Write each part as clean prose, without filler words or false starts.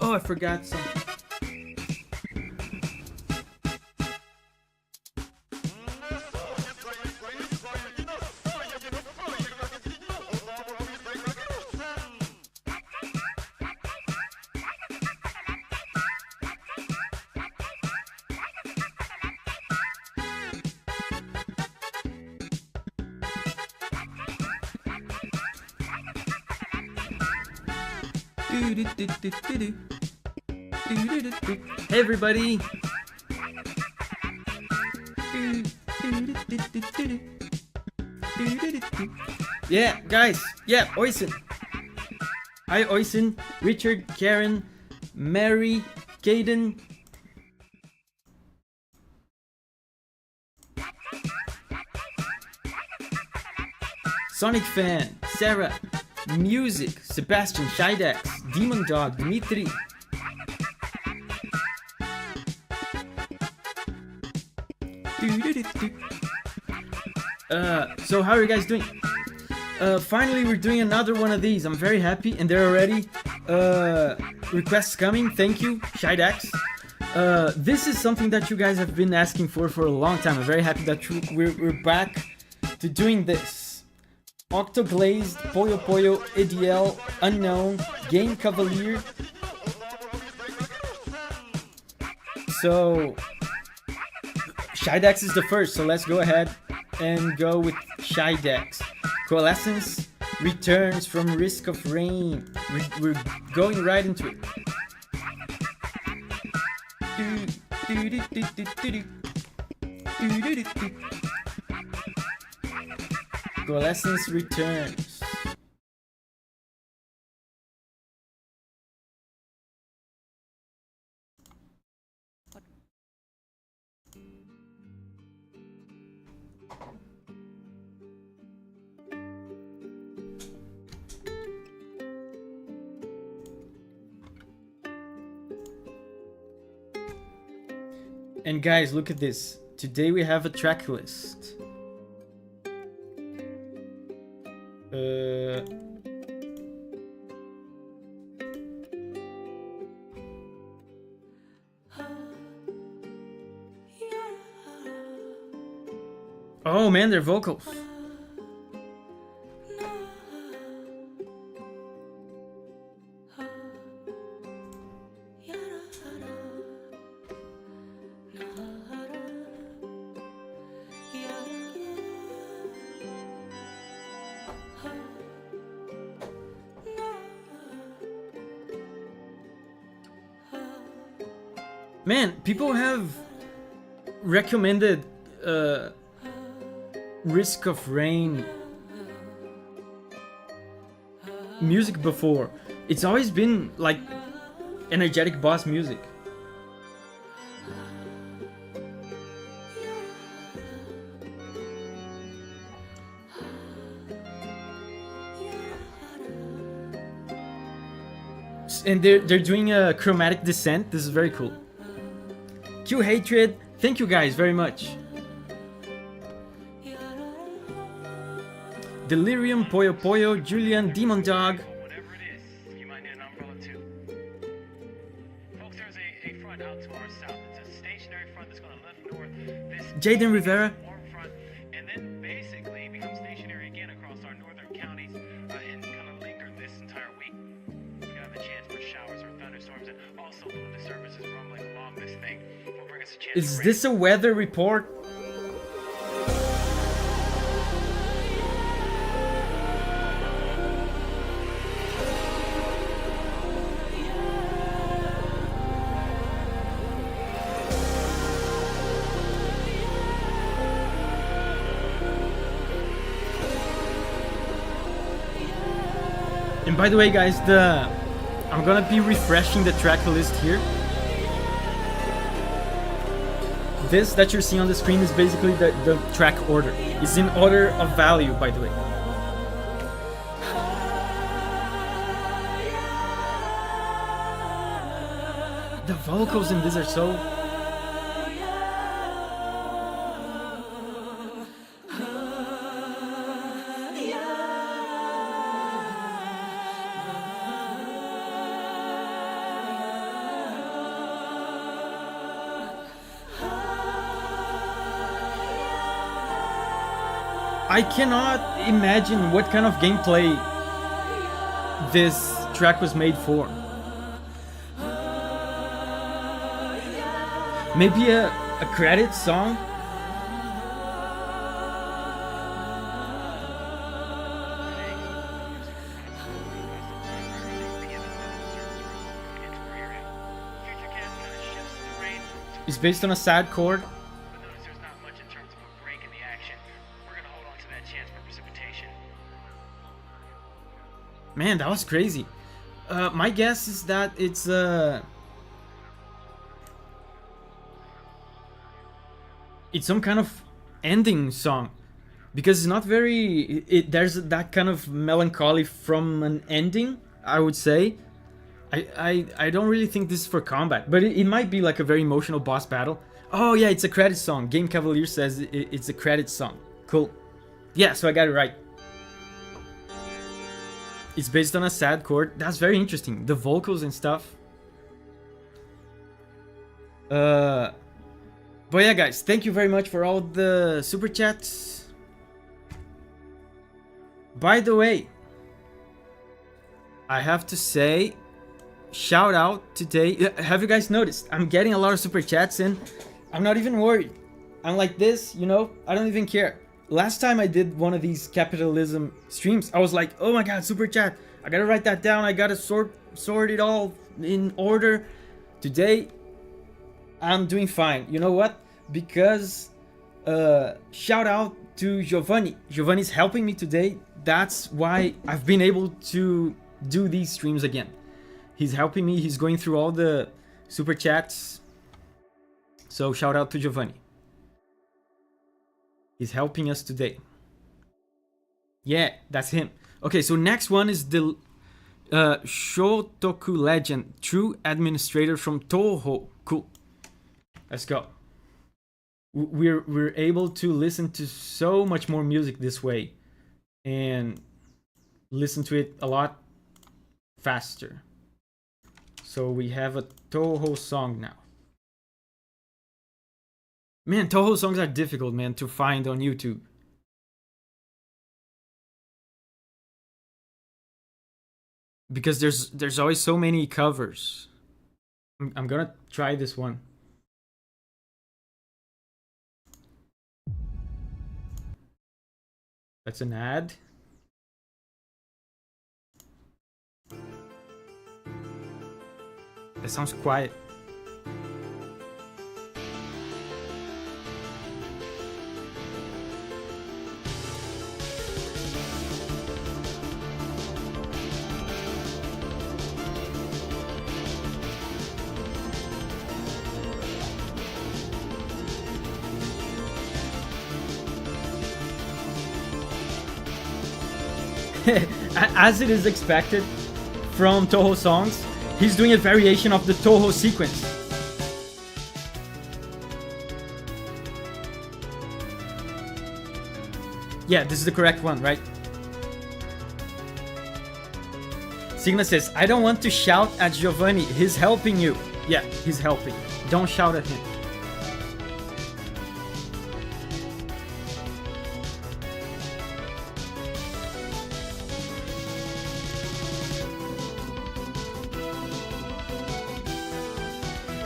Oh, I forgot something. Hey everybody! Yeah, guys! Yeah, Oysen! Hi Oysen, Richard, Karen, Mary, Caden. Sonic Fan, Sarah, Music, Sebastian, Shidex, Demon Dog, Dimitri. So how are you guys doing? Finally we're doing another one of these. I'm very happy, and there are already requests coming. Thank you, Shidex. This is something that you guys have been asking for a long time. I'm very happy that we're back to doing this. Octoglazed, Poyo Poyo, EDL, Unknown, Game Cavalier. So Shidex is the first, so let's go ahead and go with Shidex. Coalescence returns from Risk of Rain. We're going right into it. Coalescence returns. And guys, look at this. Today we have a track list. Oh man, their vocals. Man, people have recommended Risk of Rain music before. It's always been like energetic boss music. And they're doing a chromatic descent. This is very cool. Q Hatred, thank you guys very much. Delirium, Poyo Poyo, Julian, Demon Dog. Whatever it is, you might need an umbrella too. Folks, there's a front out to our south. It's a stationary front that's going to lift north. This Jaden Rivera. warm front, and then basically become stationary again across our northern counties and kind of linger this entire week. We have the chance for showers or thunderstorms, and also little disturbances rumbling along this thing will bring us a chance. Is this a weather report? And by the way, guys, I'm gonna be refreshing the track list here. This that you're seeing on the screen is basically the track order. It's in order of value, by the way. The vocals in this are so... I cannot imagine what kind of gameplay this track was made for. Maybe a credit song? It's based on a sad chord. But notice there's not much in terms of a break in the action. We're gonna hold on to that chance for precipitation. Man, that was crazy. My guess is that it's some kind of ending song, because it's not very. There's that kind of melancholy from an ending, I would say. I don't really think this is for combat, but it might be like a very emotional boss battle. Oh yeah, it's a credit song. Game Cavalier says it's a credit song. Cool. Yeah, so I got it right. It's based on a sad chord. That's very interesting. The vocals and stuff. But yeah, guys, thank you very much for all the super chats. By the way, I have to say, shout out today. Have you guys noticed? I'm getting a lot of super chats in. I'm not even worried. I'm like this, you know, I don't even care. Last time I did one of these capitalism streams, I was like, oh my god, super chat. I gotta write that down. I gotta sort it all in order. Today, I'm doing fine. You know what? Because shout out to Giovanni. Giovanni's helping me today. That's why I've been able to do these streams again. He's helping me. He's going through all the super chats. So shout out to Giovanni. He's helping us today. Yeah, that's him. Okay, so next one is the Shotoku legend, true administrator from Toho. Cool. Let's go. We're able to listen to so much more music this way, and listen to it a lot faster. So we have a Toho song now. Man, Toho songs are difficult, man, to find on YouTube. Because there's always so many covers. I'm gonna try this one. That's an ad. That sounds quiet. As it is expected from Toho songs, he's doing a variation of the Toho sequence. Yeah, this is the correct one, right? Signa says, I don't want to shout at Giovanni. He's helping you. Yeah, he's helping. Don't shout at him.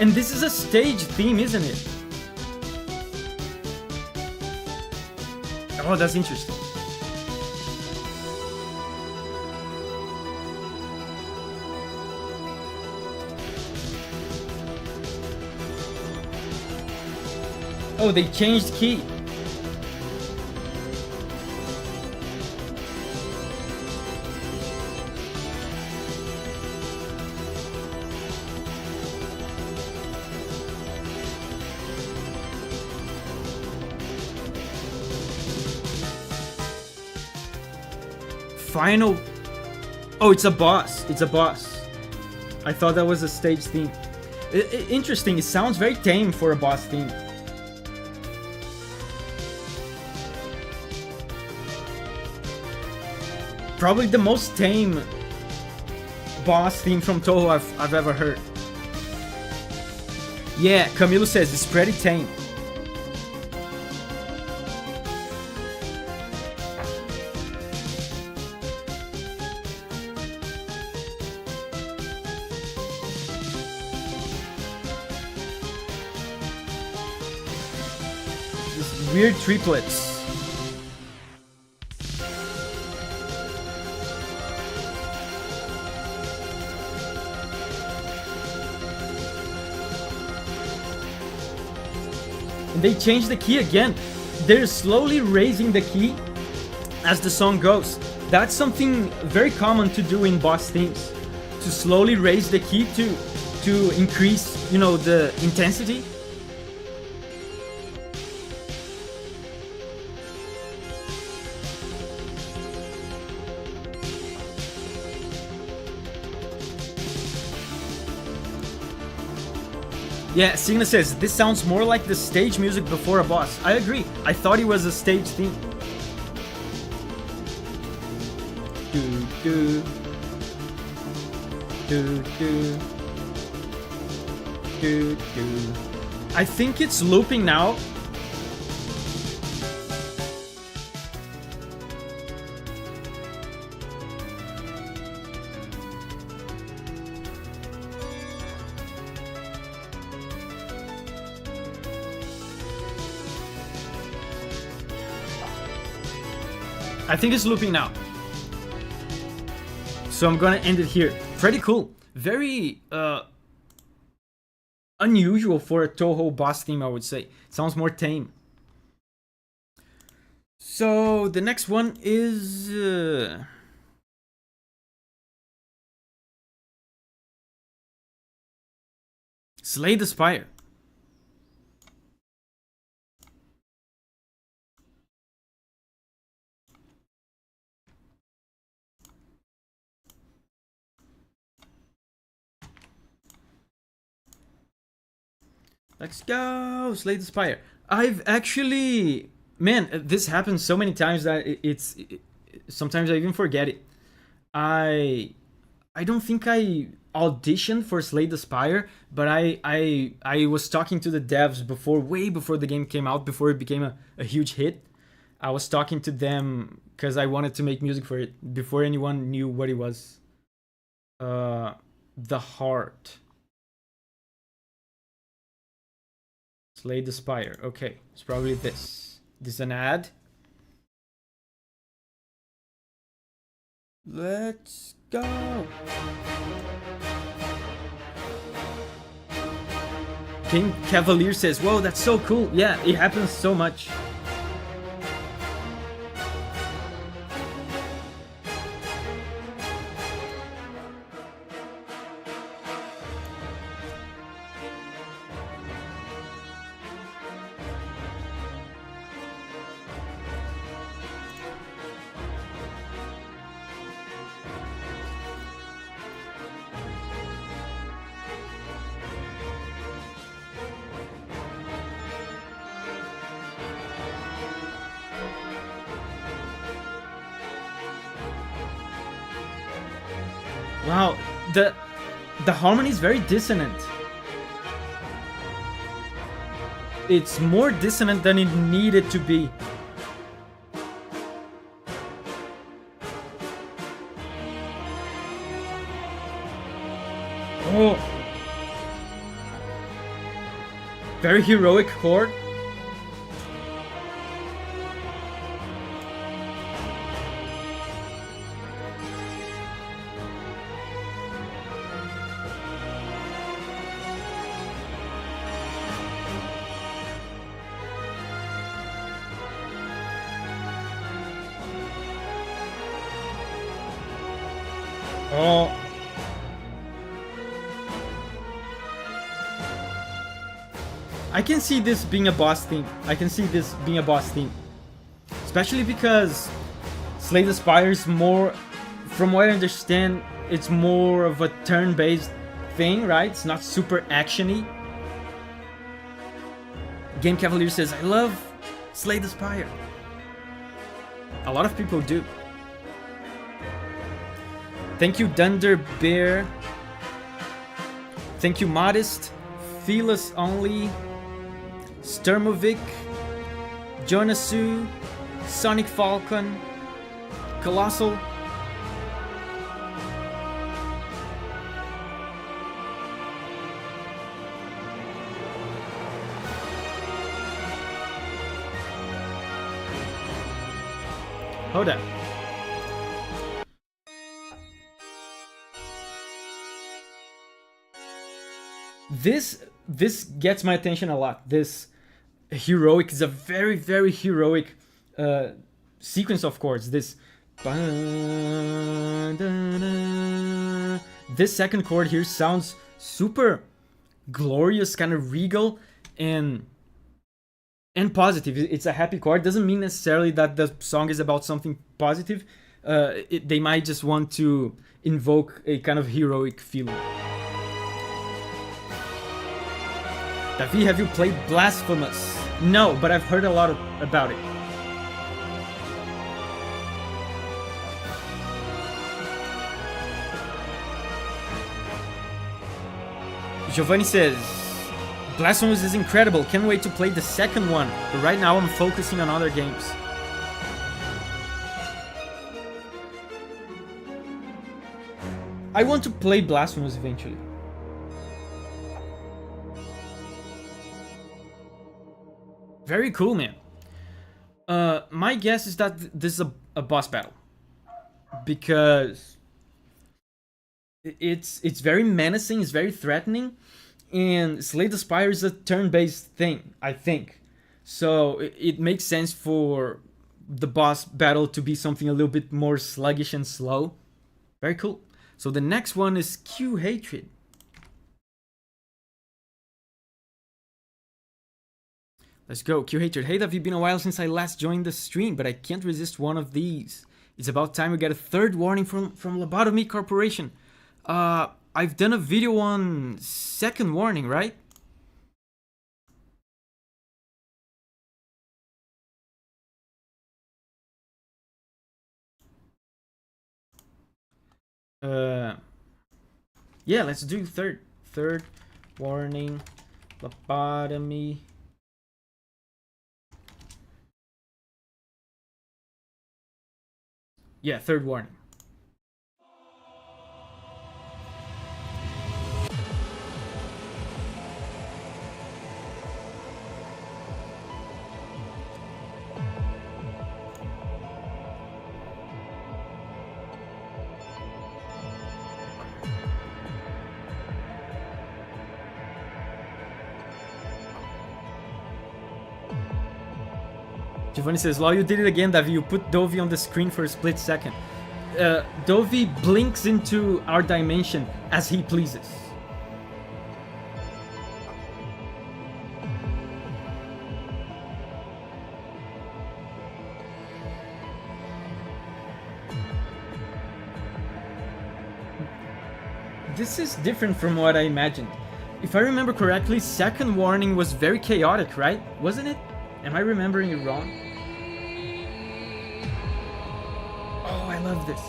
And this is a stage theme, isn't it? Oh, that's interesting. Oh, they changed key. Final. Oh, it's a boss. It's a boss. I thought that was a stage theme. Interesting. It sounds very tame for a boss theme. Probably the most tame boss theme from Toho I've ever heard. Yeah, Camilo says it's pretty tame. weird triplets. And they changed the key again. They're slowly raising the key as the song goes. That's something very common to do in boss themes. To slowly raise the key to increase, you know, the intensity. Yeah, Signa says, this sounds more like the stage music before a boss. I agree. I thought it was a stage theme. Do, do. Do, do. Do, do. I think it's looping now. I think it's looping now. So I'm gonna end it here. Pretty cool. Very unusual for a Toho boss theme, I would say. Sounds more tame. So the next one is Slay the Spire. Let's go! Slay the Spire. I've actually... Man, this happens so many times that sometimes I even forget it. I don't think I auditioned for Slay the Spire, but I was talking to the devs before, way before the game came out, before it became a huge hit. I was talking to them because I wanted to make music for it before anyone knew what it was. The Heart. Slay the Spire. Okay, it's probably this. This is an ad. Let's go. King Cavalier says, whoa, that's so cool. Yeah, it happens so much. Wow, the harmony is very dissonant. It's more dissonant than it needed to be. Oh, very heroic chord. Oh. I can see this being a boss theme. I can see this being a boss theme. Especially because Slay the Spire is more, from what I understand, it's more of a turn-based thing, right? It's not super action-y. Game Cavalier says, I love Slay the Spire. A lot of people do. Thank you, Dunder Bear. Thank you, Modest. Feelus Only. Sturmovic. Jonasu. Sonic Falcon. Colossal. Hold up. This gets my attention a lot. This heroic is a very, very heroic sequence of chords. This second chord here sounds super glorious, kind of regal and positive. It's a happy chord. Doesn't mean necessarily that the song is about something positive. They might just want to invoke a kind of heroic feeling. Davi, have you played Blasphemous? No, but I've heard a lot about it. Giovanni says, Blasphemous is incredible, can't wait to play the second one, but right now I'm focusing on other games. I want to play Blasphemous eventually. Very cool, man. My guess is that this is a boss battle, because it's very menacing, it's very threatening, and Slay the Spire is a turn-based thing, I think. So it makes sense for the boss battle to be something a little bit more sluggish and slow. Very cool. So the next one is Q Hatred. Let's go, Q Hatred. Hey, Davi, been a while since I last joined the stream, but I can't resist one of these. It's about time we get a third warning from Lobotomy Corporation. I've done a video on second warning, right? Yeah, let's do third warning, lobotomy. Yeah, third warning. Giovanni says, "Law, you did it again, Davi. You put Davi on the screen for a split second." Davi blinks into our dimension as he pleases. This is different from what I imagined. If I remember correctly, second warning was very chaotic, right? Wasn't it? Am I remembering it wrong? Oh, I love this.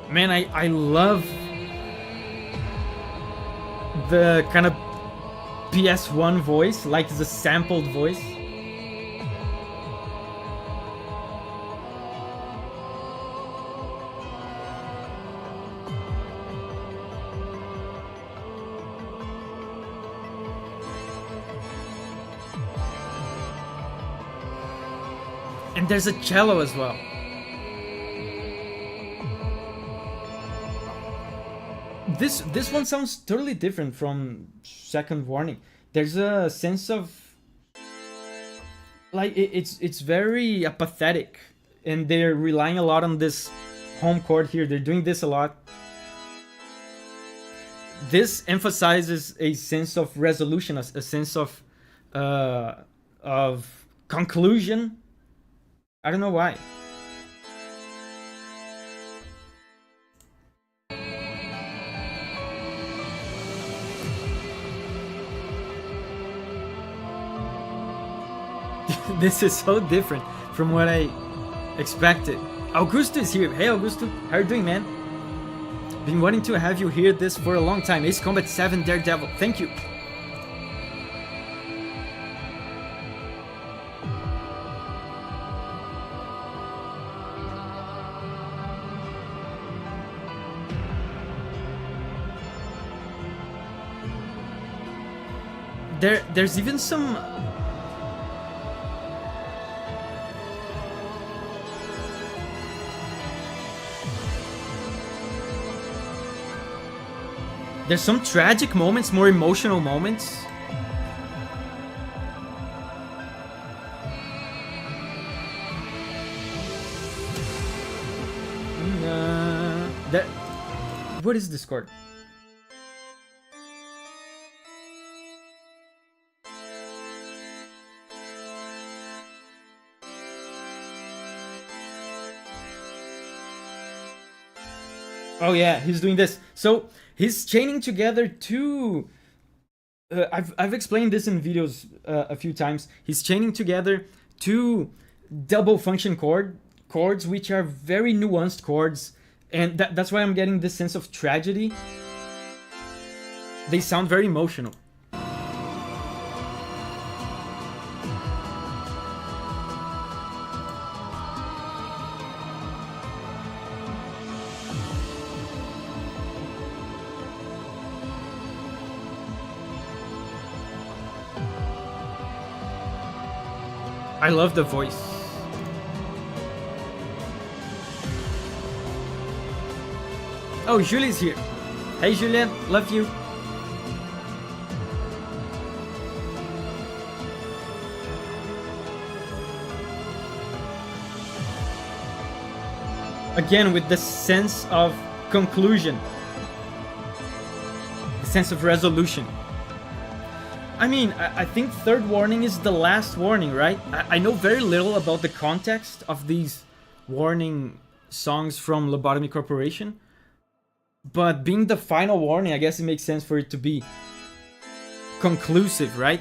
Man, I love the kind of PS1 voice, like the sampled voice. And there's a cello as well. This one sounds totally different from second warning. There's a sense of like it's very apathetic, and they're relying a lot on this home chord here. They're doing this a lot. This emphasizes a sense of resolution, a sense of conclusion. I don't know why. This is so different from what I expected. Augusto is here. Hey Augusto, how are you doing, man? Been wanting to have you hear this for a long time. Ace Combat 7 Daredevil. Thank you. there's even some. There's some tragic moments, more emotional moments. What is this chord? Oh yeah, he's doing this. So he's chaining together two. I've explained this in videos a few times. He's chaining together two double function chords, which are very nuanced chords, and that's why I'm getting this sense of tragedy. They sound very emotional. I love the voice. Oh, Julie's here. Hey, Julien, love you. Again, with the sense of conclusion, the sense of resolution. I mean, I think third warning is the last warning, right? I know very little about the context of these warning songs from Lobotomy Corporation, but being the final warning, I guess it makes sense for it to be conclusive, right?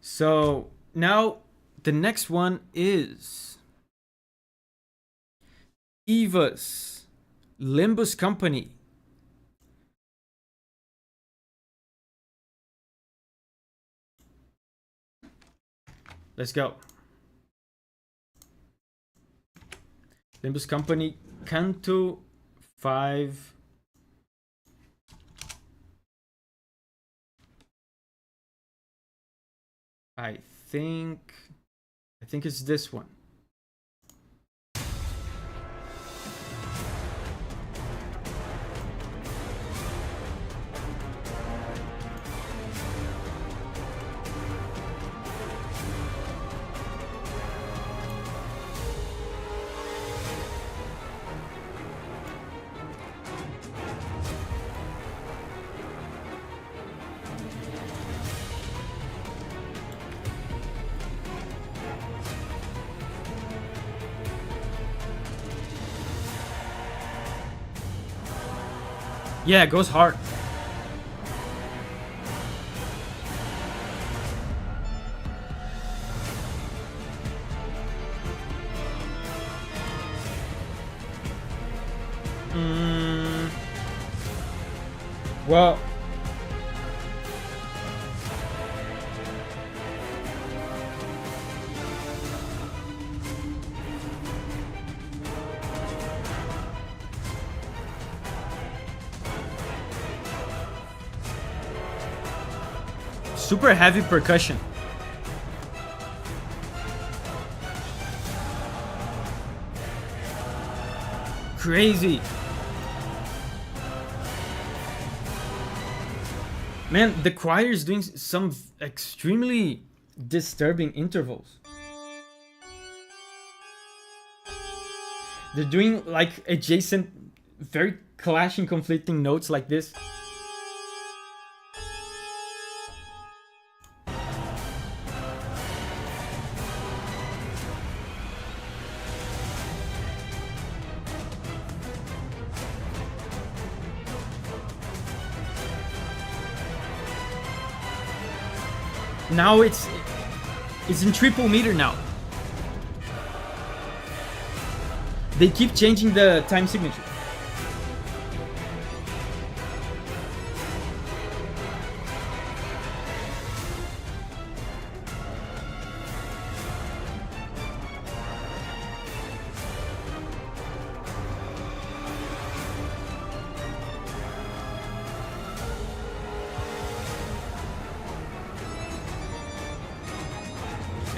So now the next one is Eva's Limbus Company. Let's go. Limbus Company, Canto 5. I think it's this one. Yeah, it goes hard. Well, super heavy percussion. Crazy. Man, the choir is doing some extremely disturbing intervals. They're doing like adjacent, very clashing, conflicting notes like this. Now it's in triple meter now. They keep changing the time signature.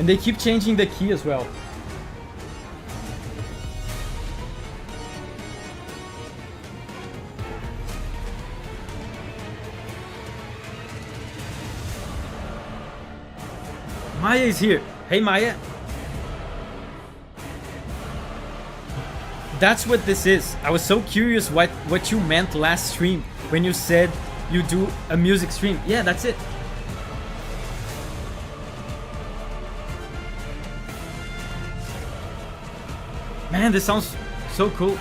And they keep changing the key as well. Maya is here. Hey, Maya. That's what this is. I was so curious what you meant last stream when you said you do a music stream. Yeah, that's it. Man, this sounds so cool.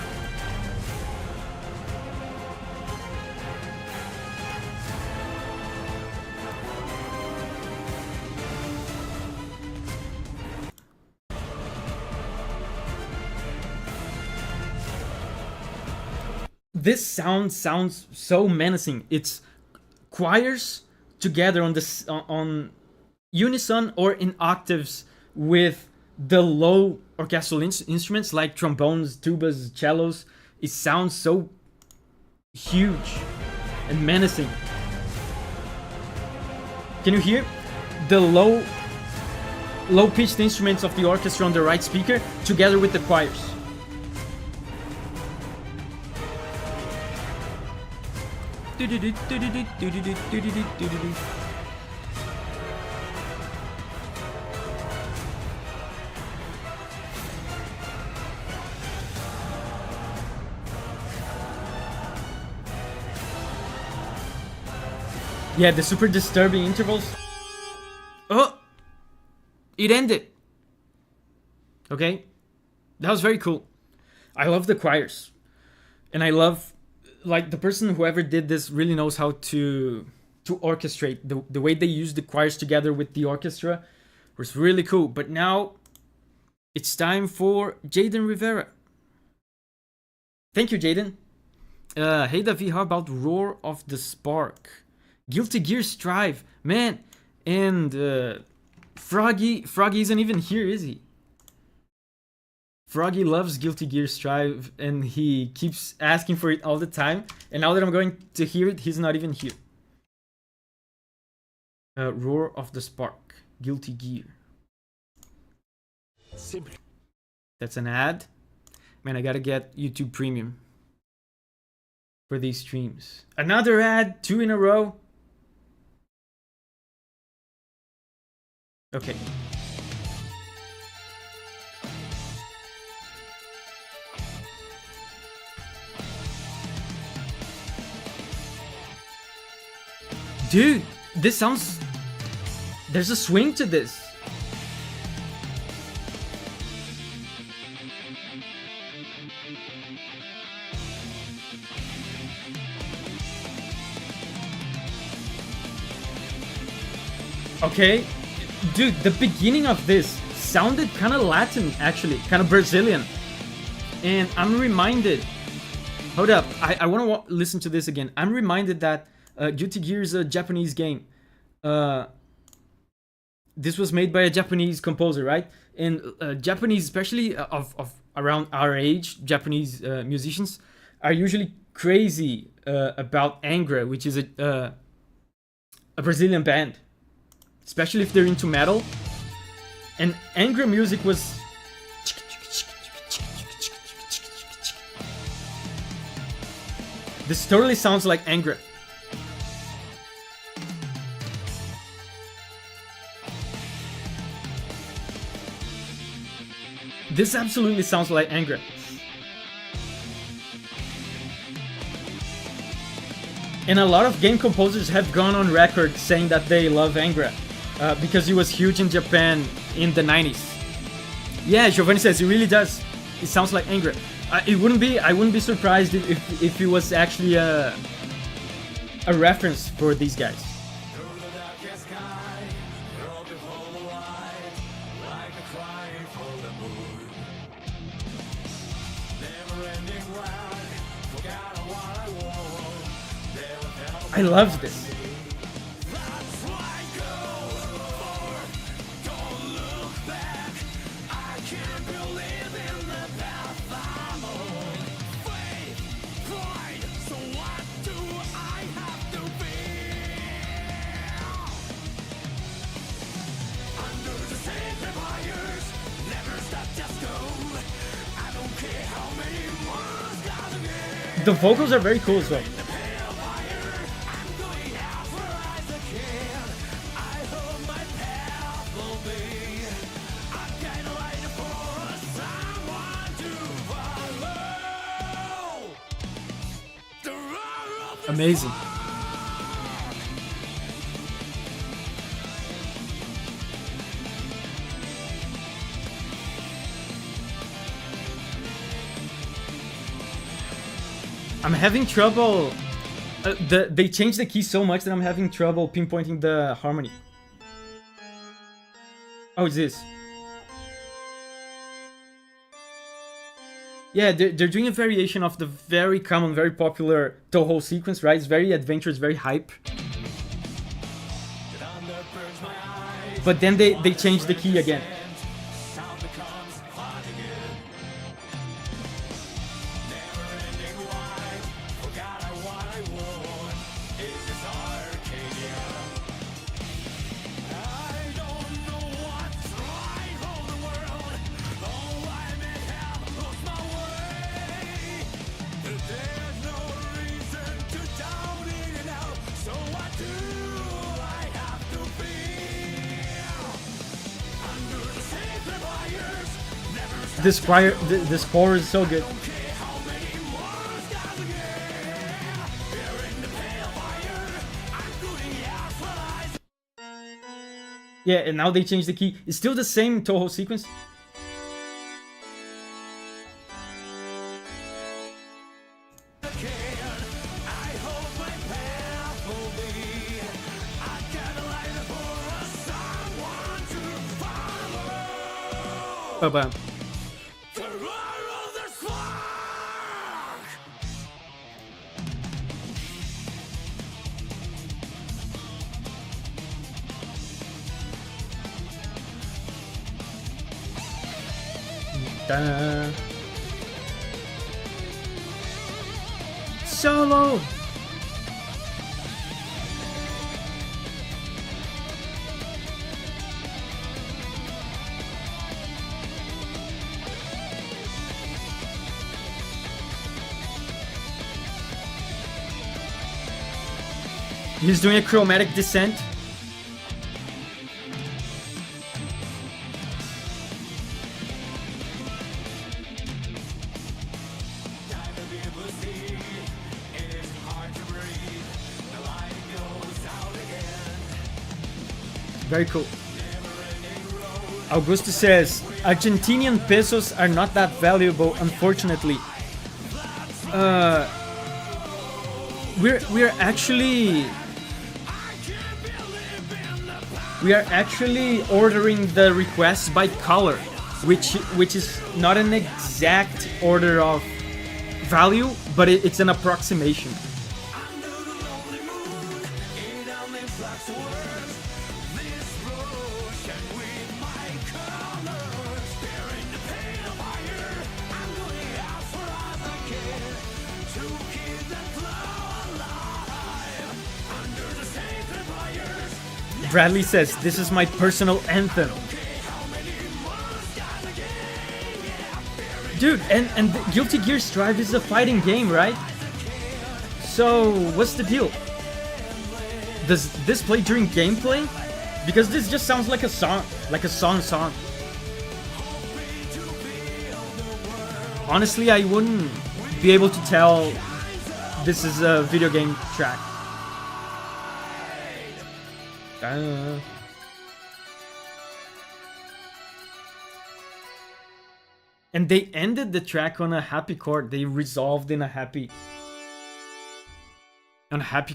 This sounds so menacing. It's choirs together on this on unison or in octaves with the low orchestral instruments like trombones, tubas, cellos. It sounds so huge and menacing. Can you hear the low pitched instruments of the orchestra on the right speaker together with the choirs? Yeah, the super disturbing intervals. Oh! It ended! Okay? That was very cool. I love the choirs. And I love, like, the person whoever did this really knows how to orchestrate. The way they use the choirs together with the orchestra was really cool. But now, it's time for Jaden Rivera. Thank you, Jaden. Hey, Davi, how about Roar of the Spark? Guilty Gear Strive, man, and Froggy isn't even here, is he? Froggy loves Guilty Gear Strive, and he keeps asking for it all the time. And now that I'm going to hear it, he's not even here. Roar of the Spark, Guilty Gear. Simply. That's an ad. Man, I gotta get YouTube Premium for these streams. Another ad, 2 in a row. Okay. Dude, this sounds... There's a swing to this. Okay. Dude, the beginning of this sounded kind of Latin, actually. Kind of Brazilian. And I'm reminded... Hold up. I want to listen to this again. I'm reminded that Guilty Gear is a Japanese game. This was made by a Japanese composer, right? And Japanese, especially of around our age, Japanese musicians are usually crazy about Angra, which is a Brazilian band. Especially if they're into metal. And Angra music was... This totally sounds like Angra. This absolutely sounds like Angra. And a lot of game composers have gone on record saying that they love Angra. Because he was huge in Japan in the 90s. Yeah, Giovanni says it really does. It sounds like Angra. I wouldn't be surprised if it was actually a reference for these guys. I love this. the vocals are very cool as well. Amazing. I'm having trouble. They changed the key so much that I'm having trouble pinpointing the harmony. Oh, it's this. Yeah, they're doing a variation of the very common, very popular Toho sequence, right? It's very adventurous, very hype. But then they changed the key again. This score is so good. Yeah, and now they changed the key. It's still the same Toho sequence. Bam. Solo. He's doing a chromatic descent. Very cool. Augusto says, Argentinian pesos are not that valuable, unfortunately. We are actually ordering the requests by color, which is not an exact order of value, but it's an approximation. Bradley says, this is my personal anthem. Dude, and Guilty Gear Strive is a fighting game, right? So, what's the deal? Does this play during gameplay? Because this just sounds like a song, song. Honestly, I wouldn't be able to tell this is a video game track. And they ended the track on a happy chord. They resolved in a happy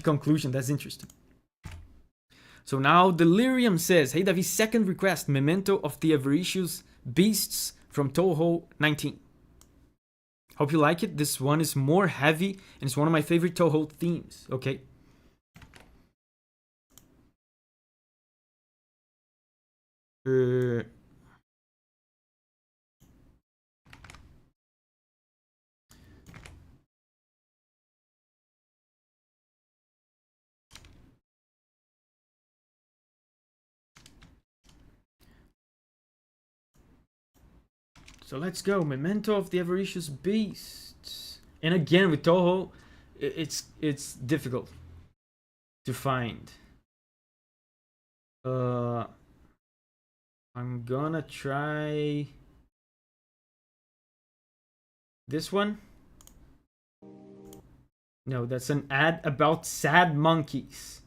conclusion. That's interesting. So now Delirium says, hey Davi, second request, Memento of the Avaricious Beasts from Toho 19. Hope you like it. This one is more heavy and it's one of my favorite Toho themes. Okay. So let's go. Memento of the Avaricious Beasts. And again, with Toho, it's difficult to find. I'm gonna try this one. No, that's an ad about sad monkeys.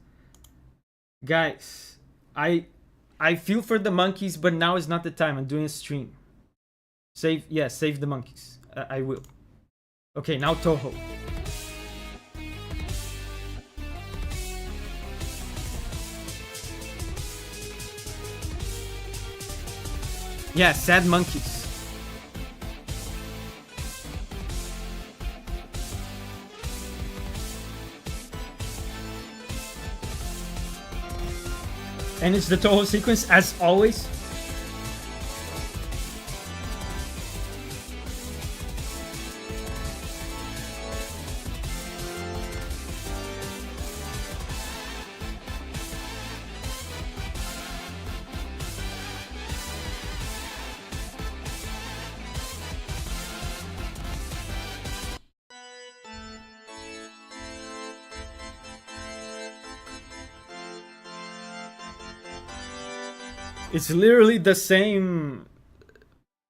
Guys, I feel for the monkeys, but now is not the time. I'm doing a stream. Save the monkeys. I will. Okay, now Toho. Yeah, sad monkeys. And it's the Toho sequence as always. It's literally the same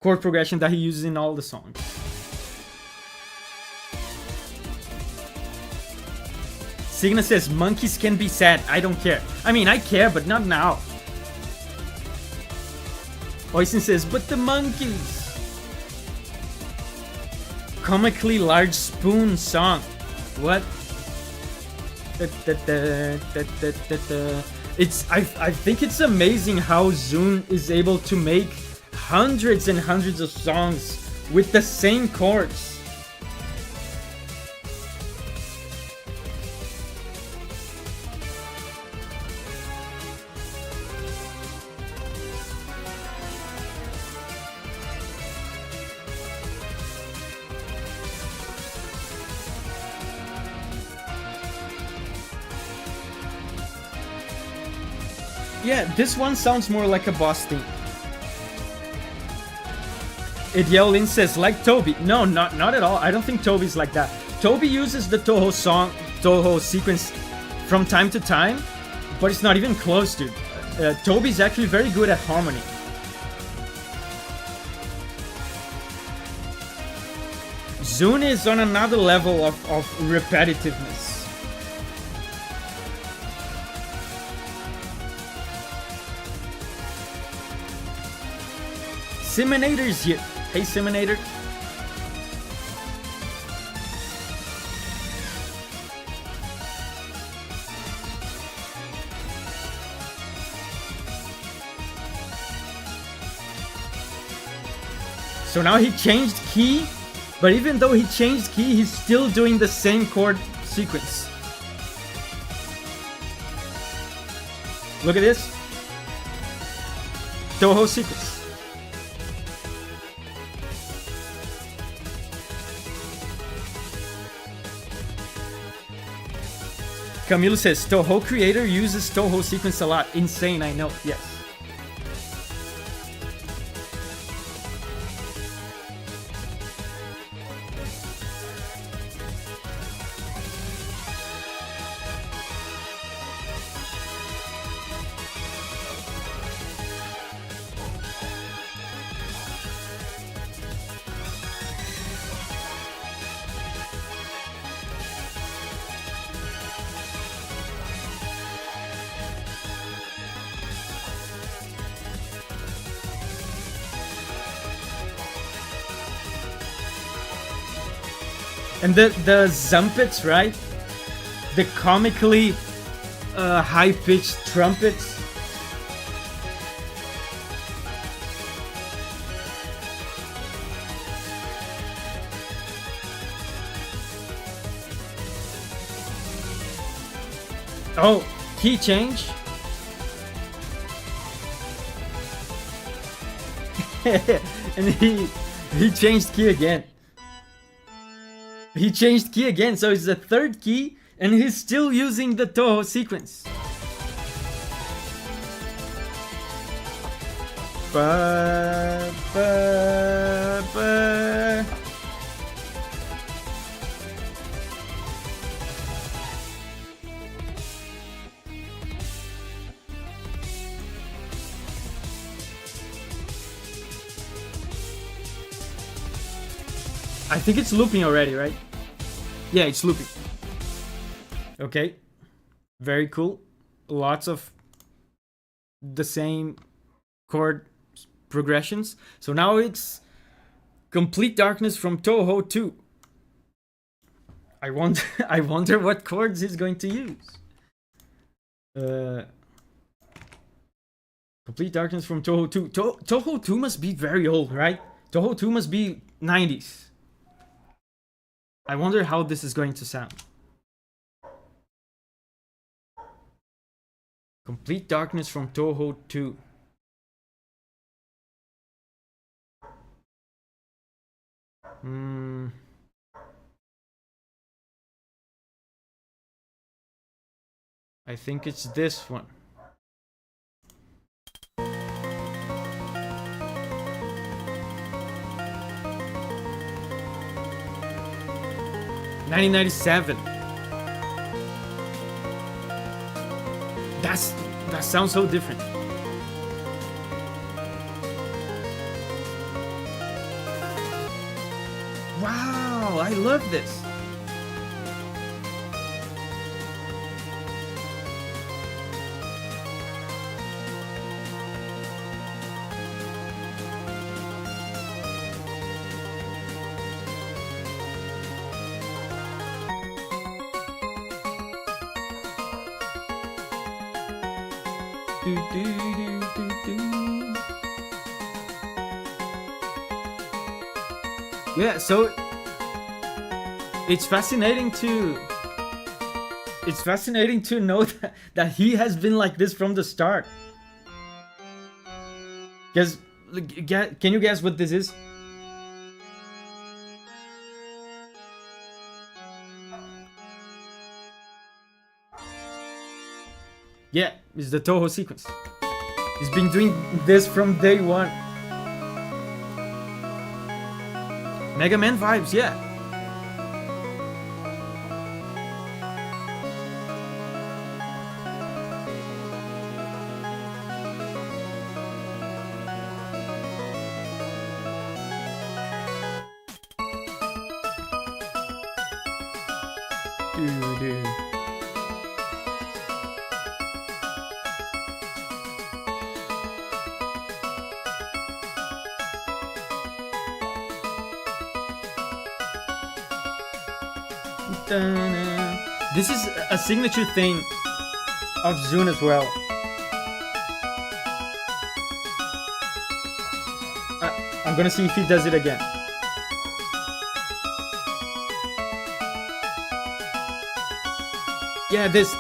chord progression that he uses in all the songs. Signa says, monkeys can be sad. I don't care. I mean, I care, but not now. Oisin says, but the monkeys. Comically large spoon song. What? I think it's amazing how Zune is able to make hundreds and hundreds of songs with the same chords. Yeah, this one sounds more like a boss theme. Idiolin says, like Toby. No, not at all. I don't think Toby's like that. Toby uses the Toho sequence from time to time, but it's not even close, dude. Toby's actually very good at harmony. Zune is on another level of repetitiveness. Siminator's here. Hey, Siminator. So now he changed key, but even though he changed key, he's still doing the same chord sequence. Look at this. Toho sequence. Camilo says, Toho creator uses Toho sequence a lot. Insane, I know. Yes. And the Zumpets, right? The comically high-pitched trumpets. Oh, key change. And he changed key again. He changed key again, so it's the third key, and he's still using the Toho sequence. Ba, ba, ba. I think it's looping already, right? Yeah, it's looping. Okay. Very cool. Lots of the same chord progressions. So now it's Complete Darkness from Toho 2. I wonder what chords he's going to use. Complete Darkness from Toho 2. Toho 2 must be very old, right? Toho 2 must be 90s. I wonder how this is going to sound. Complete Darkness from Toho 2. I think it's this one. $1997. That sounds so different. Wow, I love this. Yeah, so it's fascinating to know that he has been like this from the start. Guys, can you guess what this is? Yeah, it's the Toho sequence. He's been doing this from day one. Mega Man vibes, yeah. Dude. This is a signature thing of Zune as well. I'm gonna see if he does it again. Yeah, this.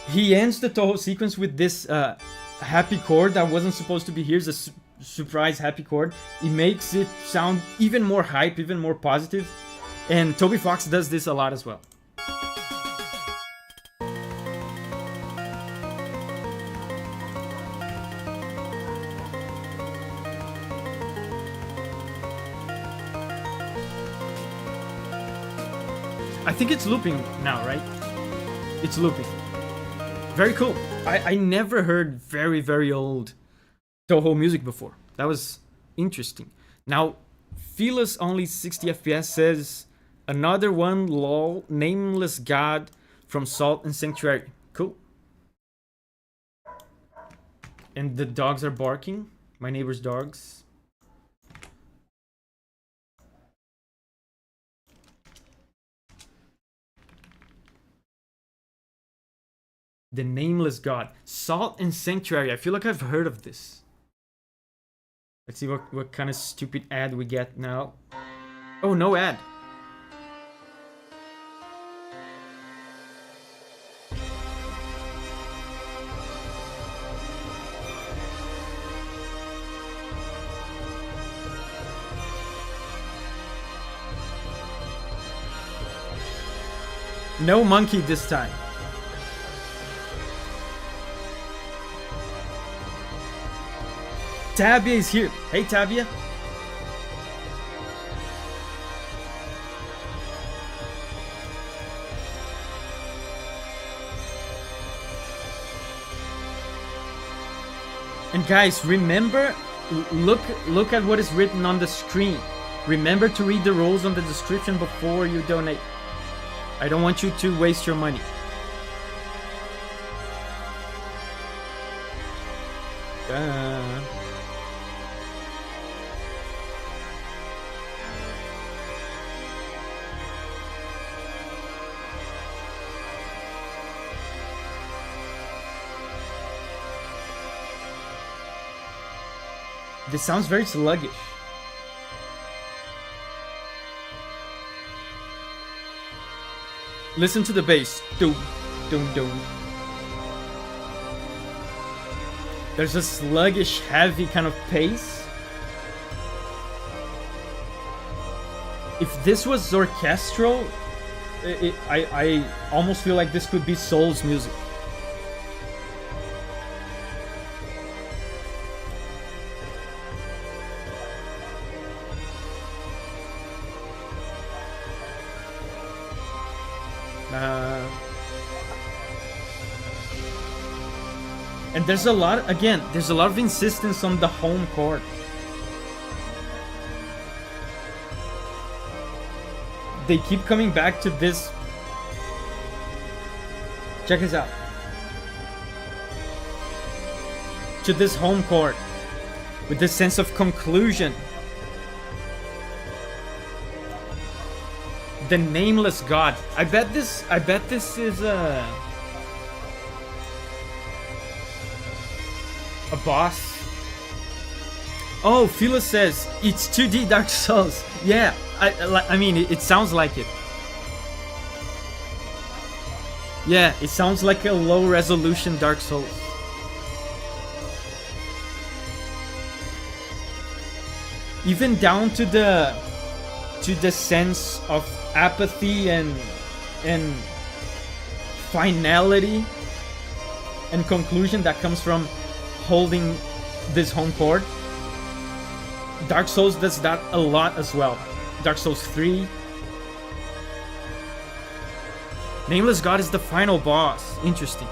He ends the Toho sequence with this happy chord that wasn't supposed to be here. It's a surprise happy chord. It makes it sound even more hype, even more positive. And Toby Fox does this a lot as well. I think it's looping now, right? It's looping. Very cool. I never heard very, very old Toho music before. That was interesting. Now, Feelus only 60 FPS says, another one, lol, nameless god from Salt and Sanctuary. Cool. And the dogs are barking. My neighbor's dogs. The Nameless God. Salt and Sanctuary. I feel like I've heard of this. Let's see what kind of stupid ad we get now. Oh, no ad. No monkey this time. Tabia is here. Hey, Tabia. And guys, remember, look at what is written on the screen. Remember to read the rules on the description before you donate. I don't want you to waste your money. This sounds very sluggish. Listen to the bass. Doom, doom, doom. There's a sluggish, heavy kind of pace. If this was orchestral, I almost feel like this could be Soul's music. And there's a lot of insistence on the home chord. They keep coming back to this. Check this out. To this home chord. With this sense of conclusion. The nameless god. I bet this is a boss. Oh, Philo says it's 2D Dark Souls. Yeah, I mean it sounds like it. Yeah, it sounds like a low resolution Dark Souls. Even down to the sense of apathy and finality and conclusion that comes from holding this home chord. Dark Souls does that a lot as well. Dark Souls 3. Nameless God is the final boss. Interesting.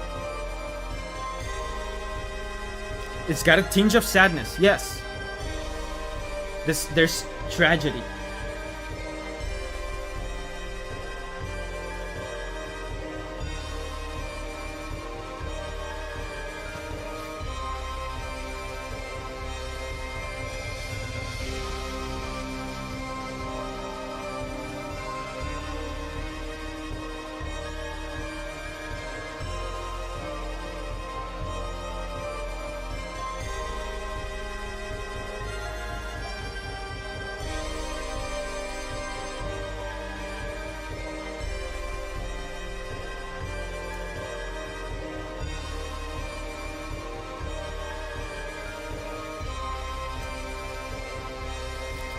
It's got a tinge of sadness, yes. There's tragedy.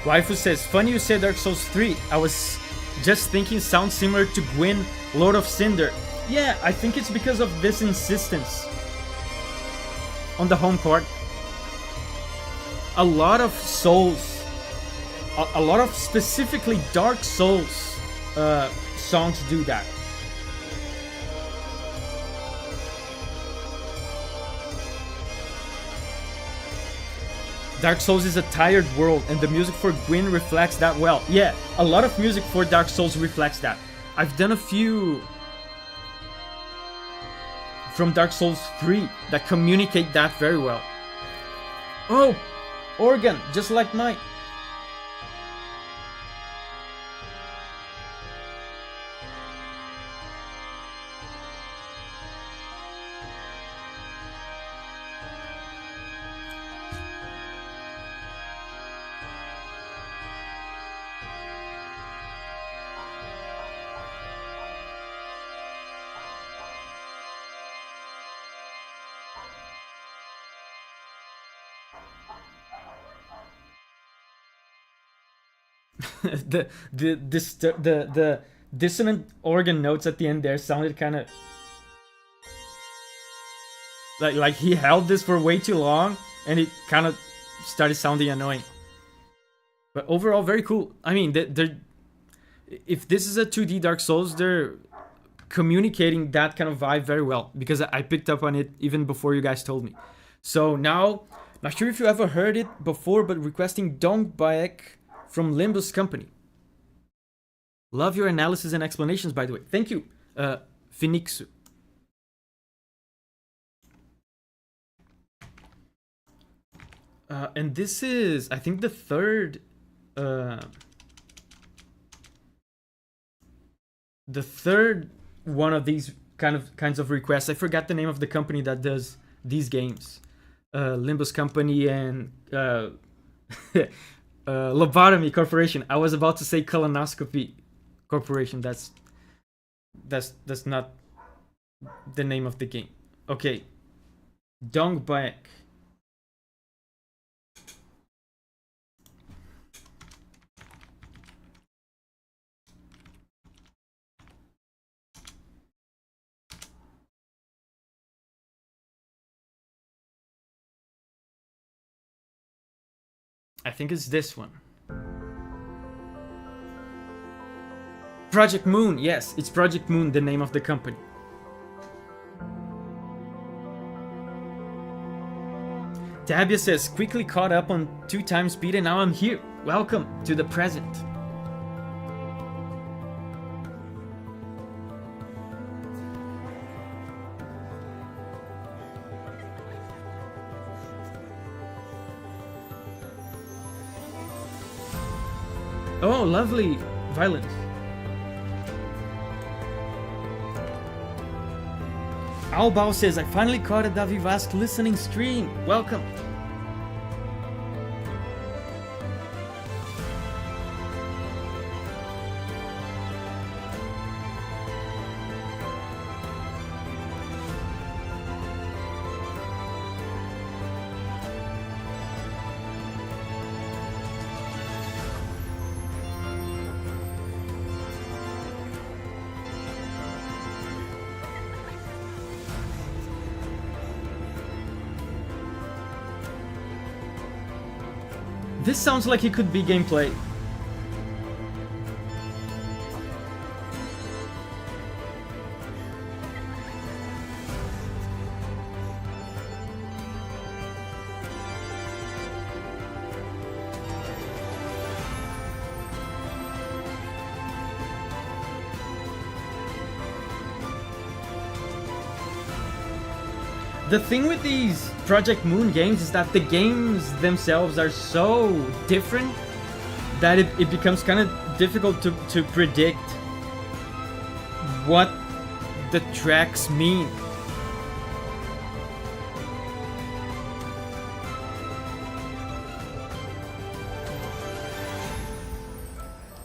Waifu says, funny you said Dark Souls 3. I was just thinking sounds similar to Gwyn, Lord of Cinder. Yeah, I think it's because of this insistence on the home chord. A lot of Souls, a lot of specifically Dark Souls songs do that. Dark Souls is a tired world, and the music for Gwyn reflects that well. Yeah, a lot of music for Dark Souls reflects that. I've done a few from Dark Souls 3 that communicate that very well. Oh, organ, just like mine. the dissonant organ notes at the end there sounded kind of like he held this for way too long and it kind of started sounding annoying. But overall, very cool. I mean, if this is a 2D Dark Souls, they're communicating that kind of vibe very well, because I picked up on it even before you guys told me. So now, not sure if you ever heard it before, but requesting Dong Baek from Limbus Company. Love your analysis and explanations, by the way. Thank you, Phoenixu. And this is, I think, the third one of these kinds of requests. I forgot the name of the company that does these games. Limbus Company and Lobotomy Corporation. I was about to say Colonoscopy Corporation. That's not the name of the game. Okay, Dong Baek. I think it's this one. Project Moon, yes, it's Project Moon, the name of the company. Tabia says, quickly caught up on 2 times speed and now I'm here. Welcome to the present. Oh, lovely violence. Albao says, I finally caught a Davi Vasc listening stream. Welcome. This sounds like it could be gameplay. The thing with these Project Moon games is that the games themselves are so different that it becomes kind of difficult to predict what the tracks mean.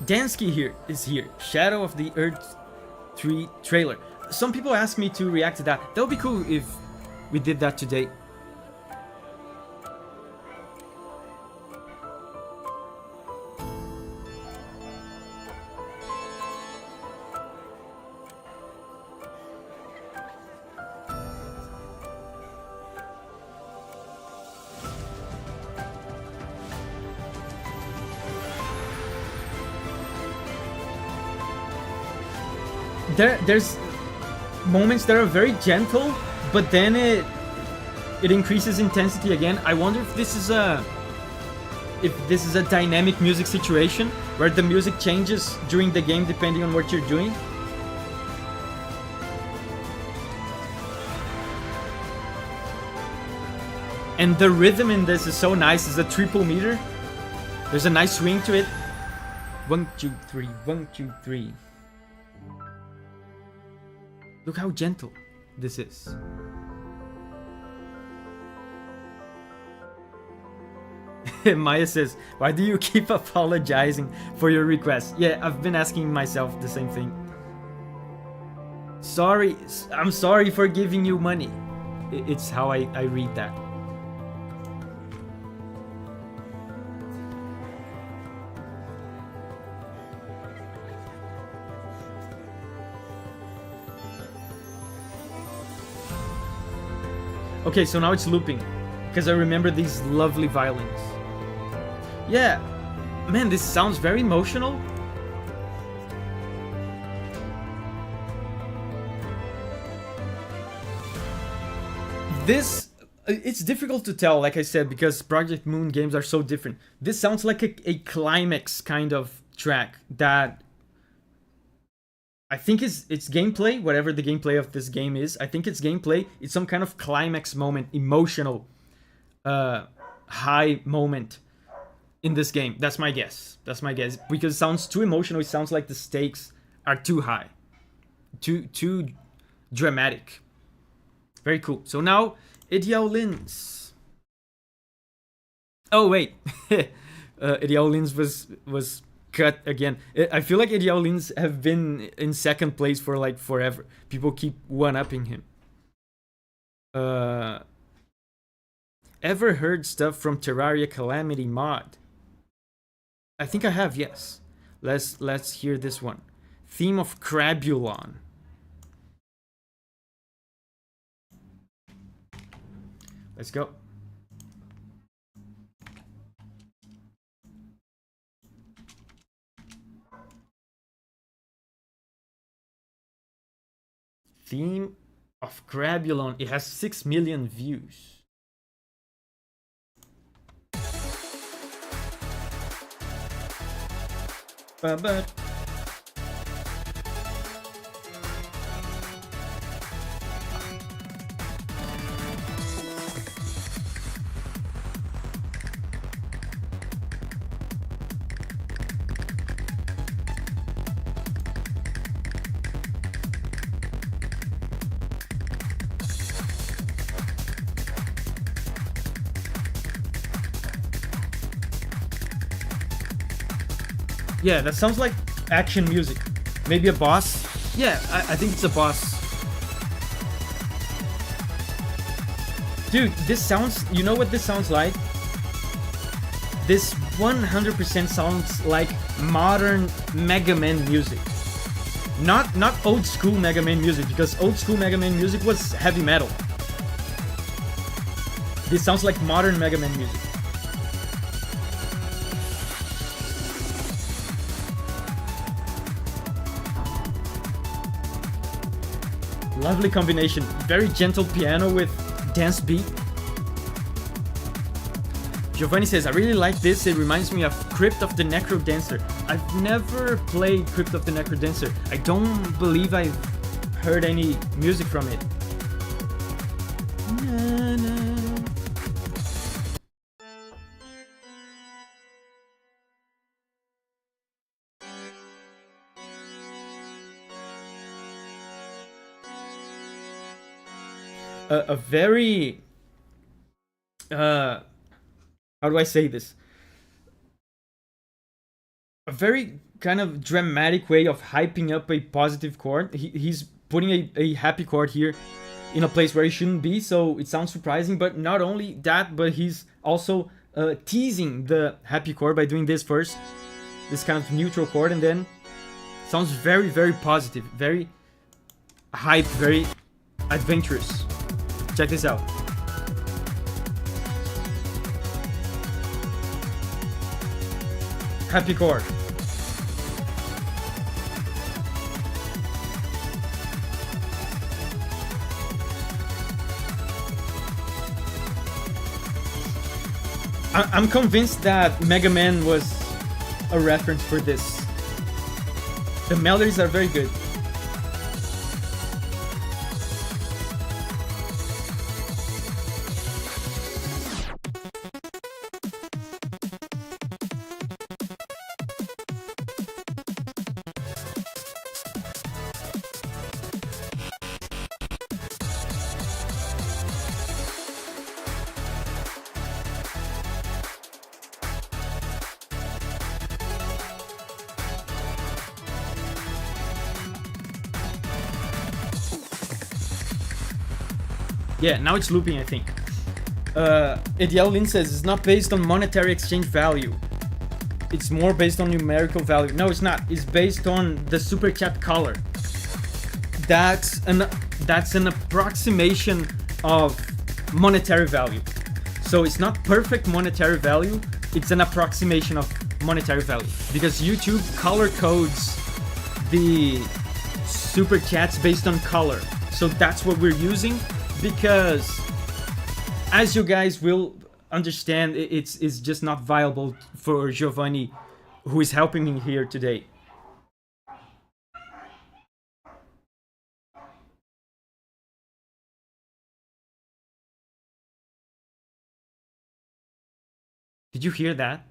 Dansky is here. Shadow of the Earth 3 trailer. Some people ask me to react to that. That would be cool if we did that today. There's moments that are very gentle, but then it increases intensity again. I wonder if this is a dynamic music situation where the music changes during the game depending on what you're doing. And the rhythm in this is so nice. It's a triple meter. There's a nice swing to it. 1, 2, 3, 1, 2, 3. Look how gentle this is. Maya says, why do you keep apologizing for your requests? Yeah, I've been asking myself the same thing. Sorry, I'm sorry for giving you money. It's how I read that. Okay, so now it's looping, because I remember these lovely violins. Yeah, man, this sounds very emotional. This It's difficult to tell, like I said, because Project Moon games are so different. This sounds like a climax kind of track that I think it's gameplay, whatever the gameplay of this game is. I think it's gameplay. It's some kind of climax moment, emotional, high moment in this game. That's my guess. That's my guess. Because it sounds too emotional. It sounds like the stakes are too high. Too dramatic. Very cool. So now, Ideal Lins. Oh, wait. Ideal Lins was cut again. I feel like Ideal Lins have been in second place for like forever. People keep one-upping him. Ever heard stuff from Terraria Calamity mod? I think I have, yes. Let's hear this one. Theme of Crabulon. Let's go. Theme of Crabulon. It has 6 million views. But yeah, that sounds like action music. Maybe a boss? Yeah, I think it's a boss. Dude, this sounds... You know what this sounds like? This 100% sounds like modern Mega Man music. Not old school Mega Man music, because old school Mega Man music was heavy metal. This sounds like modern Mega Man music. Lovely combination. Very gentle piano with dance beat. Giovanni says, I really like this. It reminds me of Crypt of the Necro Dancer. I've never played Crypt of the Necro Dancer. I don't believe I've heard any music from it. Na, na. A very how do I say this? A very kind of dramatic way of hyping up a positive chord. He's putting a happy chord here in a place where it shouldn't be, so it sounds surprising. But not only that, but he's also teasing the happy chord by doing this first, this kind of neutral chord, and then sounds very, very positive, very hype, very adventurous. Check this out. Happy chord. I'm convinced that Mega Man was a reference for this. The melodies are very good. Yeah, now it's looping, I think. Ideal Lin says it's not based on monetary exchange value. It's more based on numerical value. No, it's not. It's based on the super chat color. That's an approximation of monetary value. So it's not perfect monetary value. It's an approximation of monetary value, because YouTube color codes the super chats based on color. So that's what we're using, because as you guys will understand, it's just not viable for Giovanni, who is helping me here today. Did you hear that?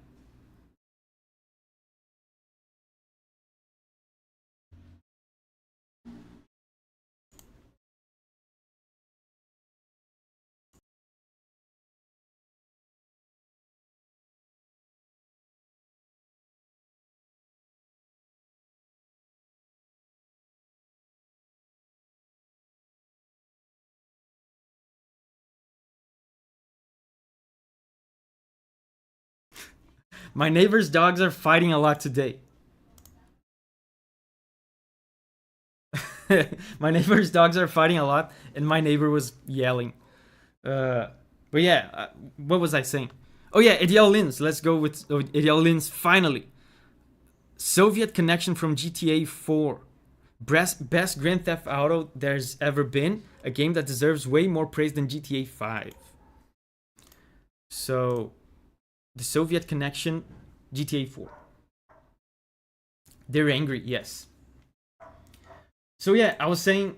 My neighbor's dogs are fighting a lot today. My neighbor's dogs are fighting a lot, and my neighbor was yelling. But yeah, what was I saying? Oh yeah, Ediel Lins. Let's go with Ediel Lins finally. Soviet connection from GTA 4. Best Grand Theft Auto there's ever been. A game that deserves way more praise than GTA 5. So, the Soviet connection, GTA 4. They're angry, yes. So yeah, I was saying...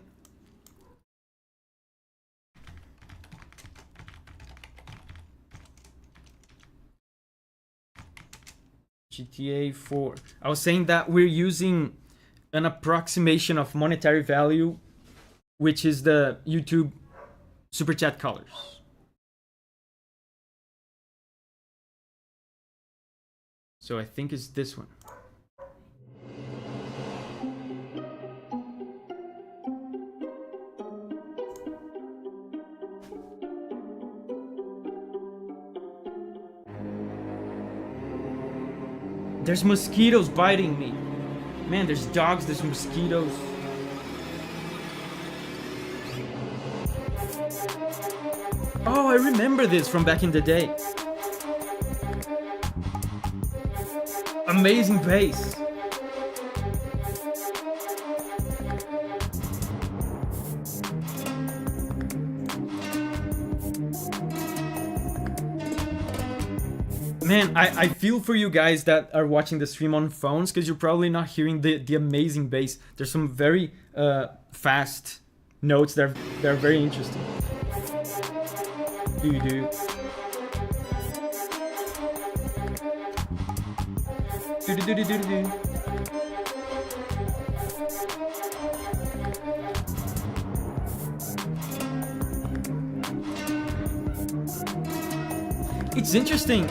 GTA 4. I was saying that we're using an approximation of monetary value, which is the YouTube Super Chat colors. So I think it's this one. There's mosquitoes biting me. Man, there's dogs, there's mosquitoes. Oh, I remember this from back in the day. Amazing bass. Man, I feel for you guys that are watching the stream on phones, because you're probably not hearing the amazing bass. There's some very fast notes that are very interesting. Do. It's interesting.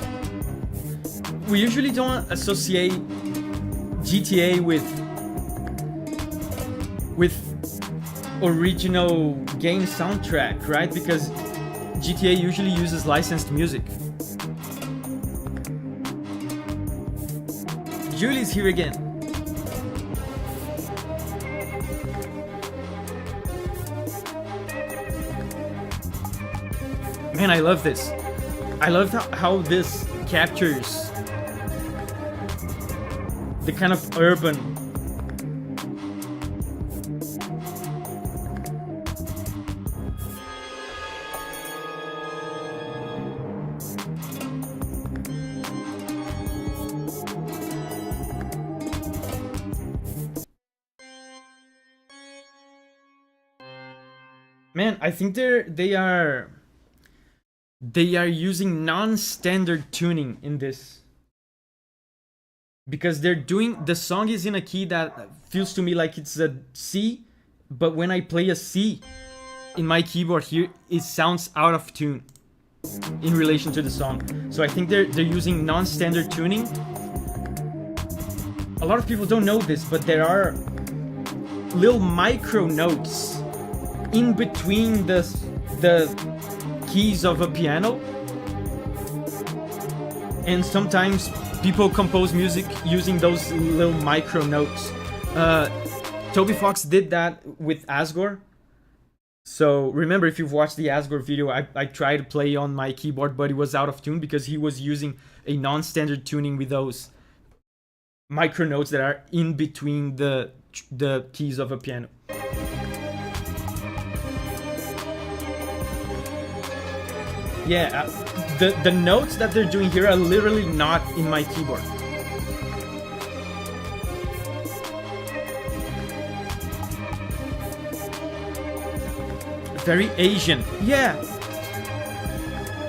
We usually don't associate GTA with original game soundtrack, right? Because GTA usually uses licensed music. Julie's here again. Man, I love this. I love how this captures the kind of urban. Man, I think they are using non-standard tuning in this. Because the song is in a key that feels to me like it's a C, but when I play a C in my keyboard here, it sounds out of tune in relation to the song. So I think they're using non-standard tuning. A lot of people don't know this, but there are little micro notes in between the keys of a piano, and sometimes people compose music using those little micro notes. Toby Fox did that with Asgore. So remember, if you've watched the Asgore video, I tried to play on my keyboard, but it was out of tune because he was using a non-standard tuning with those micro notes that are in between the keys of a piano. Yeah, the notes that they're doing here are literally not in my keyboard. Very Asian. Yeah.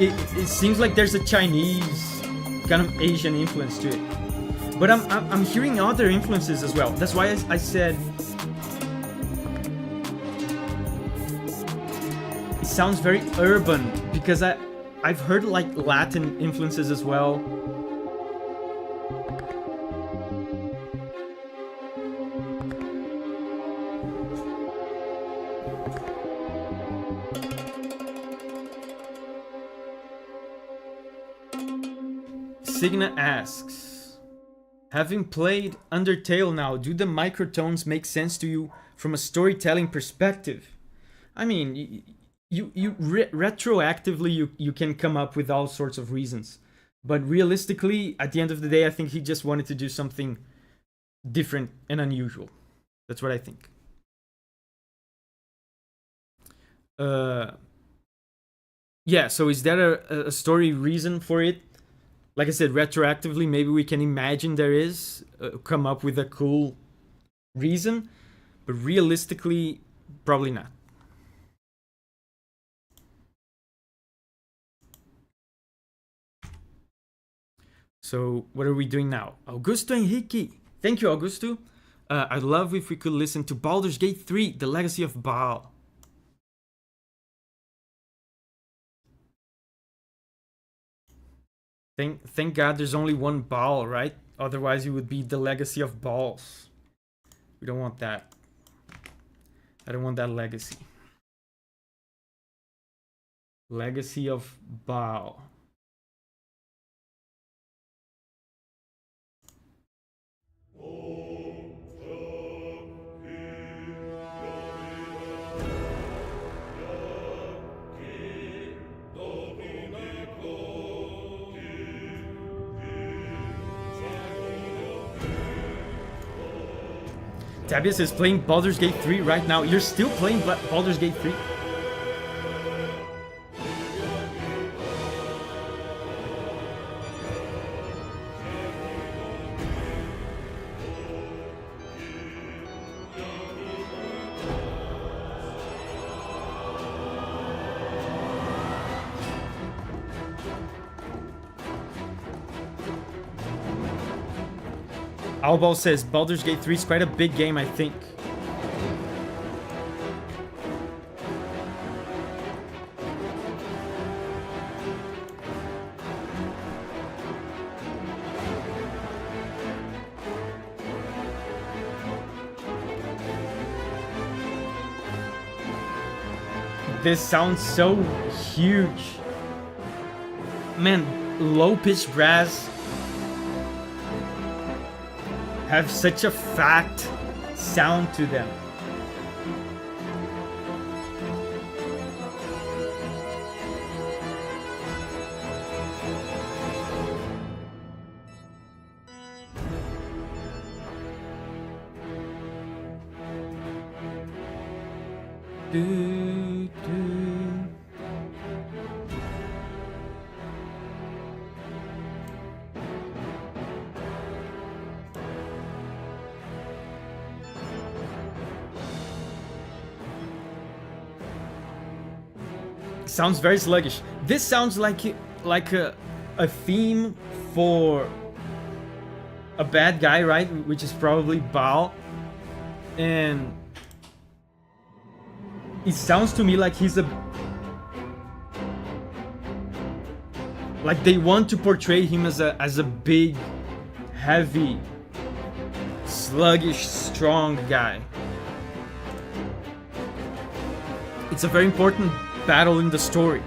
It seems like there's a Chinese kind of Asian influence to it. But I'm hearing other influences as well. That's why I said it sounds very urban, because I've heard like Latin influences as well. Signa asks, having played Undertale now, do the microtones make sense to you from a storytelling perspective? I mean, retroactively you can come up with all sorts of reasons, but realistically, at the end of the day, I think he just wanted to do something different and unusual. That's what I think. Yeah, so is there a story reason for it? Like I said, retroactively, maybe we can imagine there is, come up with a cool reason, but realistically, probably not. So, what are we doing now? Augusto Henrique. Thank you, Augusto. I'd love if we could listen to Baldur's Gate 3, The Legacy of Baal. Thank God there's only one Baal, right? Otherwise it would be the legacy of balls. We don't want that. I don't want that legacy. Legacy of Baal. Tabias is playing Baldur's Gate 3 right now. You're still playing Baldur's Gate 3? Albal says Baldur's Gate 3 is quite a big game, I think. This sounds so huge. Man, low-pitched brass have such a fat sound to them. Sounds very sluggish. This sounds like a theme for a bad guy, right? Which is probably Baal. And it sounds to me like he's like they want to portray him as a big, heavy, sluggish, strong guy. It's a very important battle in the story.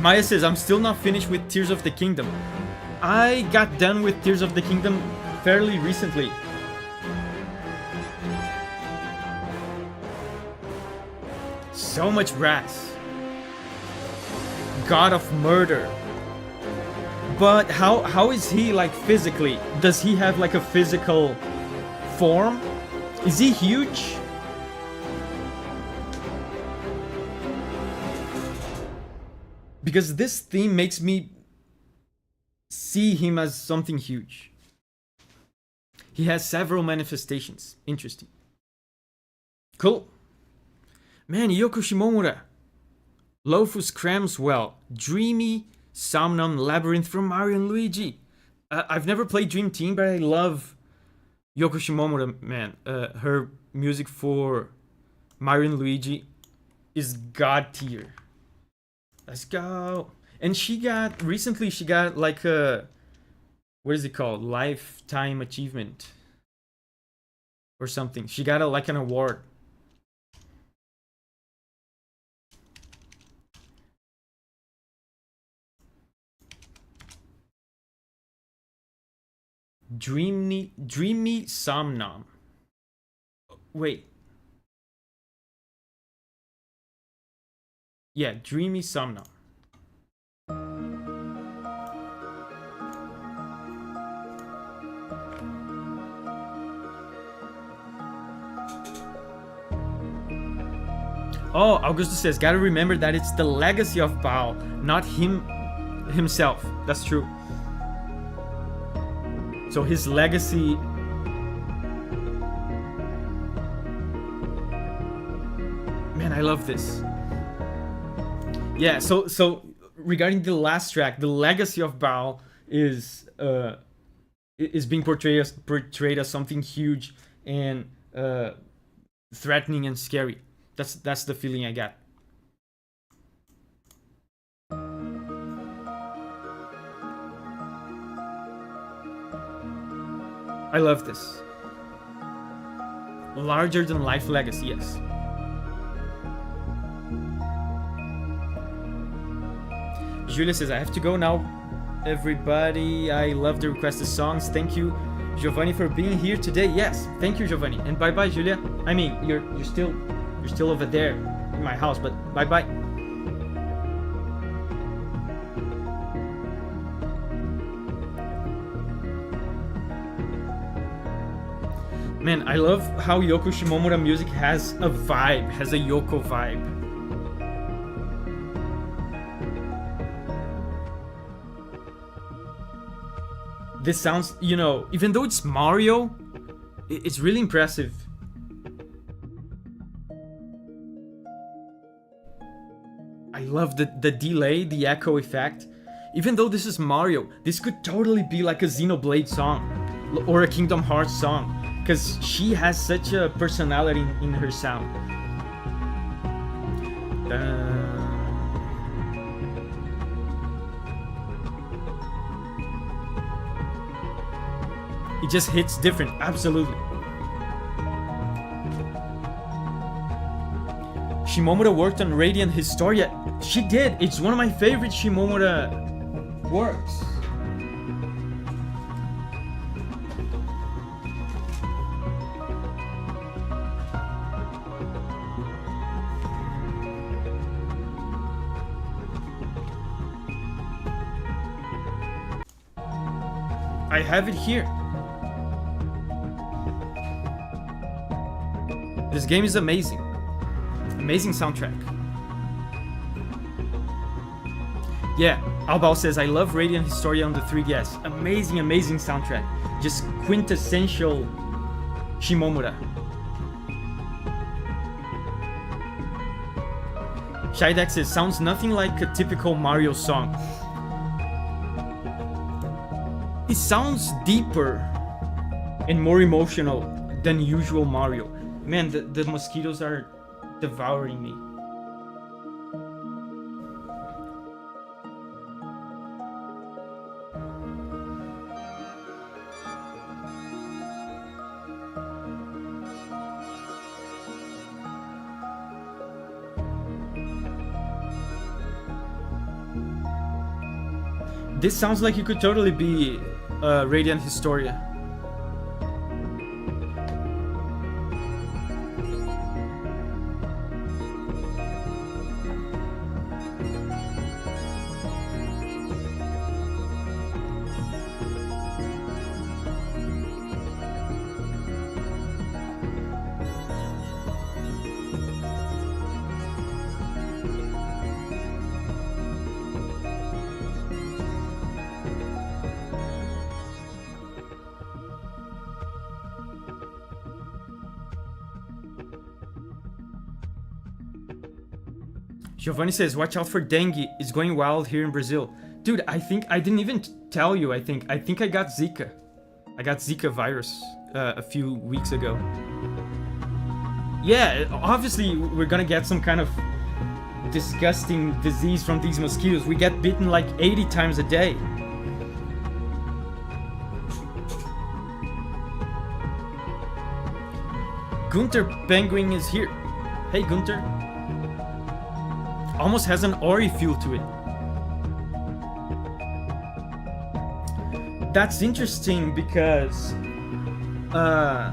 Maya says, I'm still not finished with Tears of the Kingdom. I got done with Tears of the Kingdom fairly recently. So much brass. God of Murder. But how is he like physically? Does he have like a physical form? Is he huge? because this theme makes me see him as something huge. He has several manifestations. Interesting. Cool. Man, Yoko Shimomura. Lofus Cramswell. Dreamy Somnum Labyrinth from Mario and Luigi. I've never played Dream Team, but I love Yoko Shimomura, man. Her music for Mario and Luigi is god tier. Let's go. And recently she got like a, what is it called? Lifetime achievement or something. She got like an award. Dreamy Somnam. Wait. Yeah, Dreamy Somnam. Oh, Augusto says, gotta remember that it's the legacy of Bao, not himself. That's true. So his legacy... Man, I love this. Yeah, so regarding the last track, the legacy of Bao is being portrayed as something huge and threatening and scary. That's the feeling I got. I love this. Larger than life legacy, yes. Julia says, I have to go now, everybody. I love the requested songs. Thank you, Giovanni, for being here today. Yes, thank you, Giovanni. And bye-bye, Julia. I mean, you're still over there in my house, but bye-bye. Man, I love how Yoko Shimomura music has a vibe, has a Yoko vibe. This sounds, you know, even though it's Mario, it's really impressive. I love the delay, the echo effect. Even though this is Mario, this could totally be like a Xenoblade song or a Kingdom Hearts song, because she has such a personality in her sound. It just hits different, absolutely. Shimomura worked on Radiant Historia. She did. It's one of my favorite Shimomura works. I have it here. This game is amazing. Amazing soundtrack. Yeah, Albao says, I love Radiant Historia on the 3DS. Amazing, amazing soundtrack. Just quintessential Shimomura. Shidex says, sounds nothing like a typical Mario song. It sounds deeper and more emotional than usual Mario. Man, the mosquitoes are devouring me. This sounds like it could totally be Radiant Historia. Giovanni says, watch out for dengue. It's going wild here in Brazil. Dude, I think I didn't even tell you, I think I got Zika. I got Zika virus a few weeks ago. Yeah, obviously we're gonna get some kind of disgusting disease from these mosquitoes. We get bitten like 80 times a day. Gunter Penguin is here. Hey Gunter. Almost has an Ori feel to it. That's interesting because I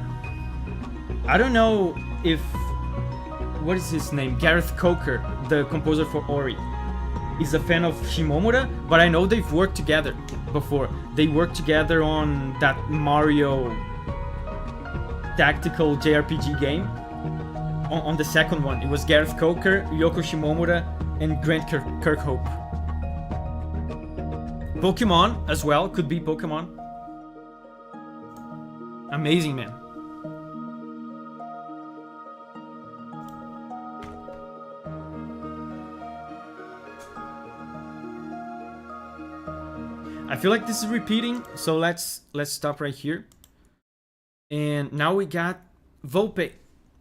don't know if what is his name? Gareth Coker, the composer for Ori, is a fan of Shimomura, but I know they've worked together before. They worked together on that Mario tactical JRPG game. On the second one, it was Gareth Coker, Yoko Shimomura, and Grant Kirkhope. Pokemon as well, could be Pokemon. Amazing, man. I feel like this is repeating, so let's stop right here. And now we got Volpe.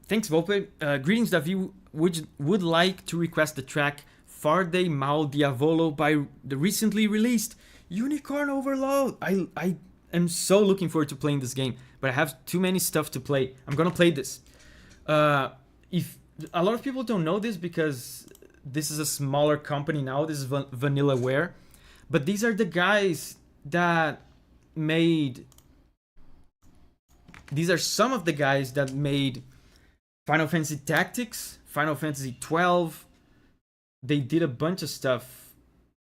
Thanks, Volpe. Greetings, Davi. Would like to request the track Farde Mal Diavolo by the recently released Unicorn Overload. I am so looking forward to playing this game, but I have too many stuff to play. I'm gonna play this. If a lot of people don't know this because this is a smaller company now, this is Vanillaware, but these are the guys that made. These are some of the guys that made Final Fantasy Tactics, Final Fantasy 12. They did a bunch of stuff,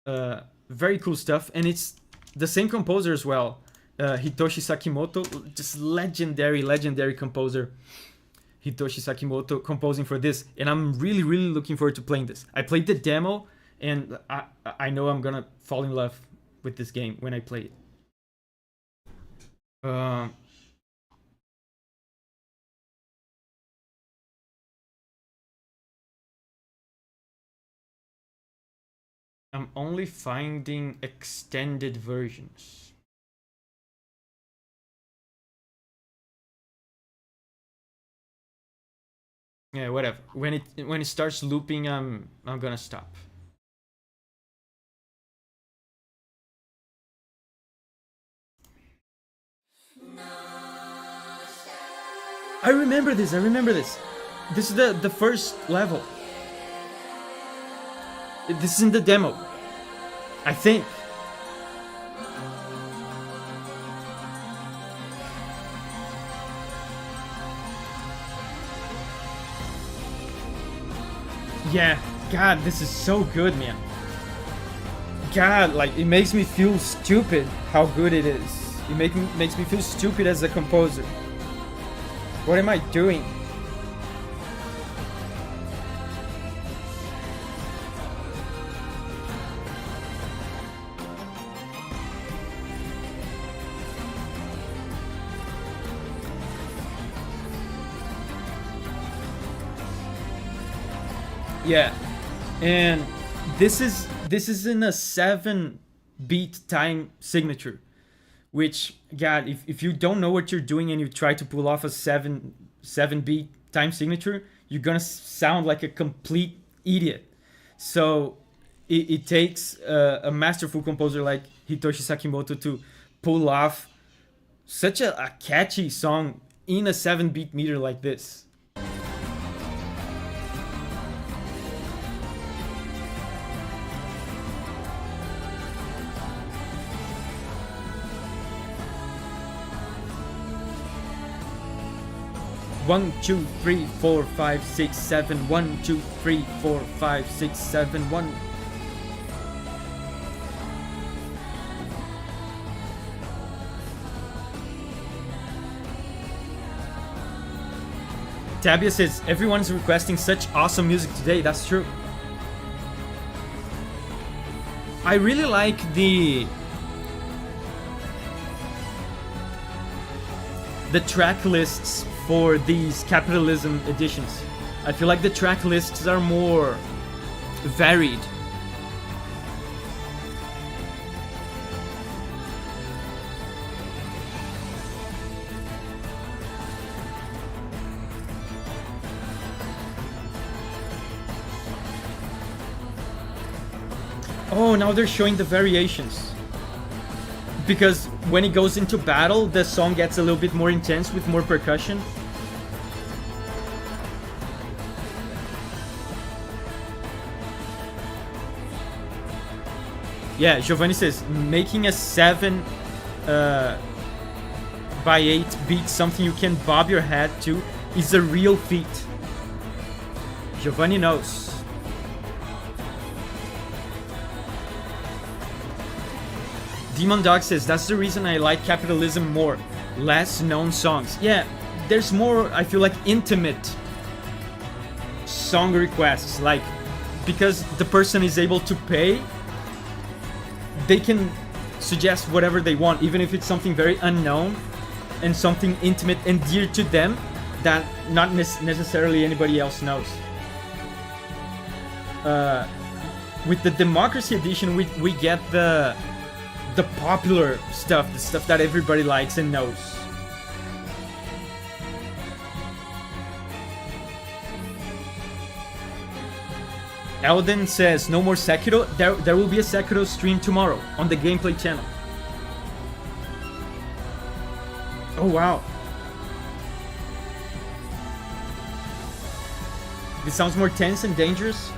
very cool stuff, and it's the same composer as well, Hitoshi Sakimoto, just legendary composer, Hitoshi Sakimoto composing for this, and I'm really looking forward to playing this. I played the demo, and I know I'm gonna fall in love with this game when I play it. I'm only finding extended versions. Yeah, whatever. When it starts looping, I'm gonna stop. I remember this. This is the first level. This is in the demo, I think. Yeah, God, this is so good, man. God, like, it makes me feel stupid how good it is. It makes me feel stupid as a composer. What am I doing? Yeah, and this is in a 7-beat time signature, which, God, if you don't know what you're doing and you try to pull off a 7-beat time signature, you're gonna sound like a complete idiot. So it takes a masterful composer like Hitoshi Sakimoto to pull off such a catchy song in a 7-beat meter like this. One, two, three, four, five, six, seven. 1, 2, 3, 4, 5, 6, 7, 1. Tabia says, everyone's requesting such awesome music today. That's true. I really like the track lists for these capitalism editions. I feel like the track lists are more varied. Oh, now they're showing the variations. Because when it goes into battle, the song gets a little bit more intense with more percussion. Yeah, Giovanni says, making a 7 by 8 beat something you can bob your head to is a real feat. Giovanni knows. Demon Dog says, that's the reason I like Capitalism more. Less known songs. Yeah, there's more, I feel like, intimate song requests. Like, because the person is able to pay, they can suggest whatever they want, even if it's something very unknown and something intimate and dear to them that not necessarily anybody else knows. With the Democracy Edition, we get the popular stuff, the stuff that everybody likes and knows. Elden says, no more Sekiro. There will be a Sekiro stream tomorrow on the gameplay channel. Oh wow. This sounds more tense and dangerous.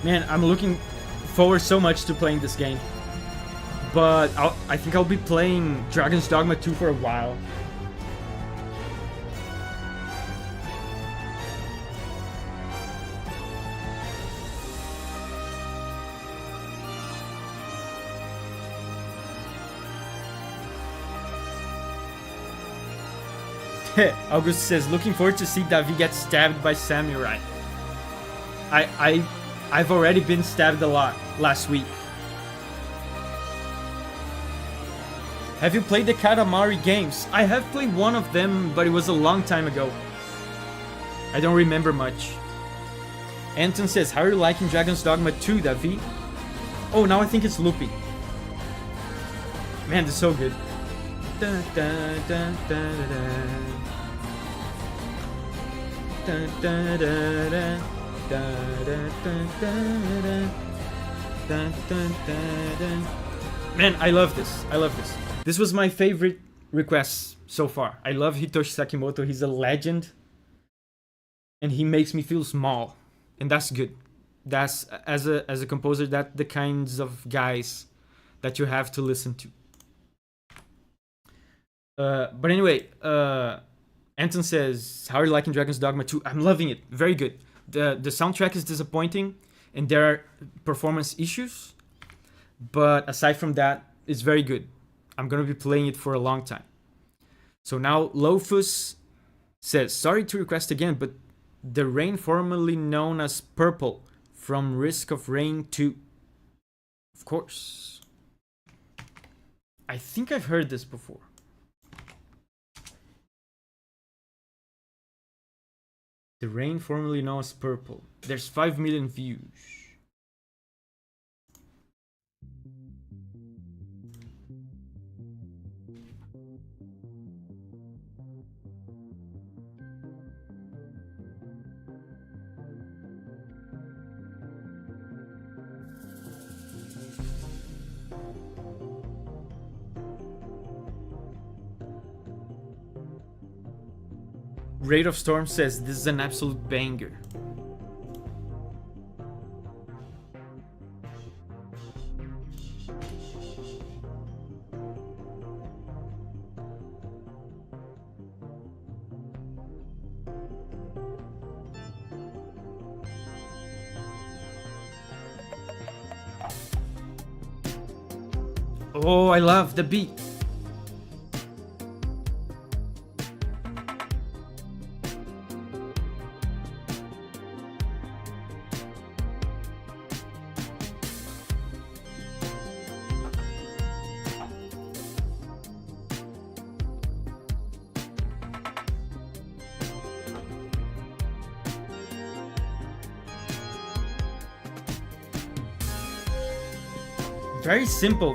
Man, I'm looking forward so much to playing this game. But I think I'll be playing Dragon's Dogma 2 for a while. August says, looking forward to see Davi get stabbed by samurai. I've already been stabbed a lot last week. Have you played the Katamari games? I have played one of them, but it was a long time ago. I don't remember much. Anton says, how are you liking Dragon's Dogma 2, Davi? Oh, now I think it's loopy. Man, this is so good. Dun, dun, dun, dun, dun, dun. Dun, dun, dun, dun. Man, I love this. I love this. This was my favorite request so far. I love Hitoshi Sakimoto. He's a legend. And he makes me feel small. And that's good. That's, as a composer, that's the kinds of guys that you have to listen to. But anyway, Anton says, how are you liking Dragon's Dogma 2? I'm loving it. Very good. The soundtrack is disappointing and there are performance issues, but aside from that, it's very good. I'm gonna be playing it for a long time. So now Lofus says, sorry to request again, but the rain formerly known as Purple from Risk of Rain 2. Of course. I think I've heard this before. The rain formerly known as Purple. There's 5 million views. Raid of Storm says, this is an absolute banger. Oh, I love the beat.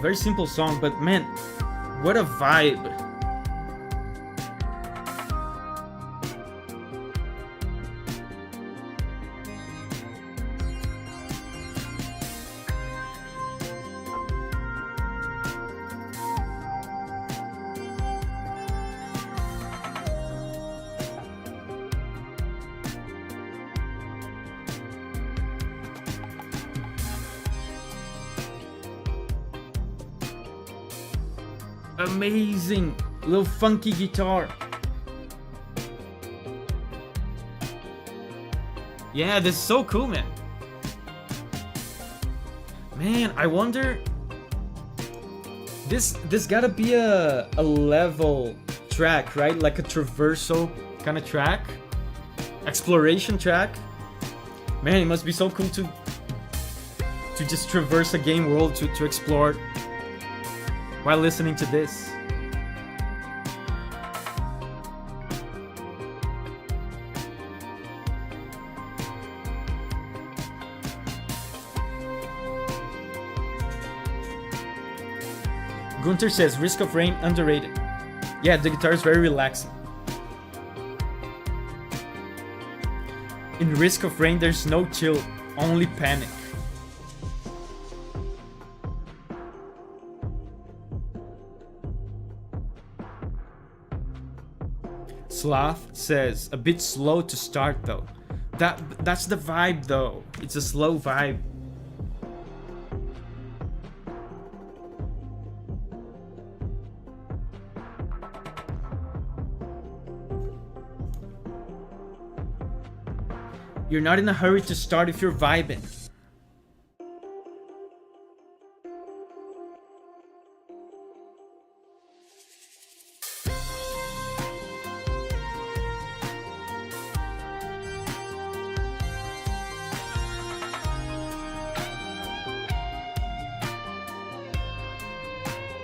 Very simple song, but man, what a vibe. Amazing little funky guitar. Yeah, this is so cool, man. Man, I wonder, this gotta be a level track, right? Like a traversal kind of track, exploration track. Man, it must be so cool to just traverse a game world, to explore while listening to this. Gunter says, Risk of Rain, underrated. Yeah, the guitar is very relaxing. In Risk of Rain, there's no chill, only panic. Sloth says, a bit slow to start though. That's the vibe though. It's a slow vibe. You're not in a hurry to start if you're vibing.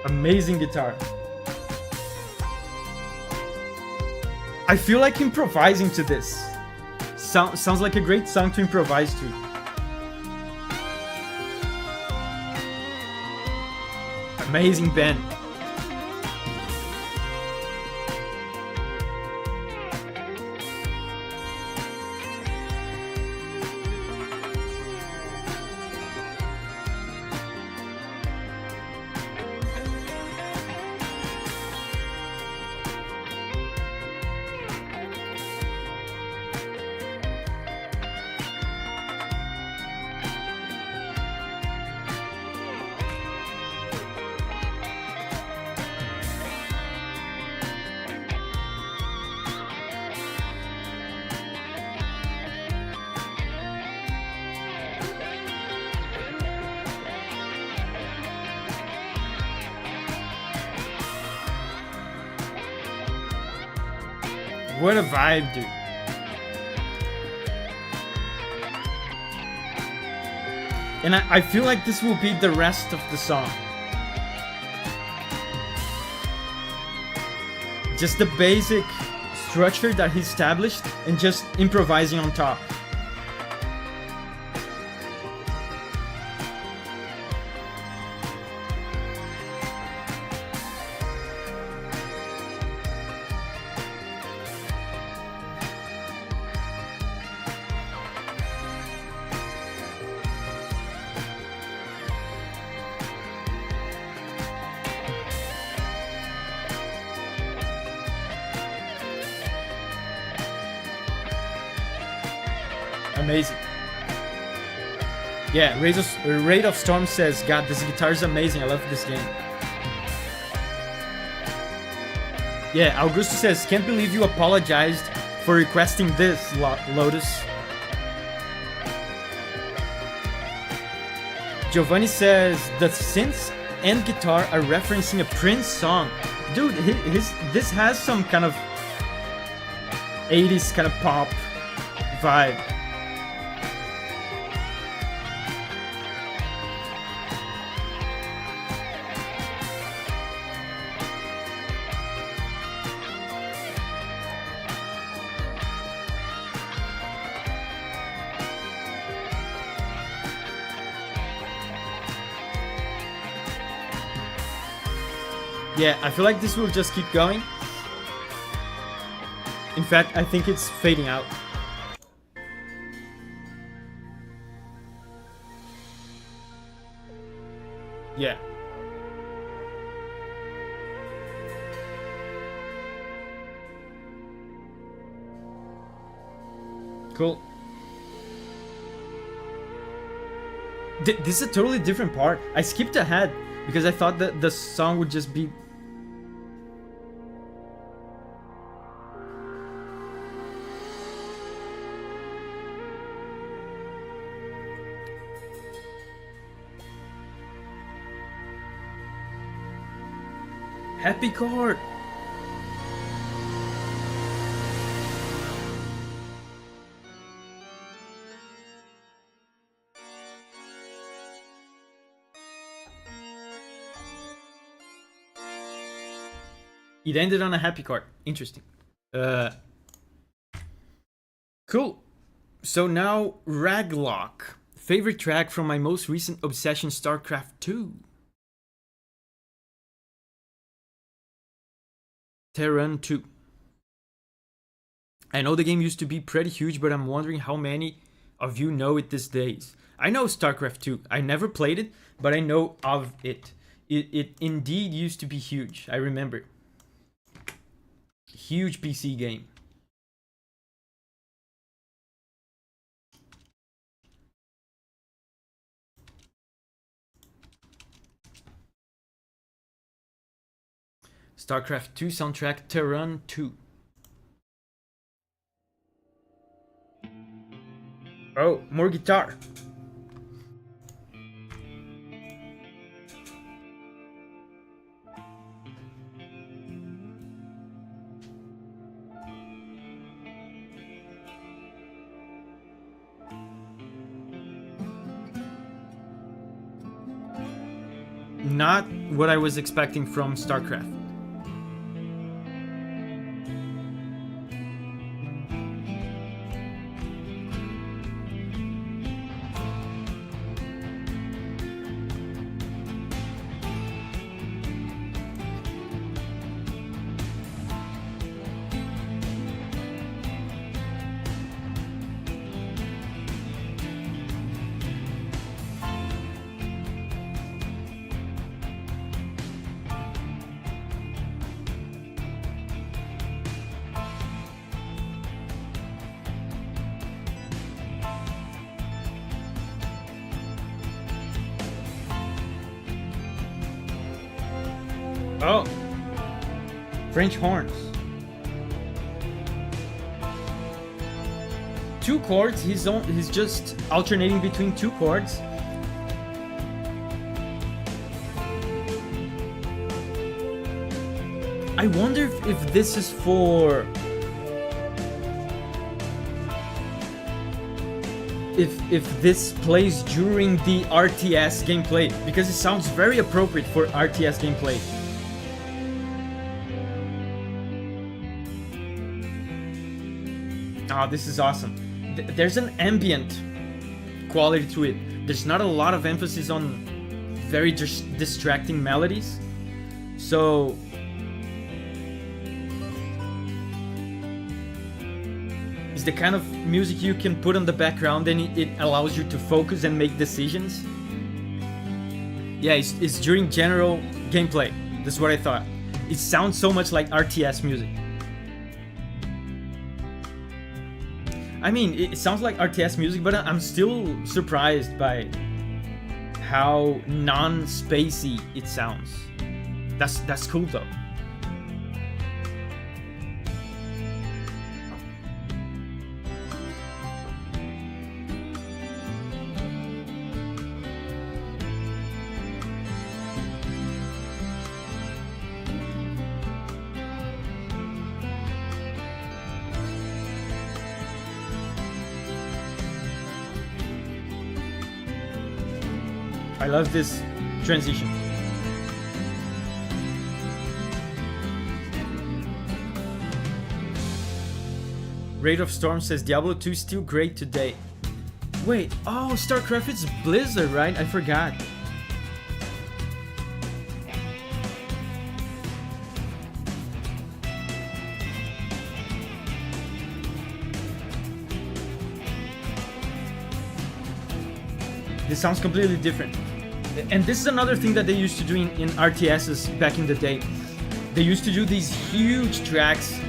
Amazing guitar. I feel like improvising to this. Sounds like a great song to improvise to. Amazing band. What a vibe, dude. And I feel like this will be the rest of the song. Just the basic structure that he established and just improvising on top. Amazing. Yeah, Raid of Storm says, God, this guitar is amazing. I love this game. Yeah, Augusto says, can't believe you apologized for requesting this, Lotus. Giovanni says, the synths and guitar are referencing a Prince song. Dude, this has some kind of 80s kind of pop vibe. Yeah, I feel like this will just keep going. In fact, I think it's fading out. Yeah. Cool. This is a totally different part. I skipped ahead because I thought that the song would just be... Happy chord! It ended on a happy chord. Interesting. Cool. So now, Raglock. Favorite track from my most recent obsession, StarCraft 2. Terran 2. I know the game used to be pretty huge, but I'm wondering how many of you know it these days. I know StarCraft 2. I never played it, but I know of it. It indeed used to be huge. I remember. Huge PC game. StarCraft 2 soundtrack, Terran 2. Oh, more guitar. Not what I was expecting from StarCraft. Oh, French horns. 2 chords. He's just alternating between 2 chords. I wonder if this is for... If this plays during the RTS gameplay, because it sounds very appropriate for RTS gameplay. Oh, this is awesome. There's an ambient quality to it. There's not a lot of emphasis on very distracting melodies. So it's the kind of music you can put on the background and it allows you to focus and make decisions. Yeah, it's during general gameplay. That's what I thought. It sounds so much like RTS music. I mean, it sounds like RTS music, but I'm still surprised by how non-spacey it sounds. That's cool though. I love this transition. Raid of Storm says Diablo 2 is still great today. Wait, oh, StarCraft is Blizzard, right? I forgot. This sounds completely different. And this is another thing that they used to do in RTSs back in the day. They used to do these huge tracks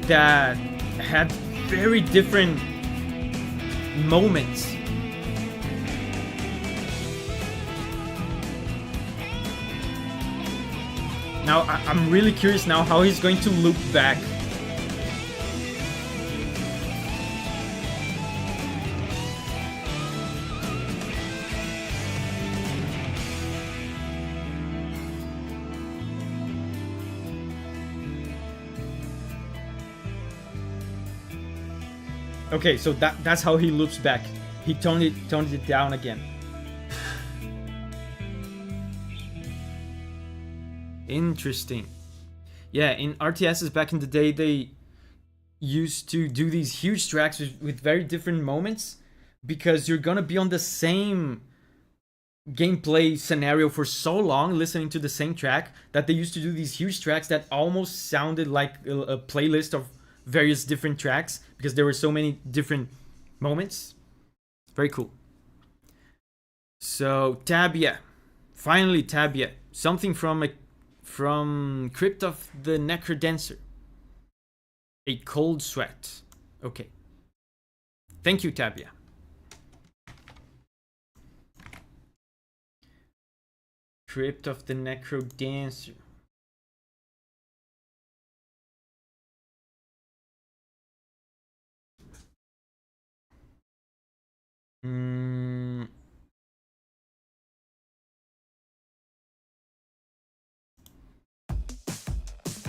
that had very different moments. Now, I'm really curious now how he's going to loop back. Okay, so that's how he loops back. He toned it down again. Interesting. Yeah, in RTSs back in the day, they used to do these huge tracks with very different moments, because you're gonna be on the same gameplay scenario for so long listening to the same track that they used to do these huge tracks that almost sounded like a playlist of various different tracks, because there were so many different moments. Very cool. So Tabia, finally Tabia, something from Crypt of the Necrodancer. A cold sweat. Okay. Thank you, Tabia. Crypt of the Necrodancer.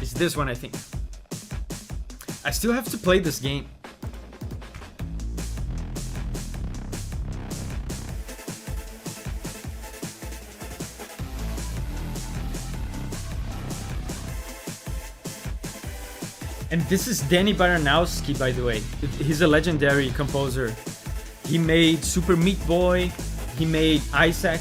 It's this one, I think. I still have to play this game. And this is Danny Baranowski, by the way. He's a legendary composer. He made Super Meat Boy. He made Isaac.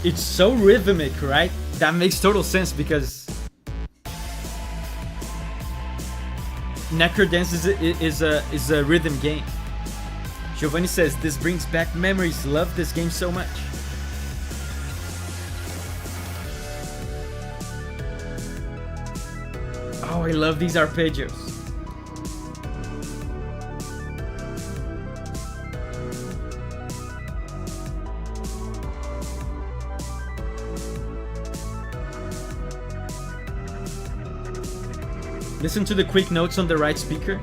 It's so rhythmic, right? That makes total sense, because Necrodance is a rhythm game. Giovanni says, this brings back memories. Love this game so much. Oh, I love these arpeggios. Listen to the quick notes on the right speaker.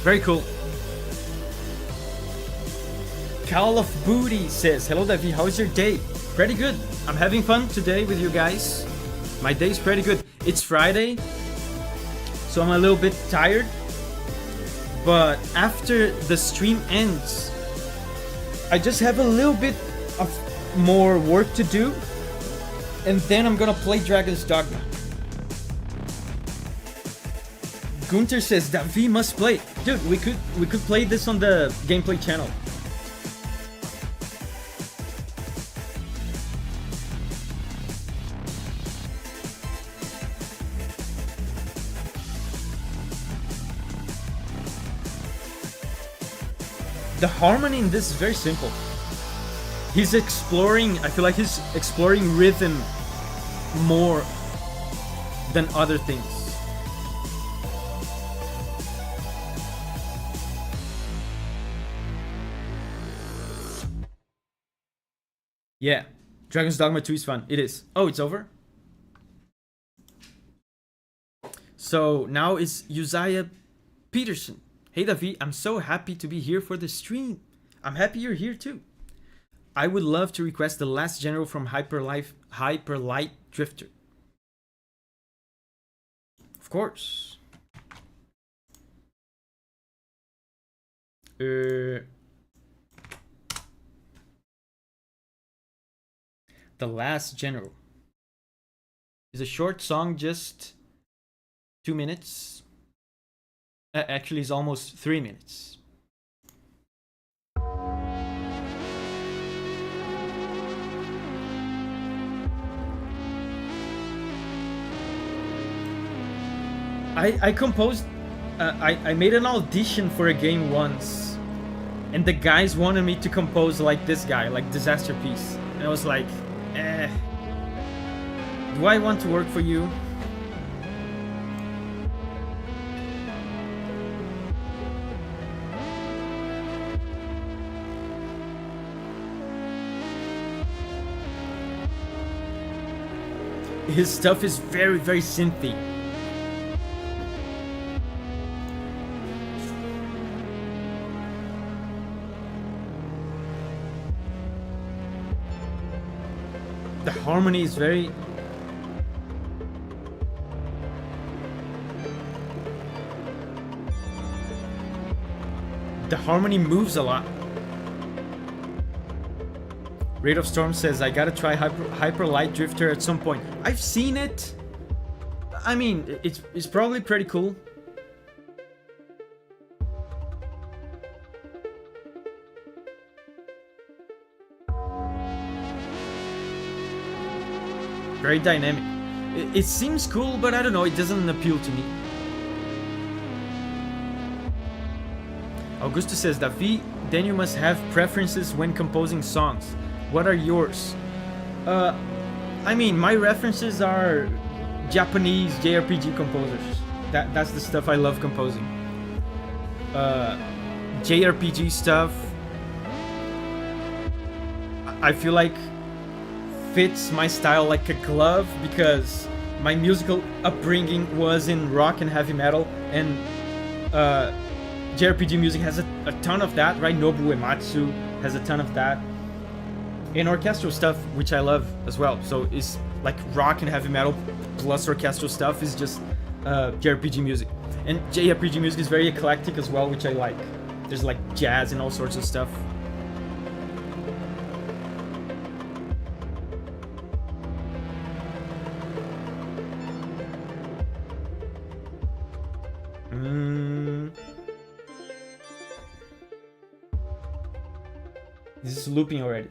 Very cool. Call of Booty says, hello Davi, how's your day? Pretty good. I'm having fun today with you guys. My day's pretty good. It's Friday, so I'm a little bit tired. But after the stream ends, I just have a little bit of more work to do, and then I'm gonna play Dragon's Dogma. Gunter says, Davi must play. Dude, we could play this on the gameplay channel. The harmony in this is very simple. He's exploring, I feel like he's exploring rhythm more than other things. Yeah, Dragon's Dogma 2 is fun. It is. Oh, it's over? So now it's Uzziah Peterson. Hey Davi, I'm so happy to be here for the stream. I'm happy you're here too. I would love to request the last general from Hyperlight Drifter. Of course. The Last General is a short song, just 2 minutes. Actually, it's almost 3 minutes. I composed, I made an audition for a game once, and the guys wanted me to compose like this guy, like Disaster Piece, and I was like, do I want to work for you? His stuff is very, very synthy. The harmony is very... The harmony moves a lot. Raid of Storm says, I gotta try Hyper Light Drifter at some point. I've seen it. I mean, it's probably pretty cool. Very dynamic. It seems cool, but I don't know, it doesn't appeal to me. Augusto says, Davi, then you must have preferences when composing songs. What are yours? I mean, my references are Japanese JRPG composers. That's the stuff I love composing. JRPG stuff, I feel like fits my style like a glove, because my musical upbringing was in rock and heavy metal, and JRPG music has a ton of that, right? Nobuo Uematsu has a ton of that. And orchestral stuff, which I love as well. So it's like rock and heavy metal plus orchestral stuff is just JRPG music. And JRPG music is very eclectic as well, which I like. There's like jazz and all sorts of stuff. This is looping already.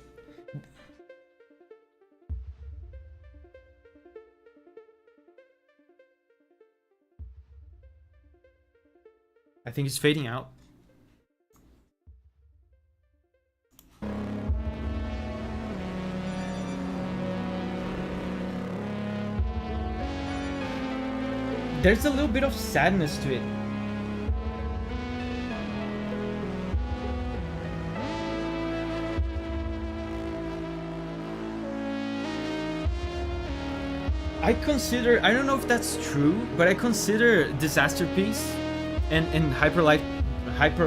I think it's fading out. There's a little bit of sadness to it. I consider, I don't know if that's true, but I consider Disaster Piece and Hyper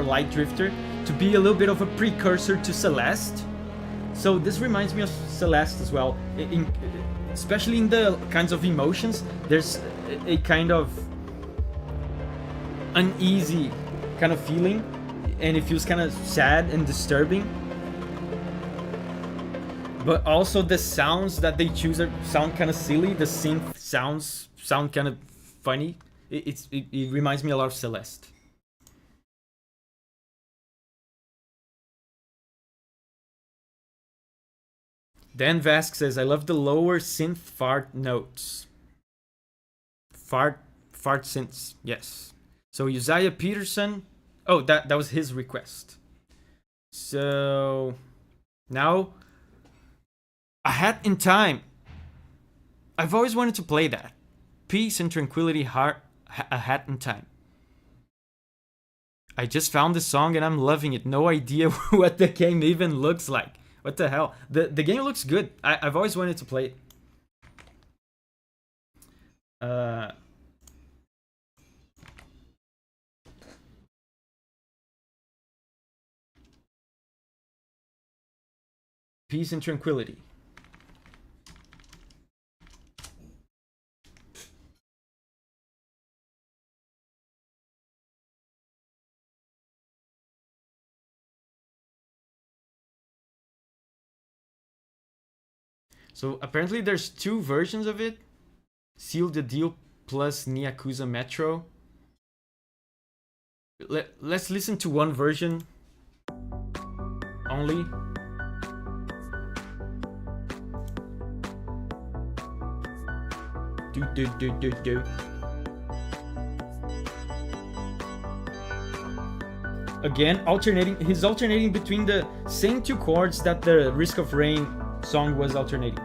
Light Drifter to be a little bit of a precursor to Celeste. So this reminds me of Celeste as well, especially in the kinds of emotions. There's a kind of uneasy kind of feeling, and it feels kind of sad and disturbing. But also the sounds that they choose sound kind of silly. The synth sounds sound kind of funny. It reminds me a lot of Celeste. Dan Vasc says, I love the lower synth fart notes. Fart synths, yes. So Uzziah Peterson. Oh, that was his request. So now, A Hat in Time. I've always wanted to play that. Peace and Tranquility, A Hat in Time. I just found the song and I'm loving it. No idea what the game even looks like. What the hell? The game looks good. I've always wanted to play it. Peace and Tranquility. So apparently there's 2 versions of it. Seal the Deal plus Yakuza Metro. Let's listen to one version only. Do. Again, he's alternating between the same 2 chords that the Risk of Rain song was alternating.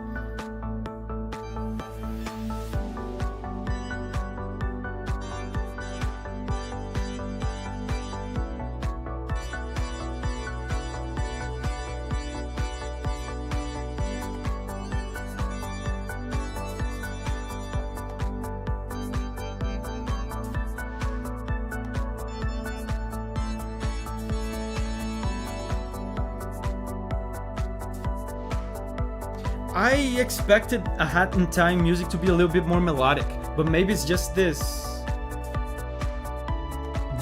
I expected A Hat in Time music to be a little bit more melodic, but maybe it's just this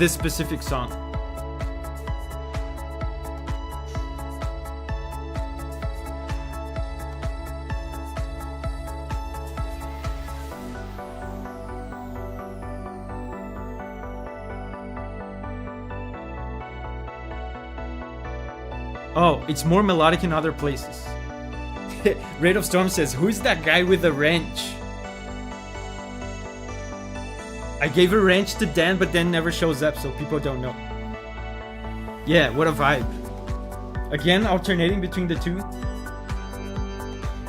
specific song. Oh, it's more melodic in other places. Raid of Storm says, who's that guy with the wrench? I gave a wrench to Dan, but Dan never shows up, so people don't know. Yeah, what a vibe. Again, alternating between the 2.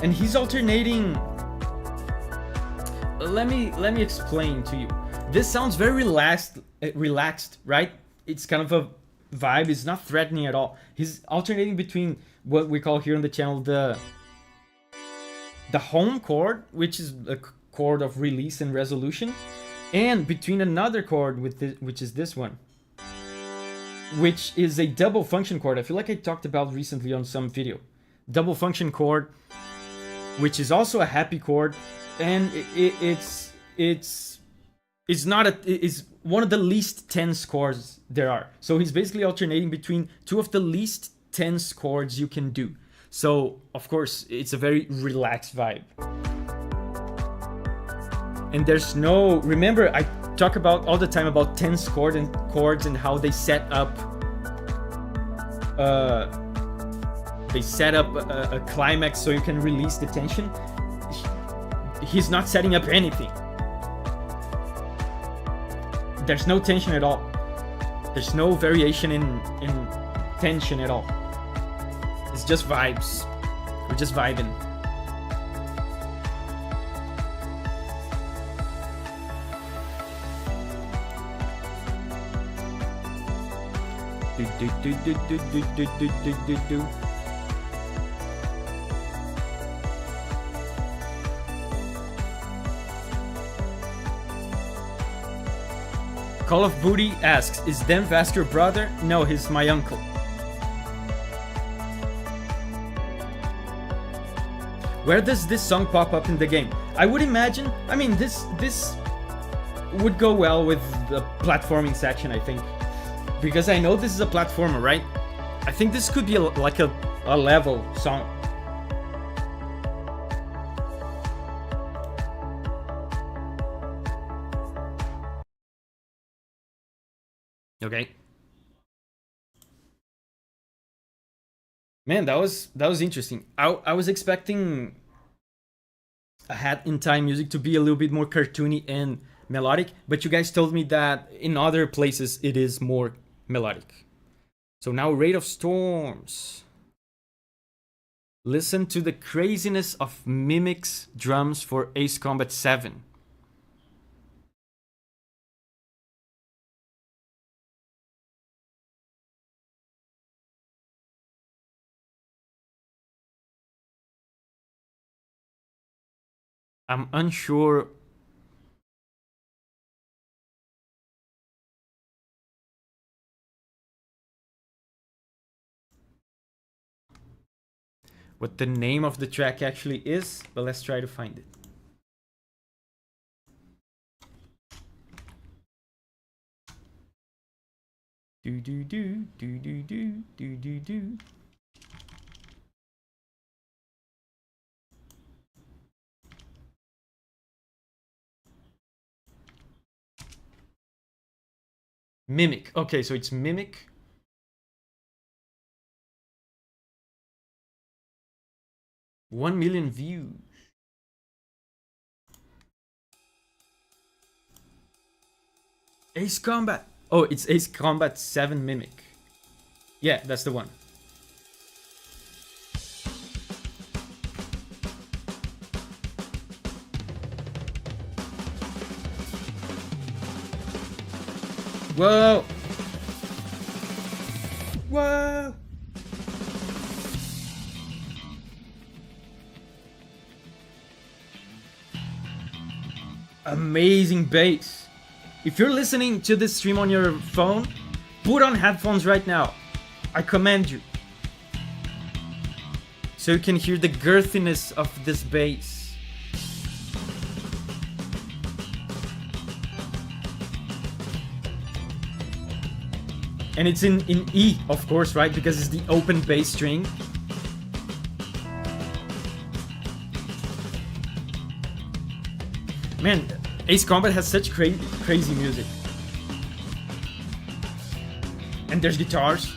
And he's alternating... Let me explain to you. This sounds very relaxed, right? It's kind of a vibe. It's not threatening at all. He's alternating between what we call here on the channel the home chord, which is a chord of release and resolution, and between another chord which is this one, which is a double function chord. I feel like I talked about recently on some video. Double function chord, which is also a happy chord, and it's one of the least tense chords there are. So he's basically alternating between 2 of the least tense chords you can do. So, of course, it's a very relaxed vibe. And there's no... Remember, I talk about all the time about tense chords and how they set up... a climax so you can release the tension. He's not setting up anything. There's no tension at all. There's no variation in tension at all. It's just vibes. We're just vibing. Do. Call of Booty asks, is Dan Vasc your brother? No, he's my uncle. Where does this song pop up in the game? I would imagine, I mean, this would go well with the platforming section, I think. Because I know this is a platformer, right? I think this could be like a level song. Okay. Man, that was interesting. I was expecting A Hat in Time music to be a little bit more cartoony and melodic, but you guys told me that in other places it is more melodic. So now Rate of Storms. Listen to the craziness of Mimic's drums for Ace Combat 7. I'm unsure. What the name of the track actually is, but let's try to find it. Do do do do do do do do do. Mimic. Okay, so it's Mimic. One million views. Ace Combat. Oh, it's Ace Combat 7 Mimic. Yeah, that's the one. Whoa! Whoa! Amazing bass. If you're listening to this stream on your phone, put on headphones right now. I command you. So you can hear the girthiness of this bass. And it's in E, of course, right? Because it's the open bass string. Man, Ace Combat has such crazy music. And there's guitars.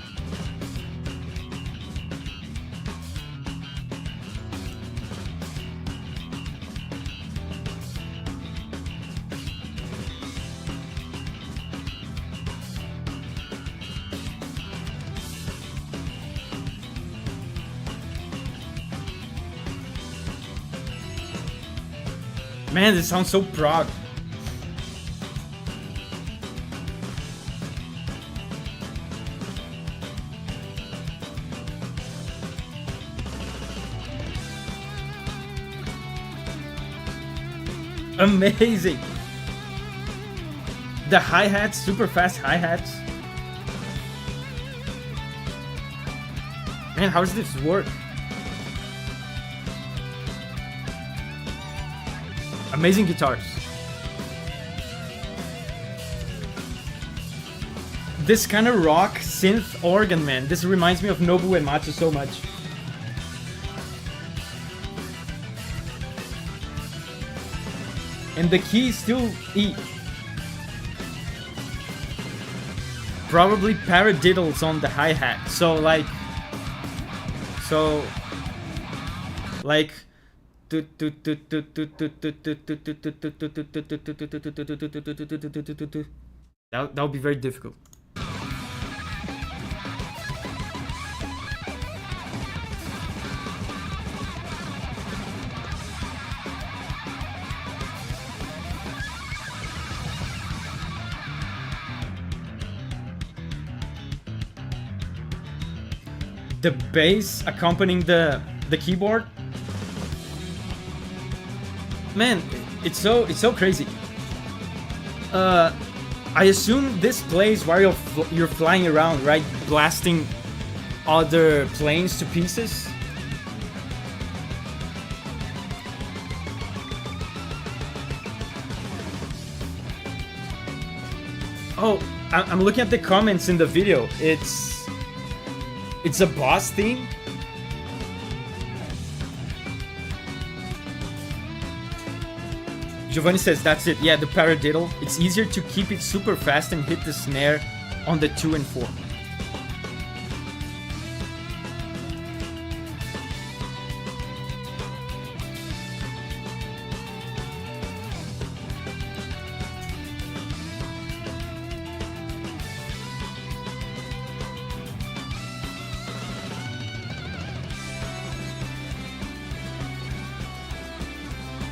Man, this sounds so prog. Amazing. The hi-hats, super fast hi-hats. Man, how does this work? Amazing guitars. This kind of rock synth organ, man. This reminds me of Nobu Ematsu so much. And the key is still E. Probably paradiddles on the hi-hat. So like that would be very difficult. The bass accompanying the keyboard. Man, it's so crazy. I assume this plays while you're flying around, right? Blasting other planes to pieces. Oh, I'm looking at the comments in the video. It's a boss theme. Giovanni says that's it. Yeah, the paradiddle. It's easier to keep it super fast and hit the snare on the 2 and 4.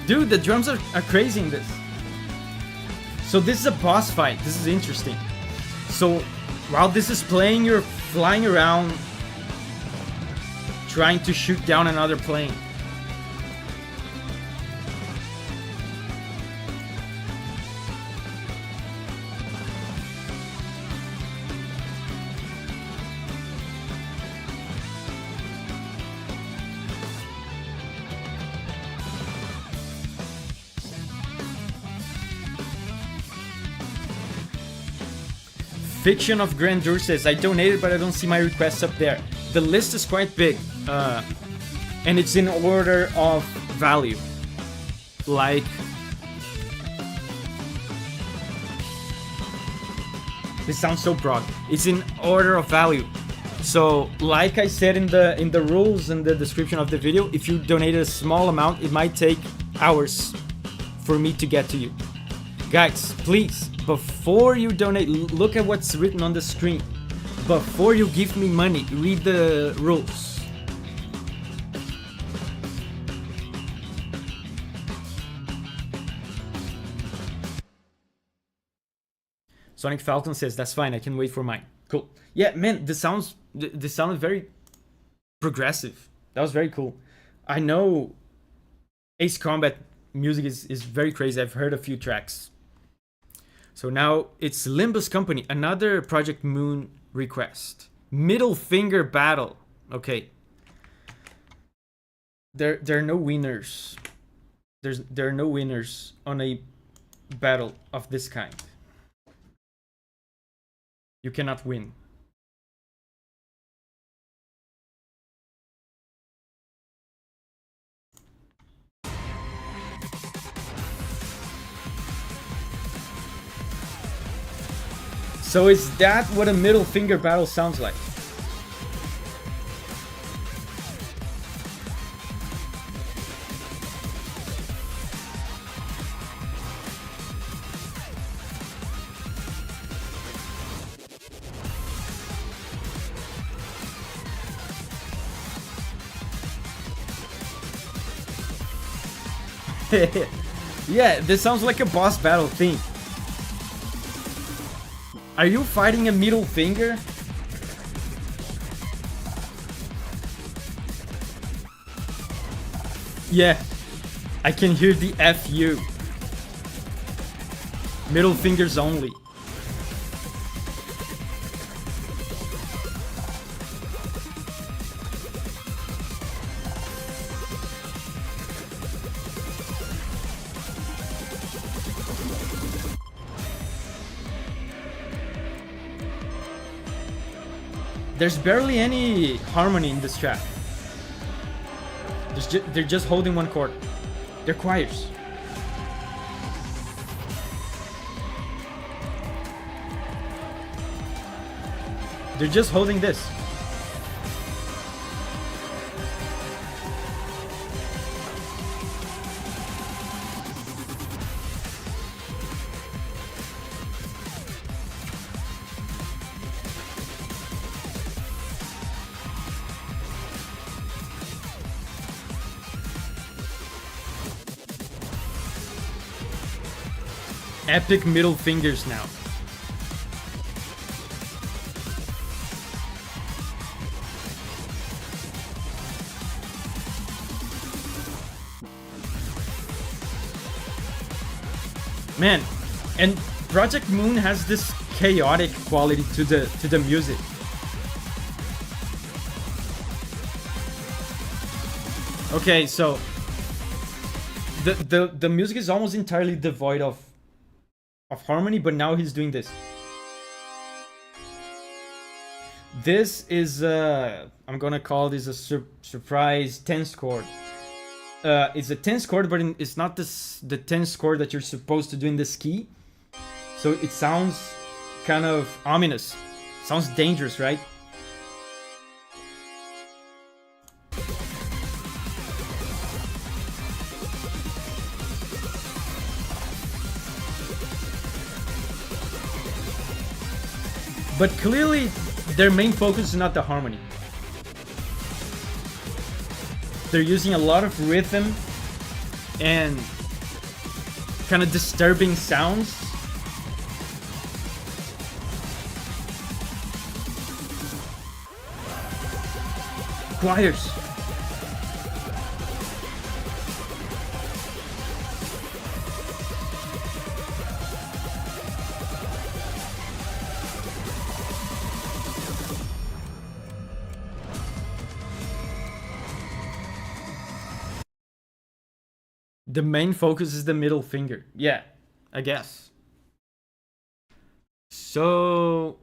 Dude, the drums are crazy in this. So this is a boss fight. This is interesting. So while this is playing, you're flying around trying to shoot down another plane. Fiction of Grandeur says, I donated, but I don't see my requests up there. The list is quite big, and it's in order of value. Like, this sounds so broad. It's in order of value. So, like I said in the rules and the description of the video, if you donated a small amount, it might take hours for me to get to you. Guys, please, before you donate, look at what's written on the screen. Before you give me money, read the rules. Sonic Falcon says, that's fine, I can wait for mine. Cool. Yeah, man, this sounded very progressive. That was very cool. I know Ace Combat music is very crazy. I've heard a few tracks. So now it's Limbus Company, another Project Moon request. Middle Finger Battle. Okay. There are no winners. There are no winners on a battle of this kind. You cannot win. So is that what a middle finger battle sounds like? Yeah, this sounds like a boss battle theme. Are you fighting a middle finger? Yeah, I can hear the FU. Middle fingers only. There's barely any harmony in this track. They're just holding one chord. They're choirs. They're just holding this. Epic middle fingers now. Man, and Project Moon has this chaotic quality to the music. Okay, so the music is almost entirely devoid of harmony, but now he's doing this. This is I'm gonna call this a surprise 10th chord. It's a 10th chord, but it's not the 10th chord that you're supposed to do in this key. So it sounds kind of ominous. Sounds dangerous, right? But clearly, their main focus is not the harmony. They're using a lot of rhythm and kind of disturbing sounds. Choirs. The main focus is the middle finger. Yeah, I guess. So...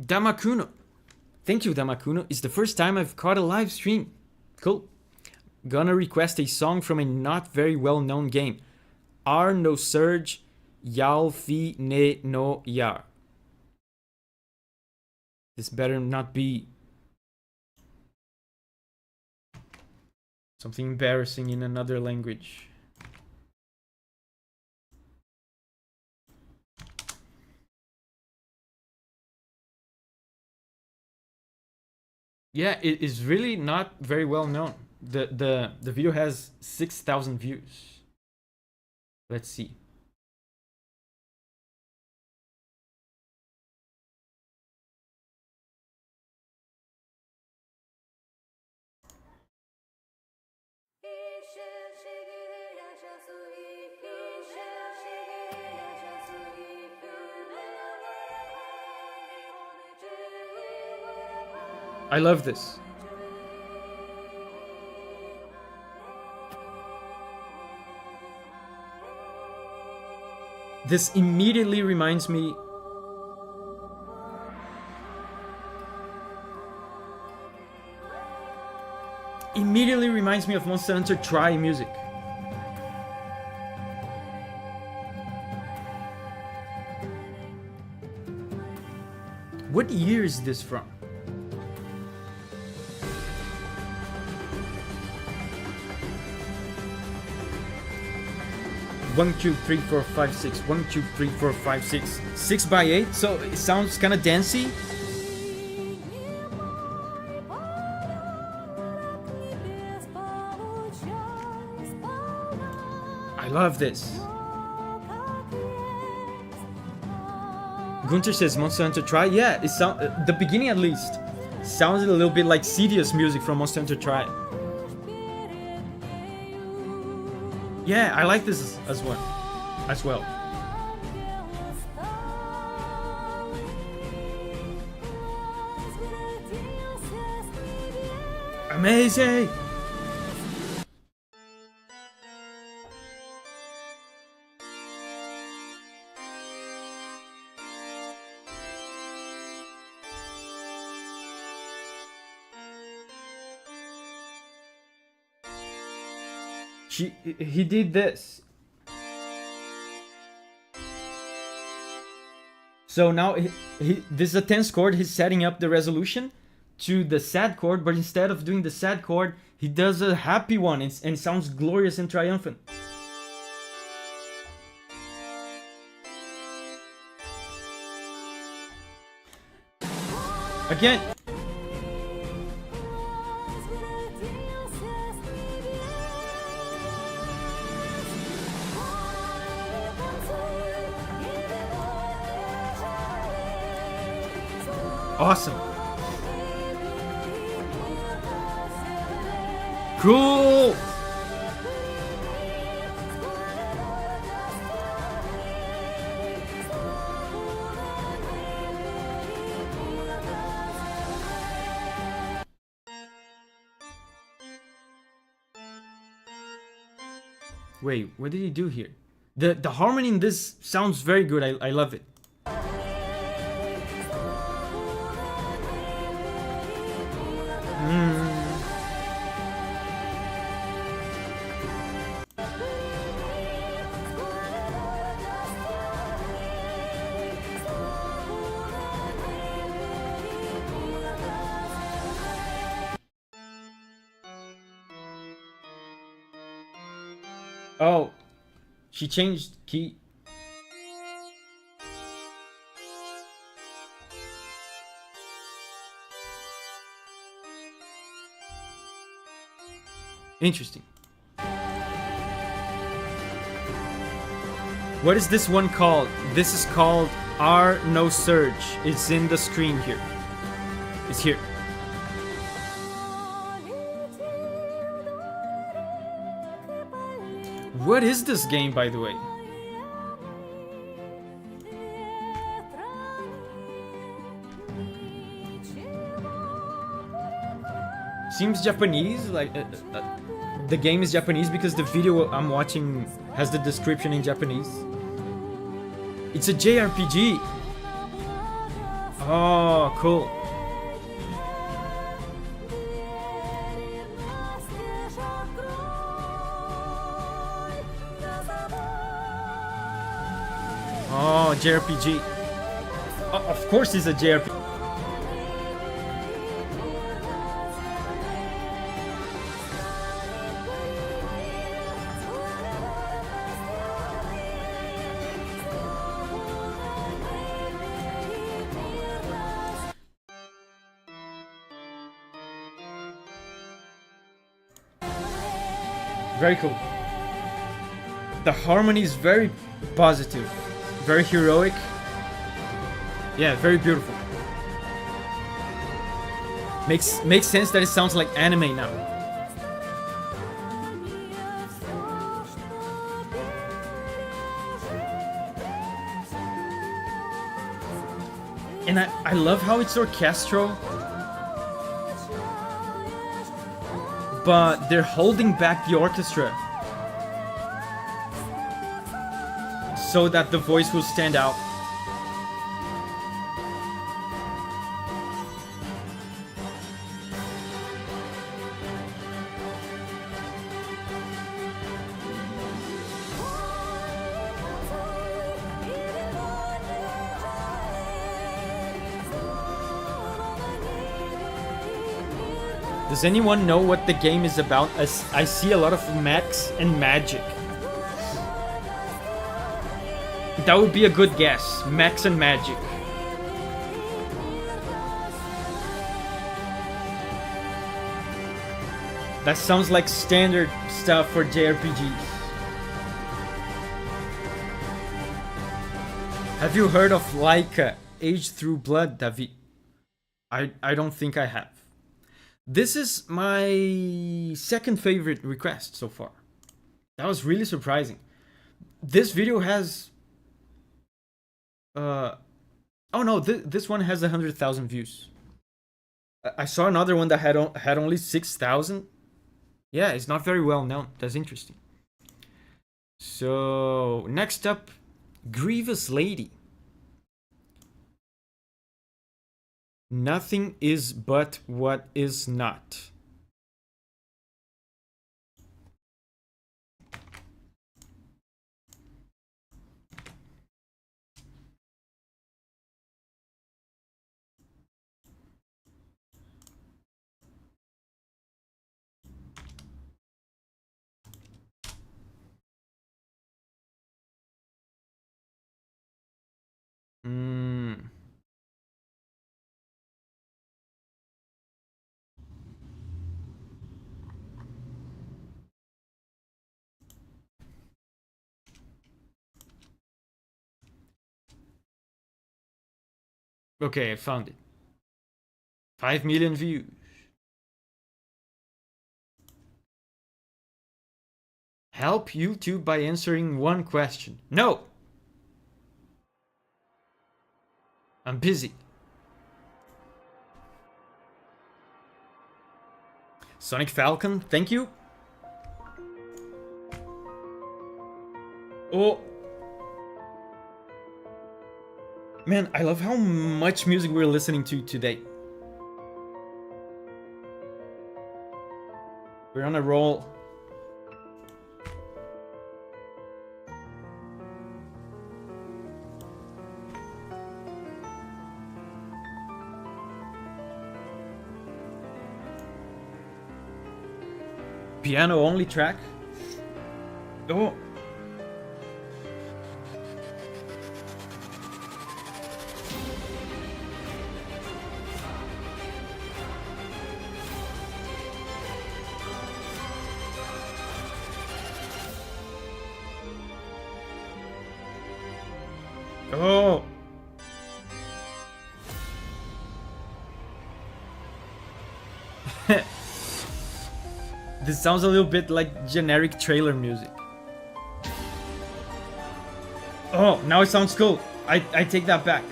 Damakuno. Thank you, Damakuno. It's the first time I've caught a live stream. Cool. Gonna request a song from a not very well-known game. Ar no Surge Yal Fi Ne No Yar. This better not be something embarrassing in another language. Yeah, it is really not very well known. The video has 6,000 views. Let's see. I love this. This immediately reminds me of Monster Hunter Tri music. What year is this from? One, two, three, four, five, six. 1, 2, 3, 4, 5, 6. 6 by 8, so it sounds kind of dancey. I love this. Gunter says Monster Hunter Tri. Yeah, it sound the beginning at least sounded a little bit like Sidious music from Monster Hunter Tri. Yeah, I like this as well. Amazing! He did this. So now this is a tense chord. He's setting up the resolution to the sad chord, but instead of doing the sad chord, he does a happy one, and it sounds glorious and triumphant. Again. Awesome. Cool. Wait, what did he do here? The harmony in this sounds very good. I love it. Oh, she changed key. Interesting. What is this one called? This is called R No Surge. It's in the screen here. It's here. What is this game, by the way? Seems Japanese, like the game is Japanese because the video I'm watching has the description in Japanese. It's a JRPG. Oh, cool. Oh, JRPG. Of course it's a JRPG. Very cool. The harmony is very positive, very heroic. Yeah, very beautiful. Makes sense that it sounds like anime now. And I love how it's orchestral, but they're holding back the orchestra so that the voice will stand out. Does anyone know what the game is about? I see a lot of mechs and magic. That would be a good guess. Mechs and magic. That sounds like standard stuff for JRPGs. Have you heard of Laika, Age Through Blood, Davi? I don't think I have. This is my second favorite request so far. That was really surprising. This video has... oh no, this one has 100,000 views. I saw another one that had only 6,000. Yeah, it's not very well known. That's interesting. So, next up, Grievous Lady. Nothing is but what is not. Okay, I found it. 5 million views. Help YouTube by answering one question. No! I'm busy. Sonic Falcon, thank you. Oh. Man, I love how much music we're listening to today. We're on a roll. Piano only track. Oh. This sounds a little bit like generic trailer music. Oh, now it sounds cool. I take that back.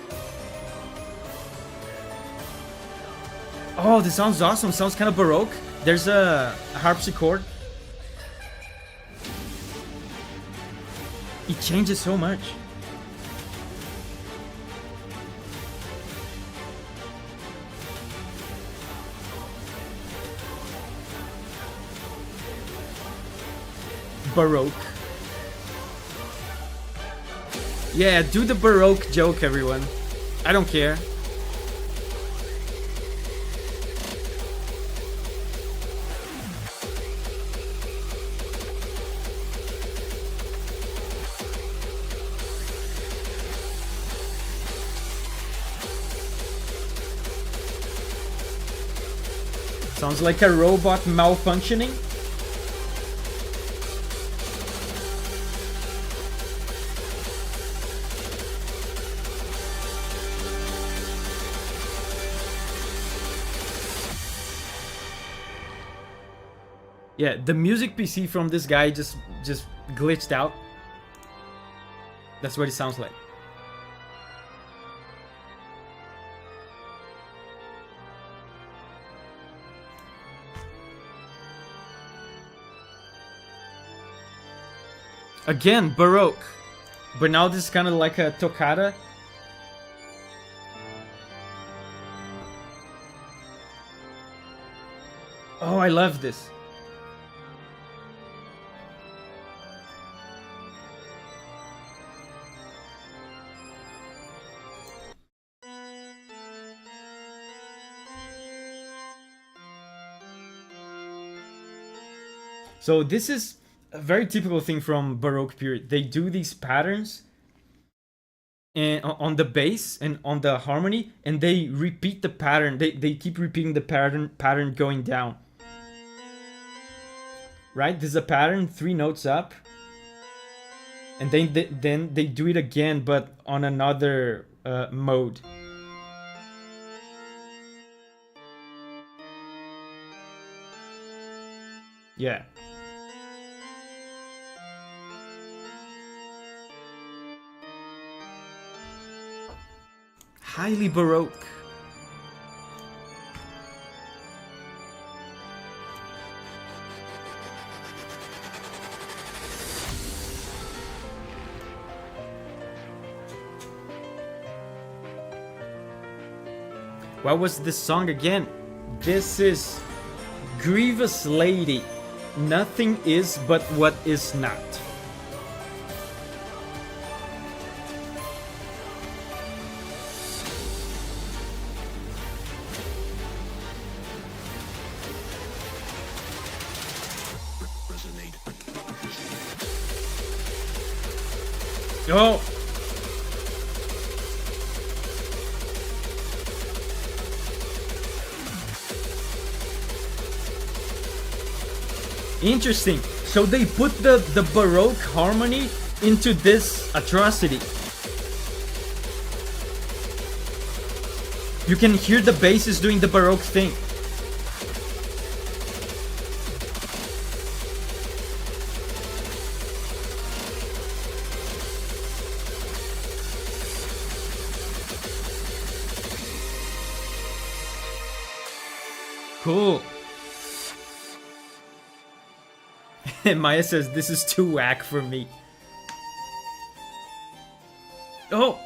Oh, this sounds awesome. Sounds kind of baroque. There's a harpsichord. It changes so much. Baroque. Yeah, do the baroque joke, everyone. I don't care. Sounds like a robot malfunctioning. Yeah, the music PC from this guy just glitched out. That's what it sounds like. Again, Baroque. But now this is kind of like a toccata. Oh, I love this. So this is a very typical thing from Baroque period. They do these patterns and on the bass and on the harmony, and they repeat the pattern. They keep repeating the pattern going down. Right? This is a pattern, 3 notes up. And then they do it again, but on another mode. Yeah. Highly Baroque. What was this song again? This is Grievous Lady. Nothing is but what is not. Oh! Interesting. So they put the Baroque harmony into this atrocity. You can hear the bass is doing the Baroque thing. Cool. Maya says this is too whack for me. Oh!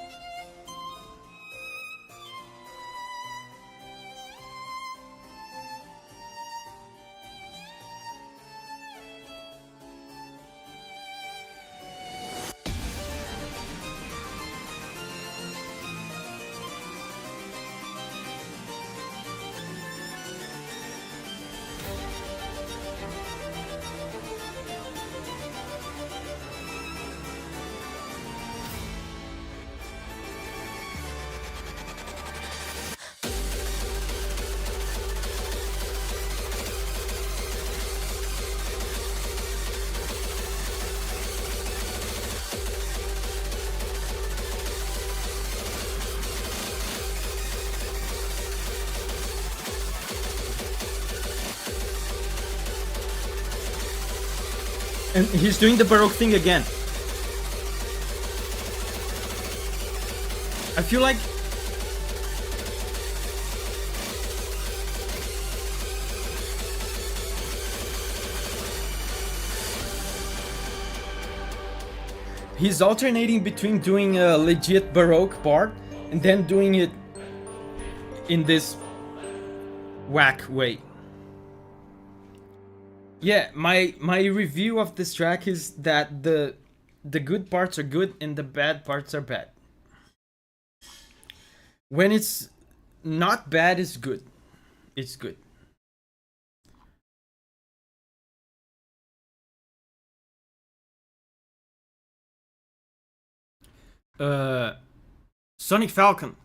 And he's doing the Baroque thing again. I feel like he's alternating between doing a legit Baroque part and then doing it in this whack way. Yeah, my review of this track is that the good parts are good and the bad parts are bad. When it's not bad, it's good. It's good. Sonic Falcon,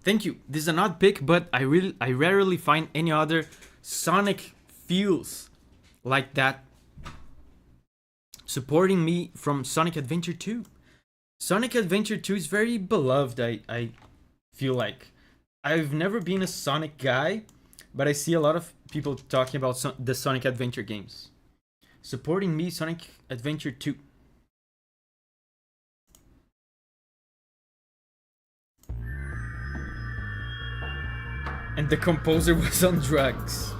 thank you. This is an odd pick, but I rarely find any other Sonic feels like that supporting me from Sonic Adventure 2. Sonic Adventure 2 is very beloved, I feel like. I've never been a Sonic guy, but I see a lot of people talking about the Sonic Adventure games. Supporting me, Sonic Adventure 2. And the composer was on drugs.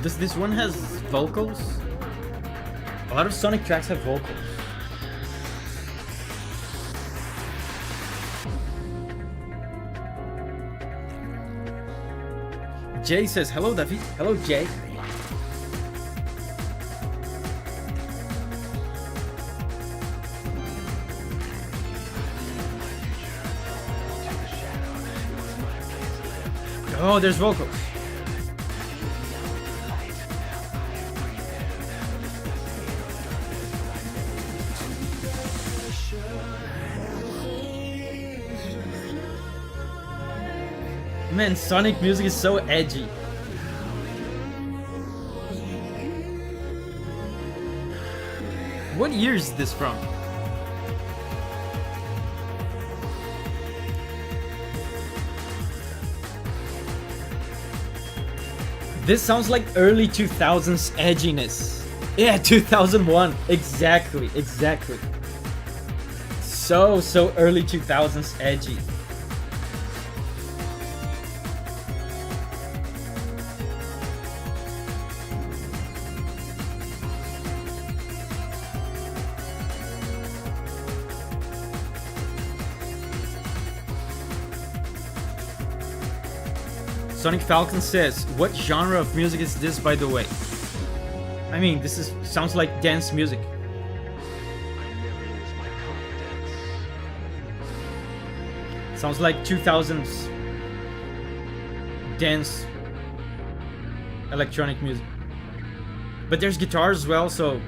Does this one has vocals? A lot of Sonic tracks have vocals. Jay says, hello Davi. Hello Jay. Oh, there's vocals. Man, Sonic music is so edgy. What year is this from? This sounds like early 2000s edginess. Yeah, 2001. Exactly. So early 2000s edgy. Sonic Falcon says, what genre of music is this, by the way? I mean, this sounds like dance music. Sounds like 2000s dance electronic music. But there's guitars as well, so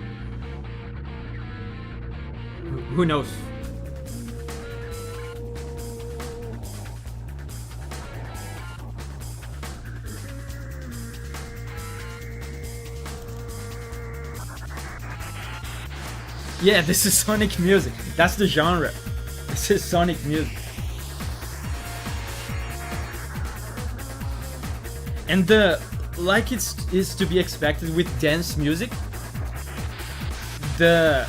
who knows? Yeah, this is Sonic music. That's the genre. This is Sonic music. And like it is to be expected with dance music, the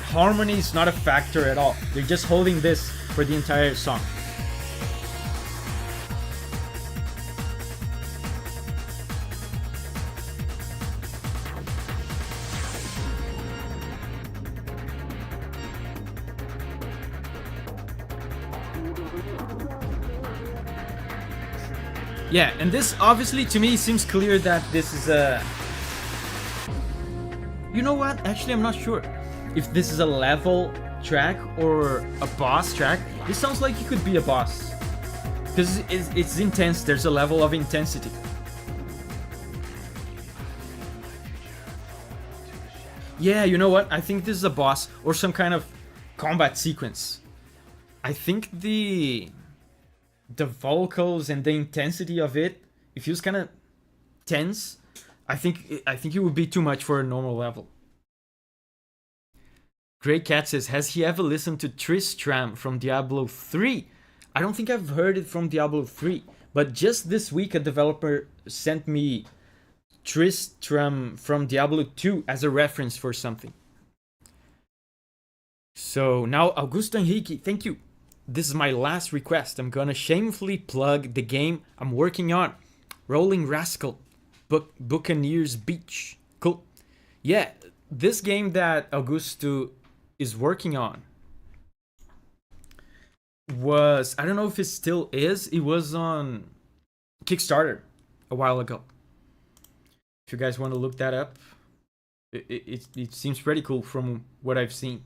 harmony is not a factor at all. They're just holding this for the entire song. Yeah, and this obviously to me seems clear that this is a... You know what? Actually, I'm not sure if this is a level track or a boss track. This sounds like it could be a boss. Because it's intense, there's a level of intensity. Yeah, you know what? I think this is a boss or some kind of combat sequence. I think the vocals and the intensity of it feels kind of tense. I think it would be too much for a normal level. Grey Cat says, has he ever listened to Tristram from Diablo 3? I don't think I've heard it from Diablo 3, but just this week a developer sent me Tristram from Diablo 2 as a reference for something. So now, Augusto Henrique, thank you. This is my last request. I'm gonna shamefully plug the game I'm working on. Rolling Rascal, Buccaneers Beach. Cool. Yeah, this game that Augusto is working on was, I don't know if it still is, it was on Kickstarter a while ago. If you guys want to look that up, it seems pretty cool from what I've seen.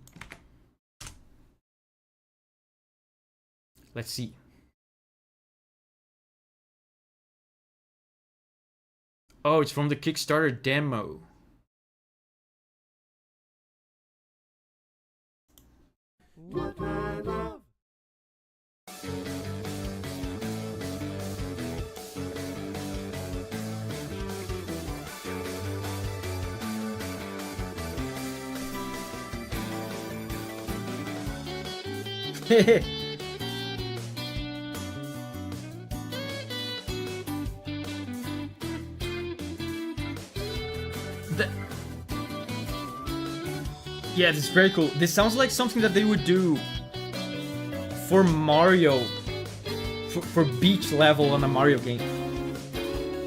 Let's see. Oh, it's from the Kickstarter demo. What I love. Yeah, this is very cool. This sounds like something that they would do for Mario, for beach level on a Mario game.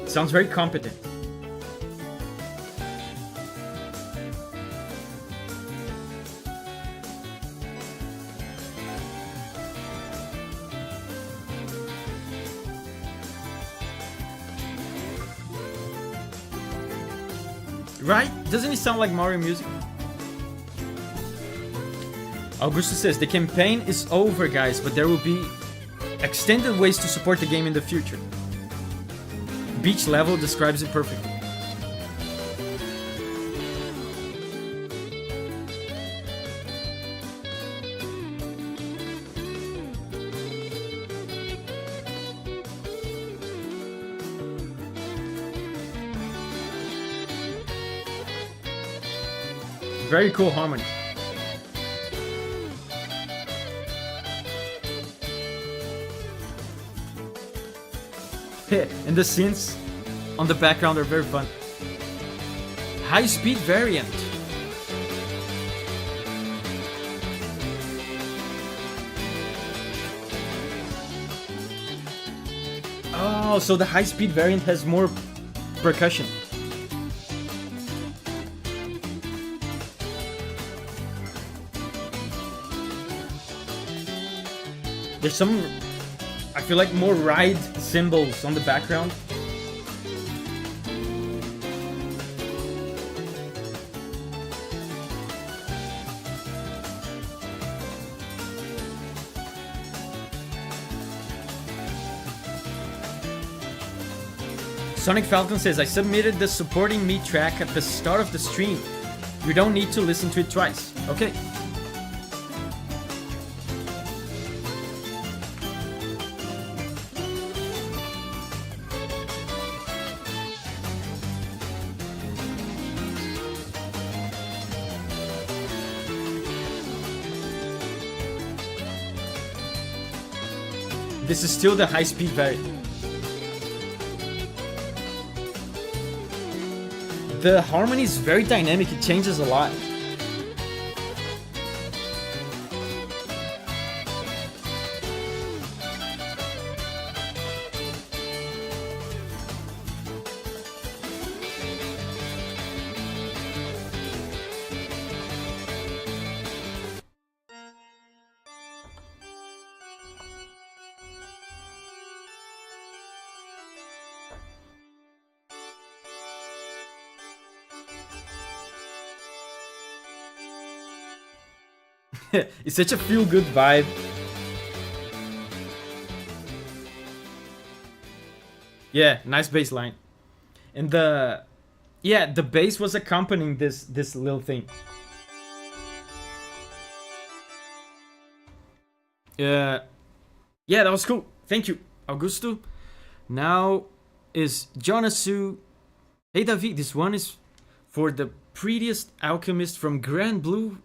Sounds very competent. Right? Doesn't it sound like Mario music? Augusto says, the campaign is over, guys, but there will be extended ways to support the game in the future. Beach level describes it perfectly. Very cool harmony. And the synths on the background are very fun. High speed variant. Oh, so the high speed variant has more percussion. There's some, I feel like, more ride cymbals on the background. Sonic Falcon says, I submitted the supporting me track at the start of the stream. You don't need to listen to it twice. Okay. This is still the high-speed variant. The harmony is very dynamic, it changes a lot. It's such a feel-good vibe. Yeah, nice bass line. And the bass was accompanying this little thing. Yeah, that was cool. Thank you, Augusto. Now is Jonasu. Hey Davi, this one is for the prettiest alchemist from Grand Blue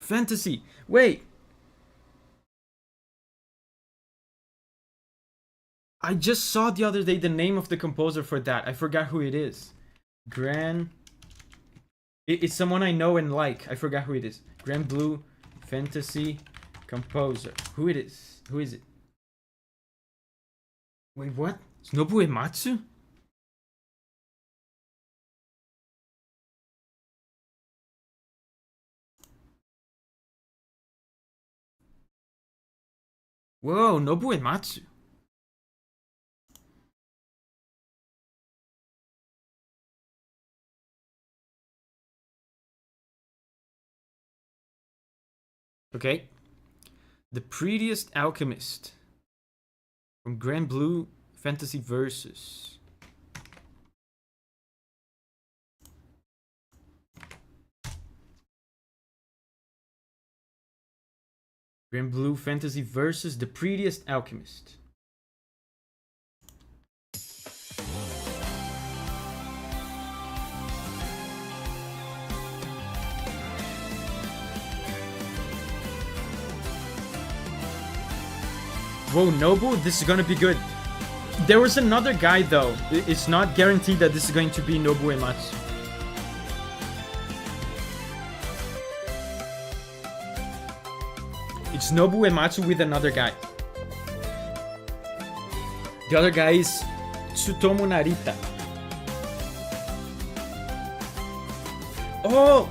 Fantasy. Wait. I just saw the other day the name of the composer for that. I forgot who it is. It's someone I know and like. I forgot who it is. Grand Blue Fantasy composer. Who it is? Who is it? Wait, what? It's Nobu Ematsu? Whoa, Nobu Ematsu. Okay. The Prettiest Alchemist. From Grand Blue Fantasy Versus. Grand Blue Fantasy Versus The Prettiest Alchemist. Whoa, Nobu, this is gonna be good. There was another guy though. It's not guaranteed that this is going to be Nobu Ematsu. It's Nobu Ematsu with another guy. The other guy is Tsutomu Narita. Oh!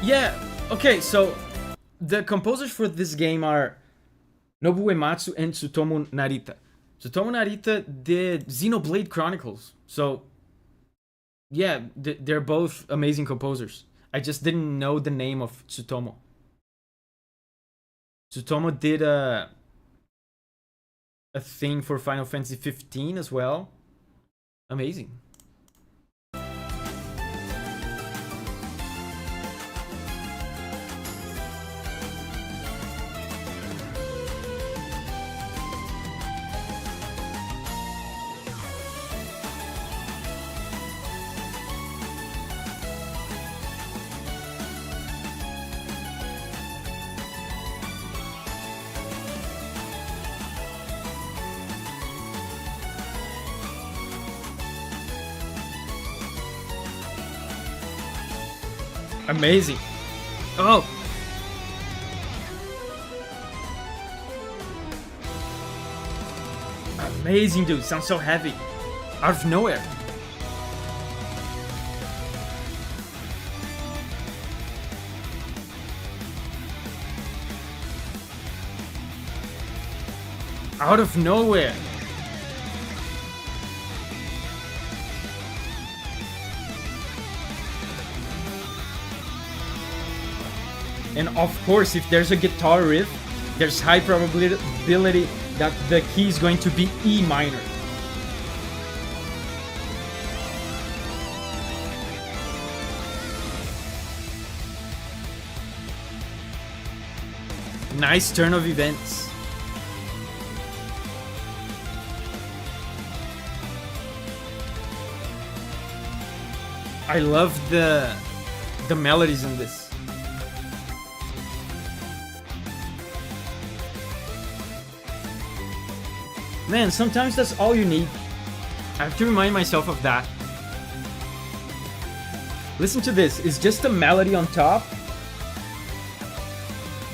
Yeah, okay, so the composers for this game are Nobu Ematsu and Tsutomu Narita. Tsutomu Narita did Xenoblade Chronicles, so yeah, they're both amazing composers. I just didn't know the name of Tsutomu. Tsutomu did a thing for Final Fantasy 15 as well. Amazing. Amazing. Oh. Amazing, dude. Sounds so heavy. Out of nowhere. Out of nowhere. And of course, if there's a guitar riff, there's high probability that the key is going to be E minor. Nice turn of events. I love the melodies in this. Man, sometimes that's all you need. I have to remind myself of that. Listen to this. It's just a melody on top.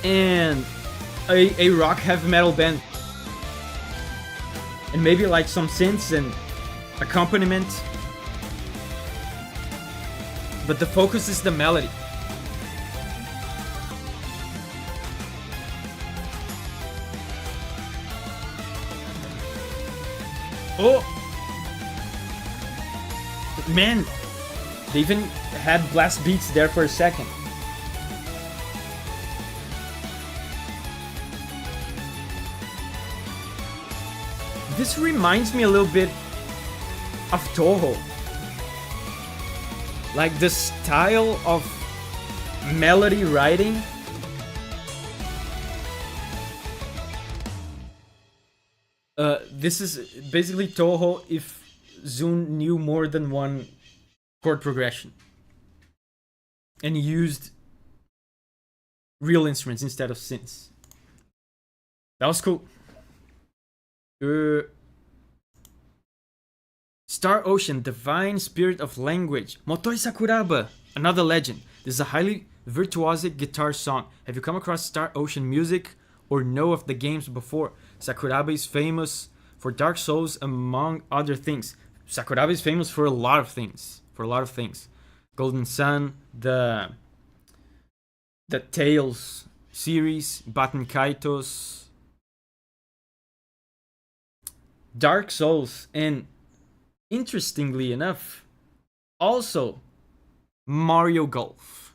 And a rock heavy metal band. And maybe like some synths and accompaniment. But the focus is the melody. Oh! Man! They even had blast beats there for a second. This reminds me a little bit of Toho. Like the style of melody writing. This is basically Toho if Zune knew more than one chord progression and used real instruments instead of synths. That was cool. Star Ocean, Divine Spirit of Language. Motoi Sakuraba, another legend. This is a highly virtuosic guitar song. Have you come across Star Ocean music or know of the games before? Sakuraba is famous for Dark Souls, among other things. Sakuraba is famous for a lot of things. Golden Sun, the Tales series, Baten Kaitos, Dark Souls, and interestingly enough, also Mario Golf.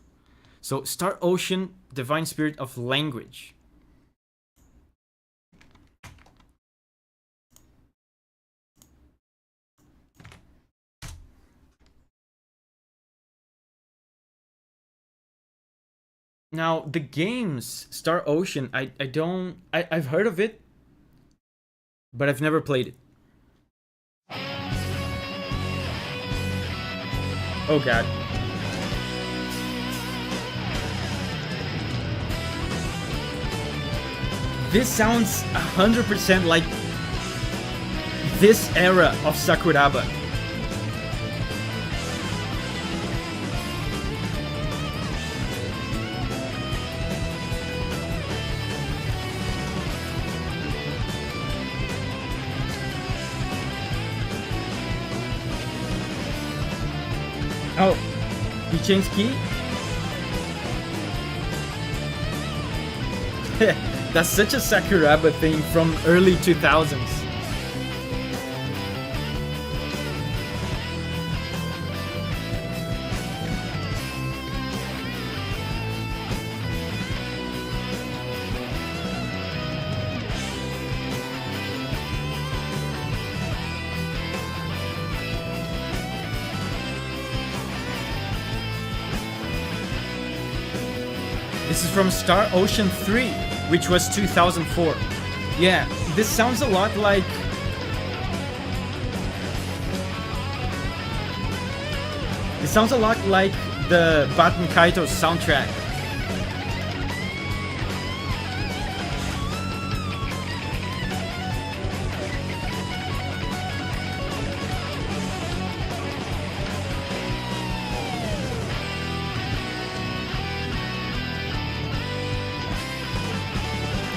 So Star Ocean, Divine Spirit of Language. Now the games Star Ocean, I've heard of it, but I've never played it. Oh god. This sounds 100% like this era of Sakuraba. Oh, he changed key? That's such a Sakuraba thing from early 2000s. This is from Star Ocean 3, which was 2004. Yeah, this sounds a lot like... It sounds a lot like the Baten Kaitos soundtrack.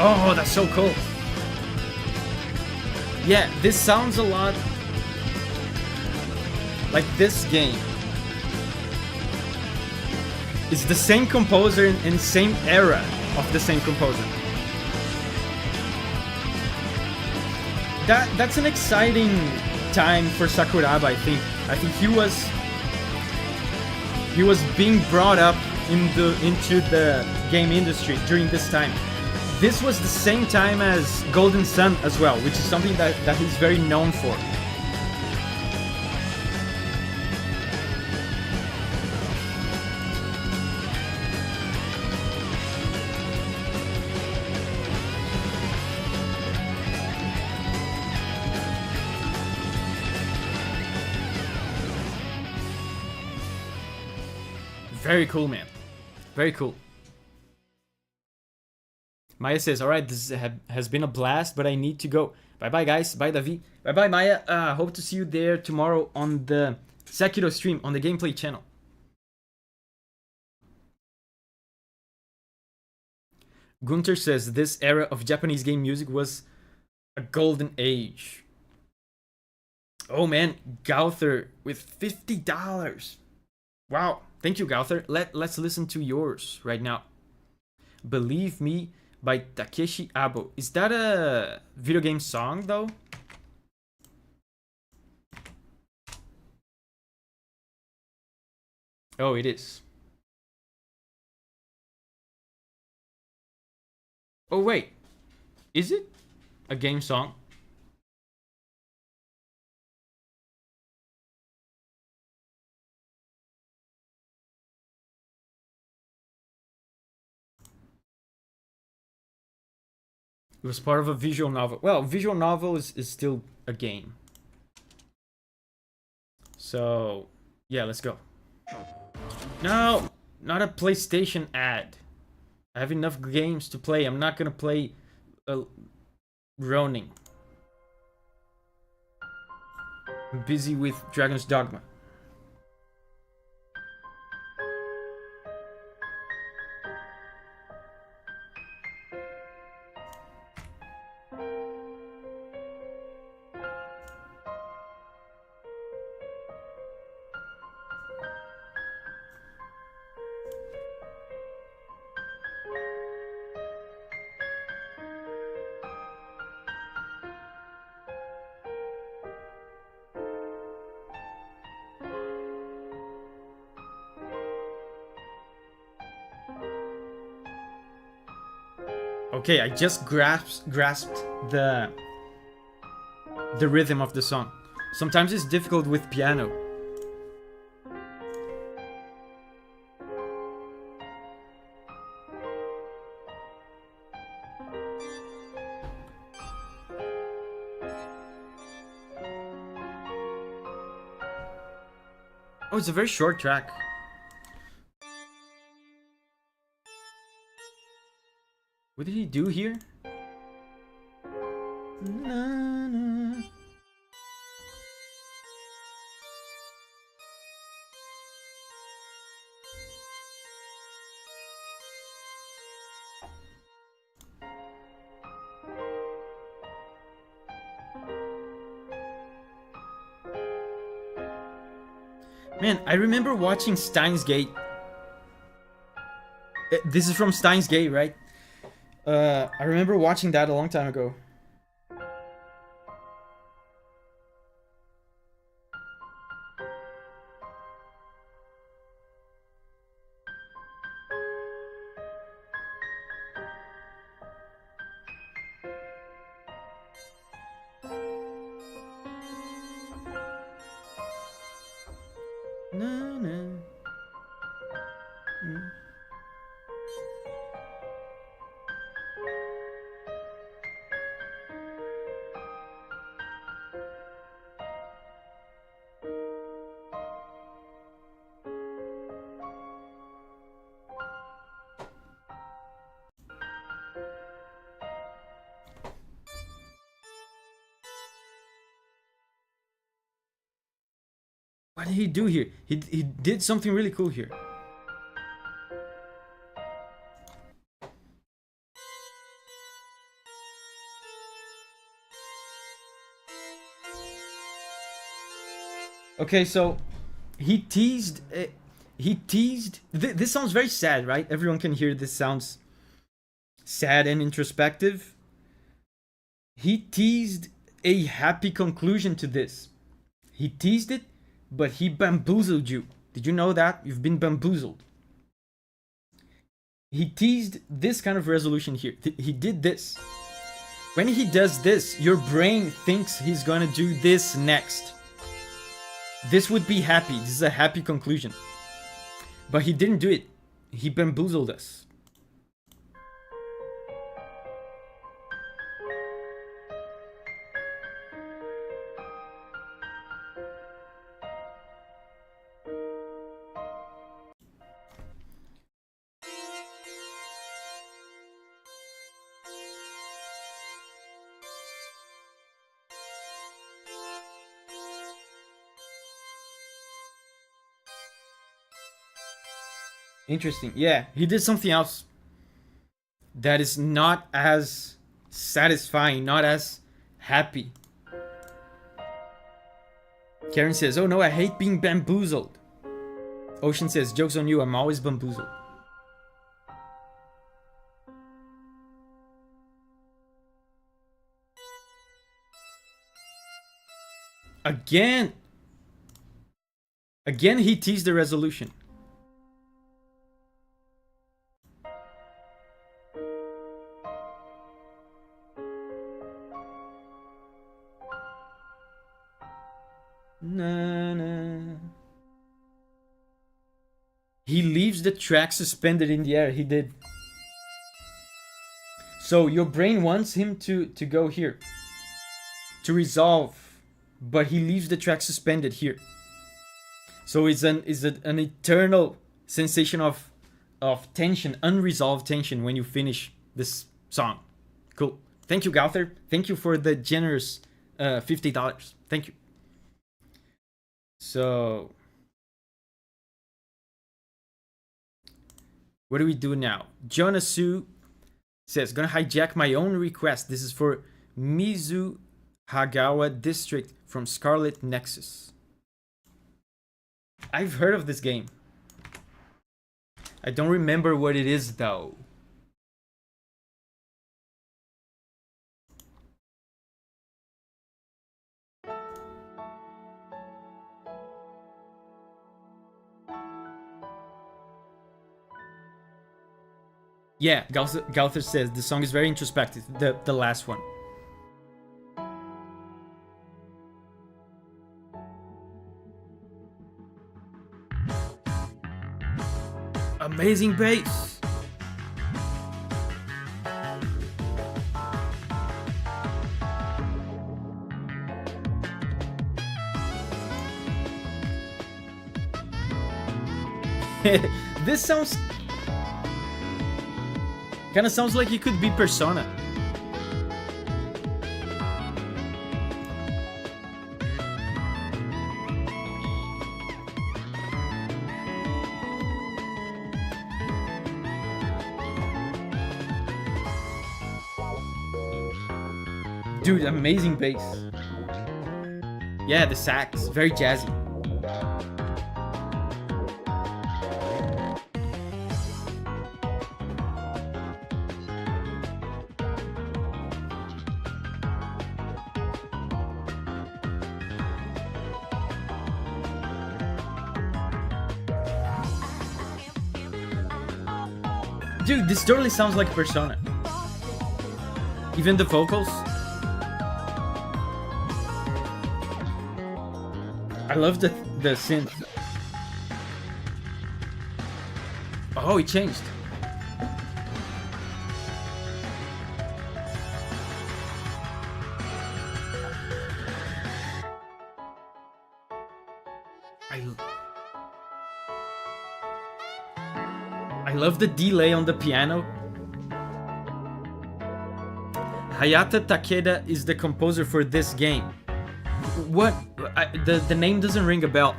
Oh, that's so cool. Yeah, this sounds a lot like this game. It's the same composer and same era of the same composer. That's an exciting time for Sakuraba, I think. I think he was being brought up into the game industry during this time. This was the same time as Golden Sun as well, which is something that he's very known for. Very cool, man. Very cool. Maya says, alright, this has been a blast, but I need to go. Bye-bye, guys. Bye, Davi. Bye-bye, Maya. Hope to see you there tomorrow on the Sekiro stream, on the gameplay channel. Gunter says, this era of Japanese game music was a golden age. Oh, man. Gauther with $50. Wow. Thank you, Gauther. Let's listen to yours right now. Believe Me by Takeshi Abo. Is that a video game song, though? Oh, it is. Oh, wait. Is it a game song? It was part of a visual novel. Well, visual novel is still a game. So, yeah, let's go. No, not a PlayStation ad. I have enough games to play. I'm not gonna play Ronin. I'm busy with Dragon's Dogma. Okay, I just grasped the rhythm of the song. Sometimes it's difficult with piano. Oh, it's a very short track. What did he do here? Na, na. Man, I remember watching Steins Gate. This is from Steins Gate, right? I remember watching that a long time ago. Na, na. Mm. What did he do here? He did something really cool here. Okay, so he teased. This sounds very sad, right? Everyone can hear this sounds sad and introspective. He teased a happy conclusion to this. He teased it, but he bamboozled you. Did you know that? You've been bamboozled. He teased this kind of resolution here. He did this. When he does this, your brain thinks he's gonna do this next. This would be happy. This is a happy conclusion. But he didn't do it. He bamboozled us. Interesting. Yeah, he did something else that is not as satisfying, not as happy. Karen says, oh no, I hate being bamboozled. Ocean says, joke's on you, I'm always bamboozled. Again he teased the resolution. Na, na. He leaves the track suspended in the air. He did. So your brain wants him to go here, to resolve, but he leaves the track suspended here. So it's an eternal sensation of tension, unresolved tension when you finish this song. Cool. Thank you, Gauther. Thank you for the generous $50. Thank you. So what do we do now? Jonasu says, gonna hijack my own request. This is for Mizuhagawa District from Scarlet Nexus. I've heard of this game. I don't remember what it is though. Yeah, Gauther says the song is very introspective, the last one. Amazing bass. This sounds kind of sounds like it could be Persona. Dude, amazing bass. Yeah, the sax, very jazzy. Dude, this totally sounds like Persona. Even the vocals. I love the synth. Oh, it changed. I love the delay on the piano. Hayata Takeda is the composer for this game. What? The name doesn't ring a bell.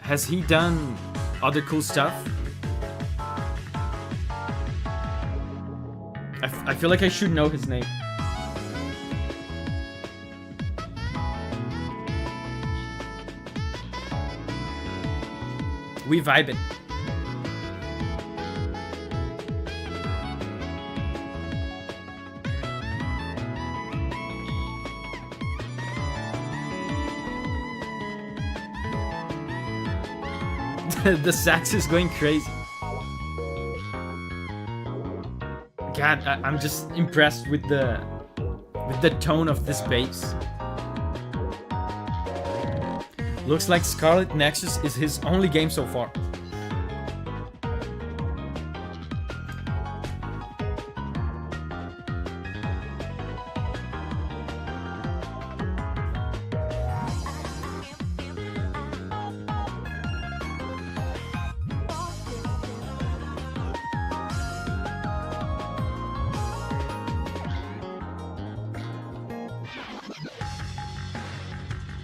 Has he done other cool stuff? I feel like I should know his name. We vibing. The sax is going crazy. God, I'm just impressed with the tone of this bass. Looks like Scarlet Nexus is his only game so far.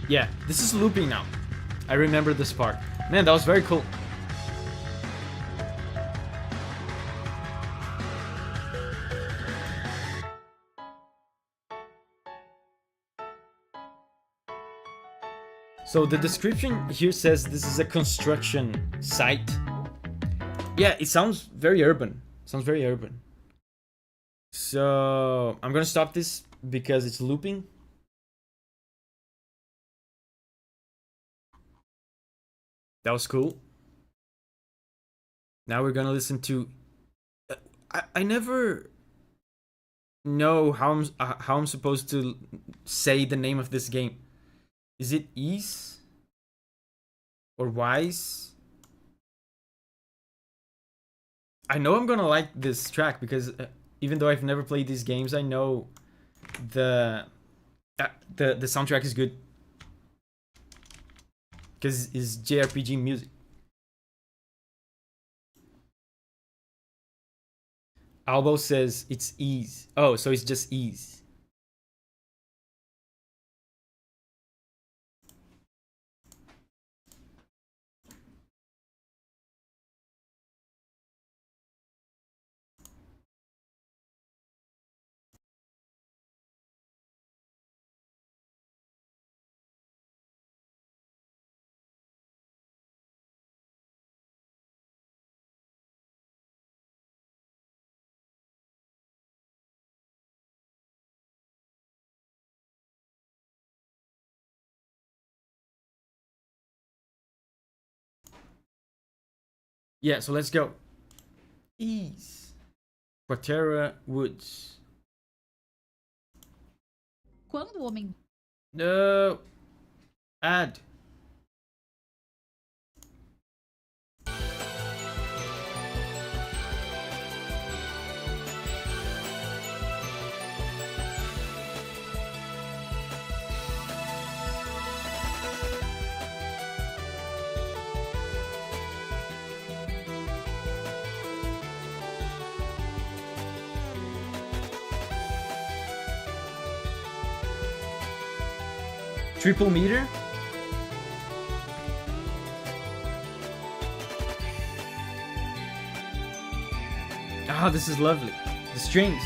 Yeah, this is looping now. I remember this part. Man, that was very cool. So the description here says this is a construction site. Yeah, it sounds very urban. Sounds very urban. So I'm gonna stop this because it's looping. That was cool. Now we're gonna listen to. I never know how I'm supposed to say the name of this game. Is it Ease or Wise? I know I'm gonna like this track because even though I've never played these games, I know the soundtrack is good because it's JRPG music. Albo says it's ease. Oh, so it's just ease. Yeah, so let's go. Ease. Quatera Woods. Quando o homem No. Add. Triple meter. Ah, this is lovely. The strings.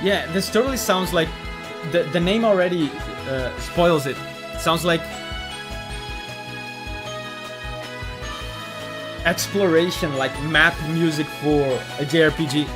Yeah, this totally sounds like the name already spoils it. Sounds like exploration, like map music for a JRPG.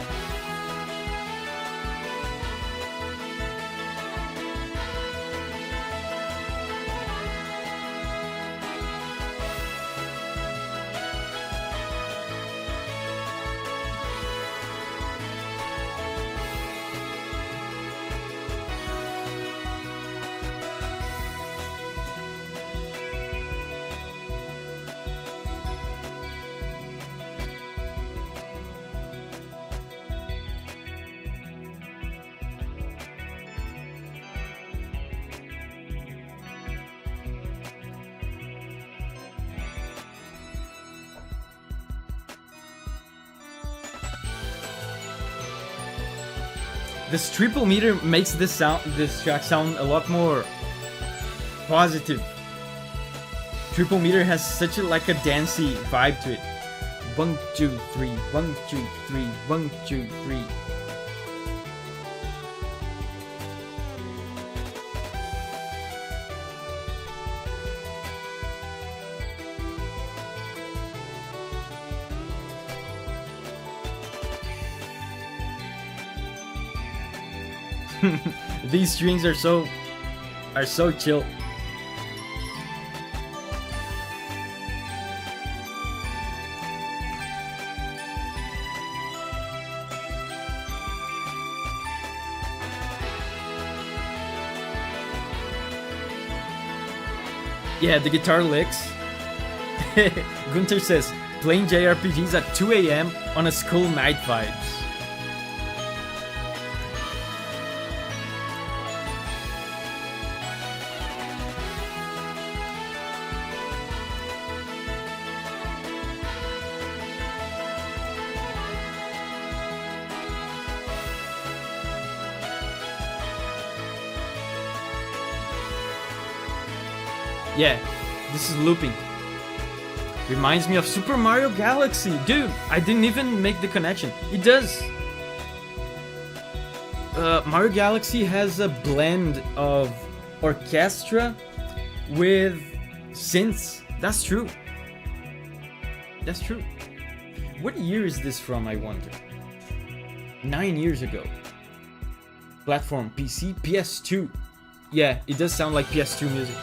This triple meter makes this track sound a lot more positive. Triple meter has such like a dancey vibe to it. 1, 2, 3, 1, 2, 3, 1, 2, 3. These strings are so chill. Yeah, the guitar licks. Gunter says, playing JRPGs at 2 a.m. on a school night vibes. Yeah, this is looping. Reminds me of Super Mario Galaxy. Dude, I didn't even make the connection. It does. Mario Galaxy has a blend of orchestra with synths. That's true. That's true. What year is this from, I wonder? 9 years ago. Platform, PC, PS2. Yeah, it does sound like PS2 music.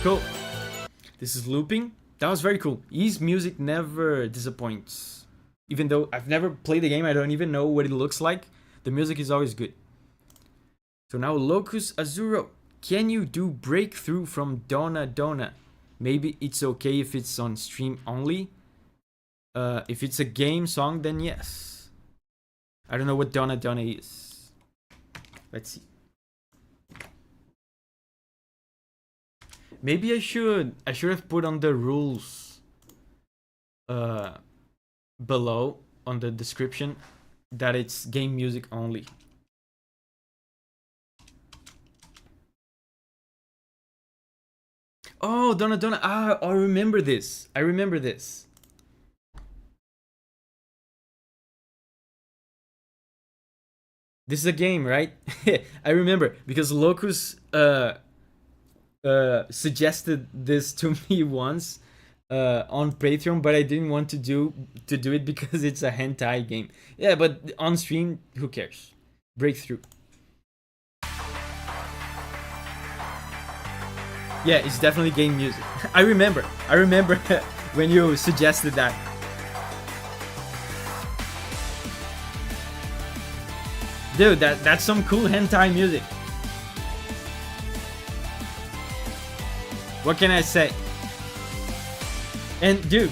Cool. This is looping. That was very cool. Ys music never disappoints. Even though I've never played the game, I don't even know what it looks like. The music is always good. So now Locus Azuro. Can you do Breakthrough from Donna Donna? Maybe it's okay if it's on stream only. If it's a game song, then yes. I don't know what Donna Donna is. Let's see. Maybe I should have put on the rules below on the description that it's game music only. Oh, Donna Donna. Ah, I remember this. I remember this. This is a game, right? I remember because Locus suggested this to me once on Patreon, but I didn't want to do it because it's a hentai game. Yeah, but on stream, who cares? Breakthrough. Yeah, it's definitely game music. I remember when you suggested that. Dude, that's some cool hentai music. What can I say? And dude,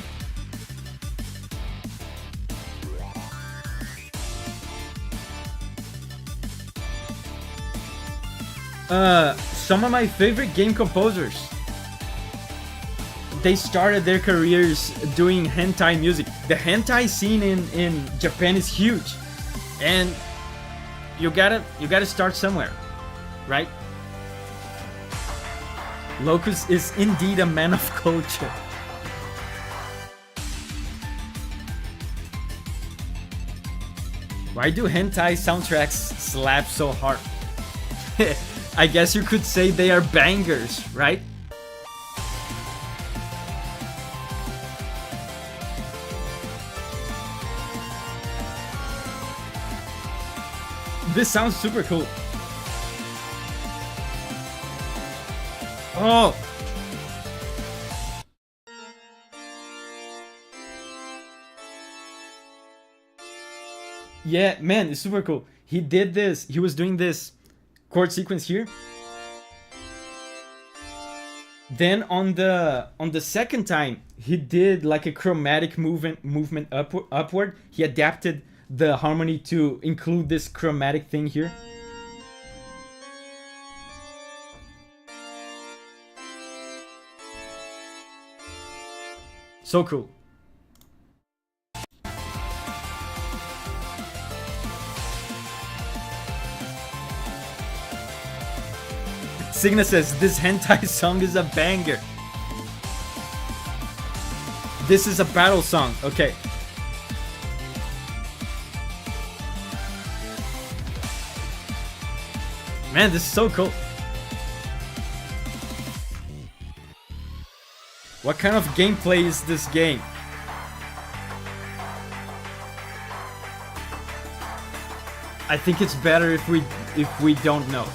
some of my favorite game composers, they started their careers doing hentai music. The hentai scene in Japan is huge, and you gotta start somewhere, right? Locus is indeed a man of culture. Why do hentai soundtracks slap so hard? I guess you could say they are bangers, right? This sounds super cool. Oh! Yeah, man, it's super cool. He did this. He was doing this chord sequence here. Then on the second time, he did like a chromatic movement upward. He adapted the harmony to include this chromatic thing here. So cool. Signa says, this hentai song is a banger. This is a battle song. Okay. Man, this is so cool. What kind of gameplay is this game? I think it's better if we don't know.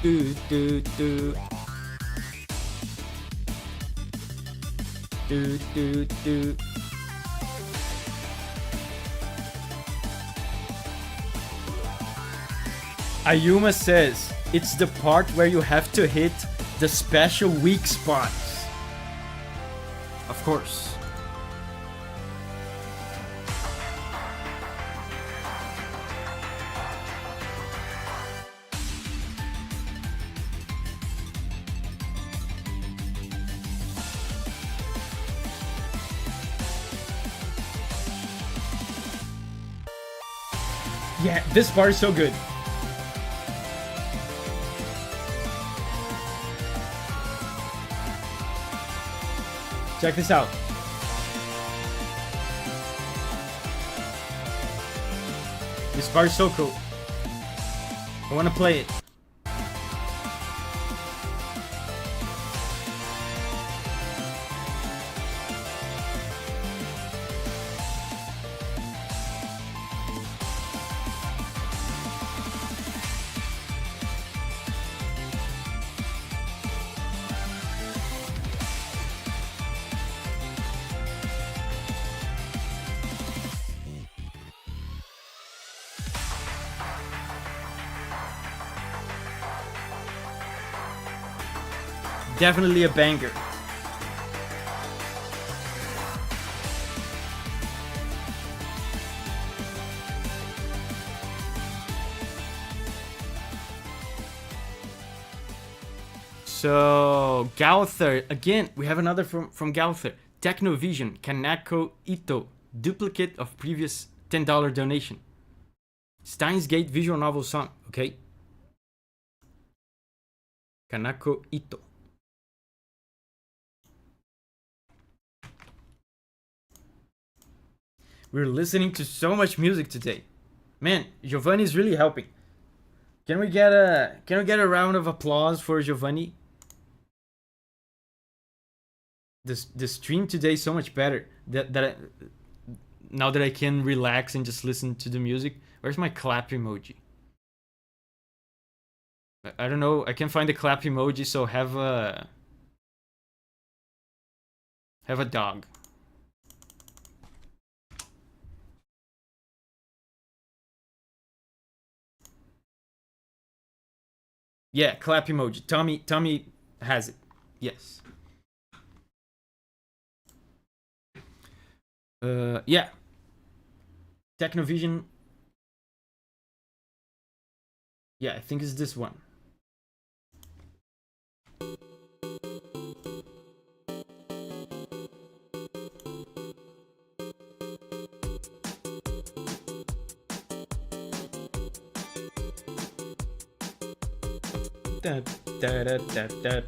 Do do do do do do. Ayuma says it's the part where you have to hit the special weak spots. Of course. Yeah, this part is so good. Check this out. This part is so cool. I want to play it. Definitely a banger. So, Gauther, again, we have another from Gauther. Technovision, Kanako Ito, duplicate of previous $10 donation. Steins Gate visual novel song, okay? Kanako Ito. We're listening to so much music today. Man, Giovanni is really helping. Can we get a round of applause for Giovanni? The stream today is so much better. Now that I can relax and just listen to the music. Where's my clap emoji? I don't know. I can't find the clap emoji, so have a dog. Yeah, clap emoji. Tommy has it. Yes. Yeah. Technovision. Yeah, I think it's this one. Da, da, da, da, da.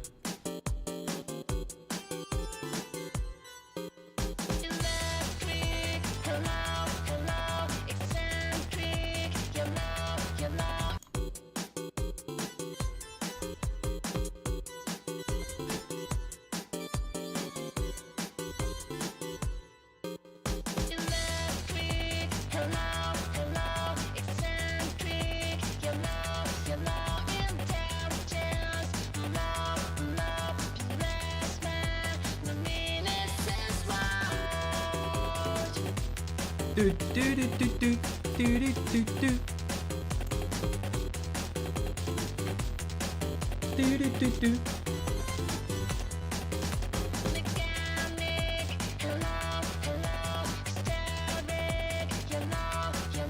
Do do do do do do do do do. Do do do do.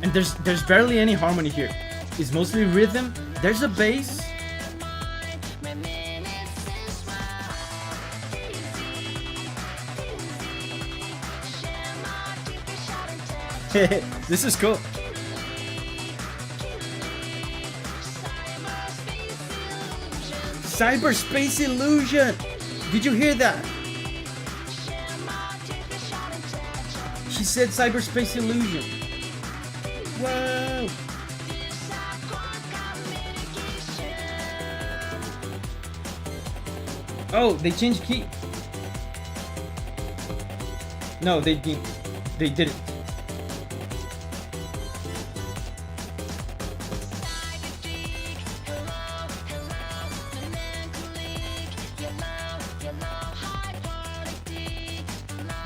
And there's barely any harmony here. It's mostly rhythm. There's a bass. This is cool. Cyberspace illusion. Did you hear that? She said cyberspace illusion. Whoa. Oh, they changed key. No, they didn't. They didn't.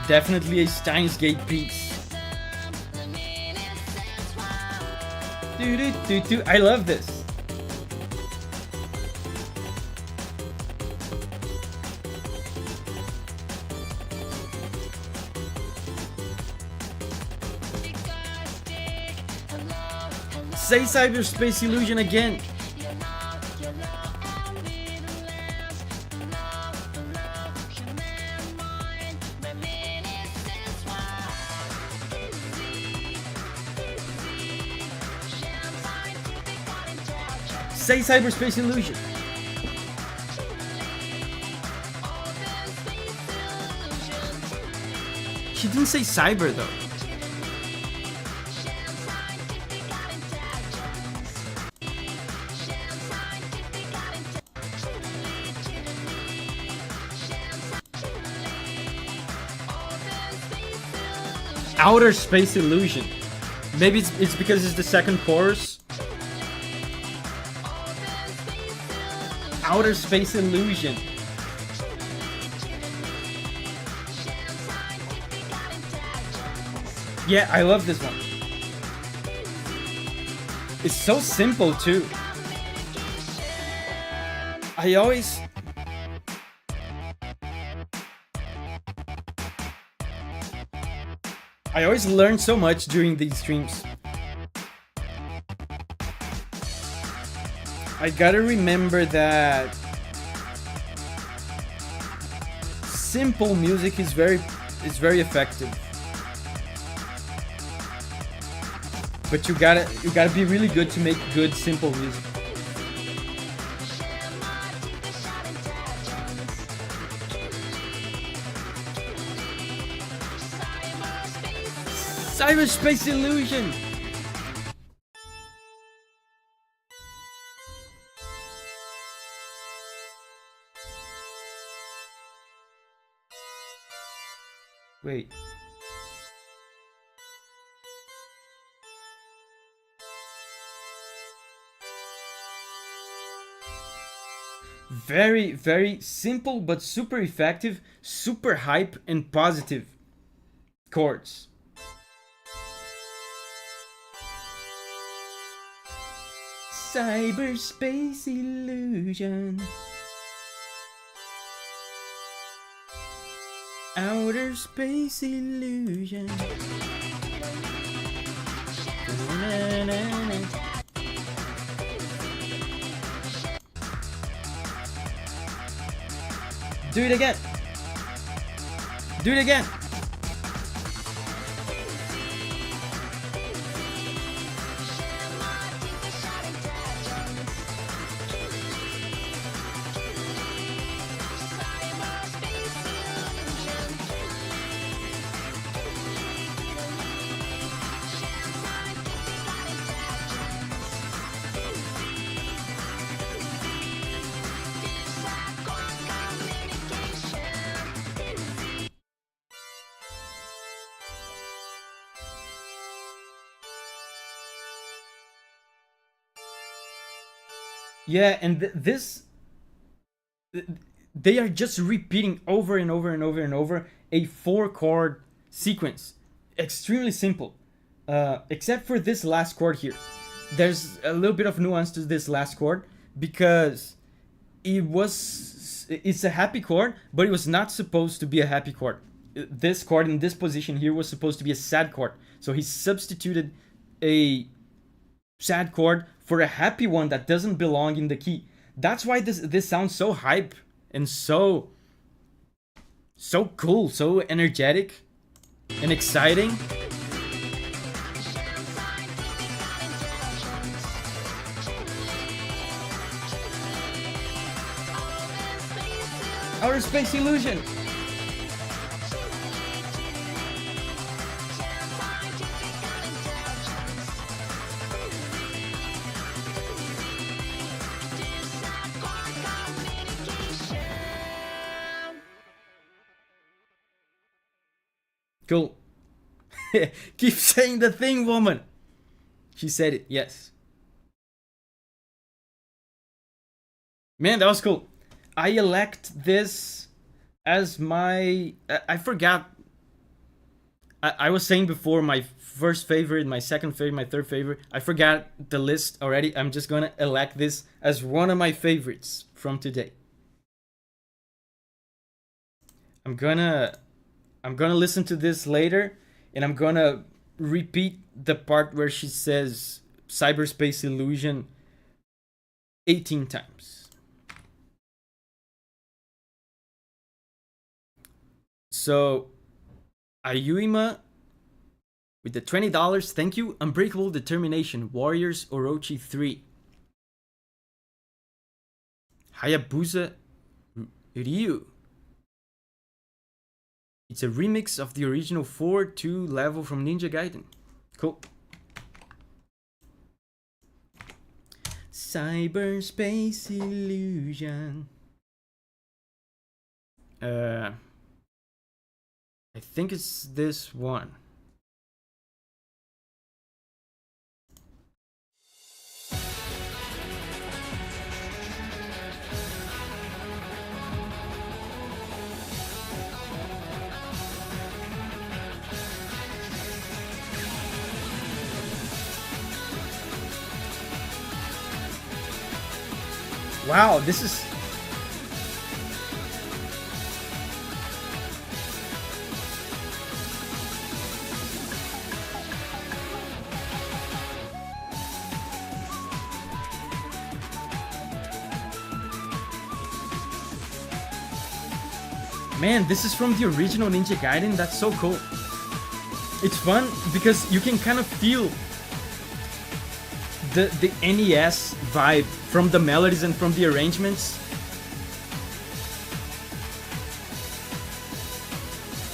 Definitely a Steins Gate piece. I love this. Say cyberspace illusion again. Say cyberspace illusion. She didn't say cyber though. Outer space illusion. Maybe it's because it's the second chorus. Outer space illusion. Yeah, I love this one. It's so simple too. I always I always learn so much during these streams. I gotta remember that simple music is very effective. But you gotta be really good to make good simple music. Cyberspace illusion. Wait. Very, very simple but super effective, super hype and positive chords. Cyberspace illusion. Outer space illusion. Do it again. Do it again. Yeah, and they are just repeating over and over and over and over a 4-chord sequence. Extremely simple. Except for this last chord here. There's a little bit of nuance to this last chord because it's a happy chord, but it was not supposed to be a happy chord. This chord in this position here was supposed to be a sad chord. So he substituted a sad chord for a happy one that doesn't belong in the key. That's why this sounds so hype and so cool, so energetic and exciting. Outer space illusion. Cool. Keep saying the thing, woman. She said it, yes. Man, that was cool. I elect this as my... I forgot. I was saying before my first favorite, my second favorite, my third favorite. I forgot the list already. I'm just gonna elect this as one of my favorites from today. I'm gonna listen to this later, and I'm gonna repeat the part where she says cyberspace illusion 18 times. So, Ayuima with the $20, thank you. Unbreakable Determination, Warriors Orochi 3. Hayabusa Ryu. It's a remix of the original 4-2 level from Ninja Gaiden. Cool. Cyberspace illusion. I think it's this one. Wow, this is... Man, this is from the original Ninja Gaiden. That's so cool. It's fun because you can kind of feel the NES vibe from the melodies and from the arrangements.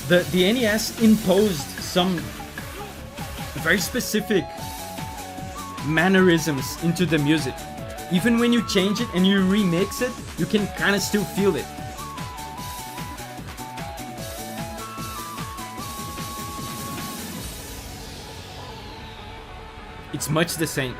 The NES imposed some very specific mannerisms into the music. Even when you change it and you remix it, you can kind of still feel it. It's much the same.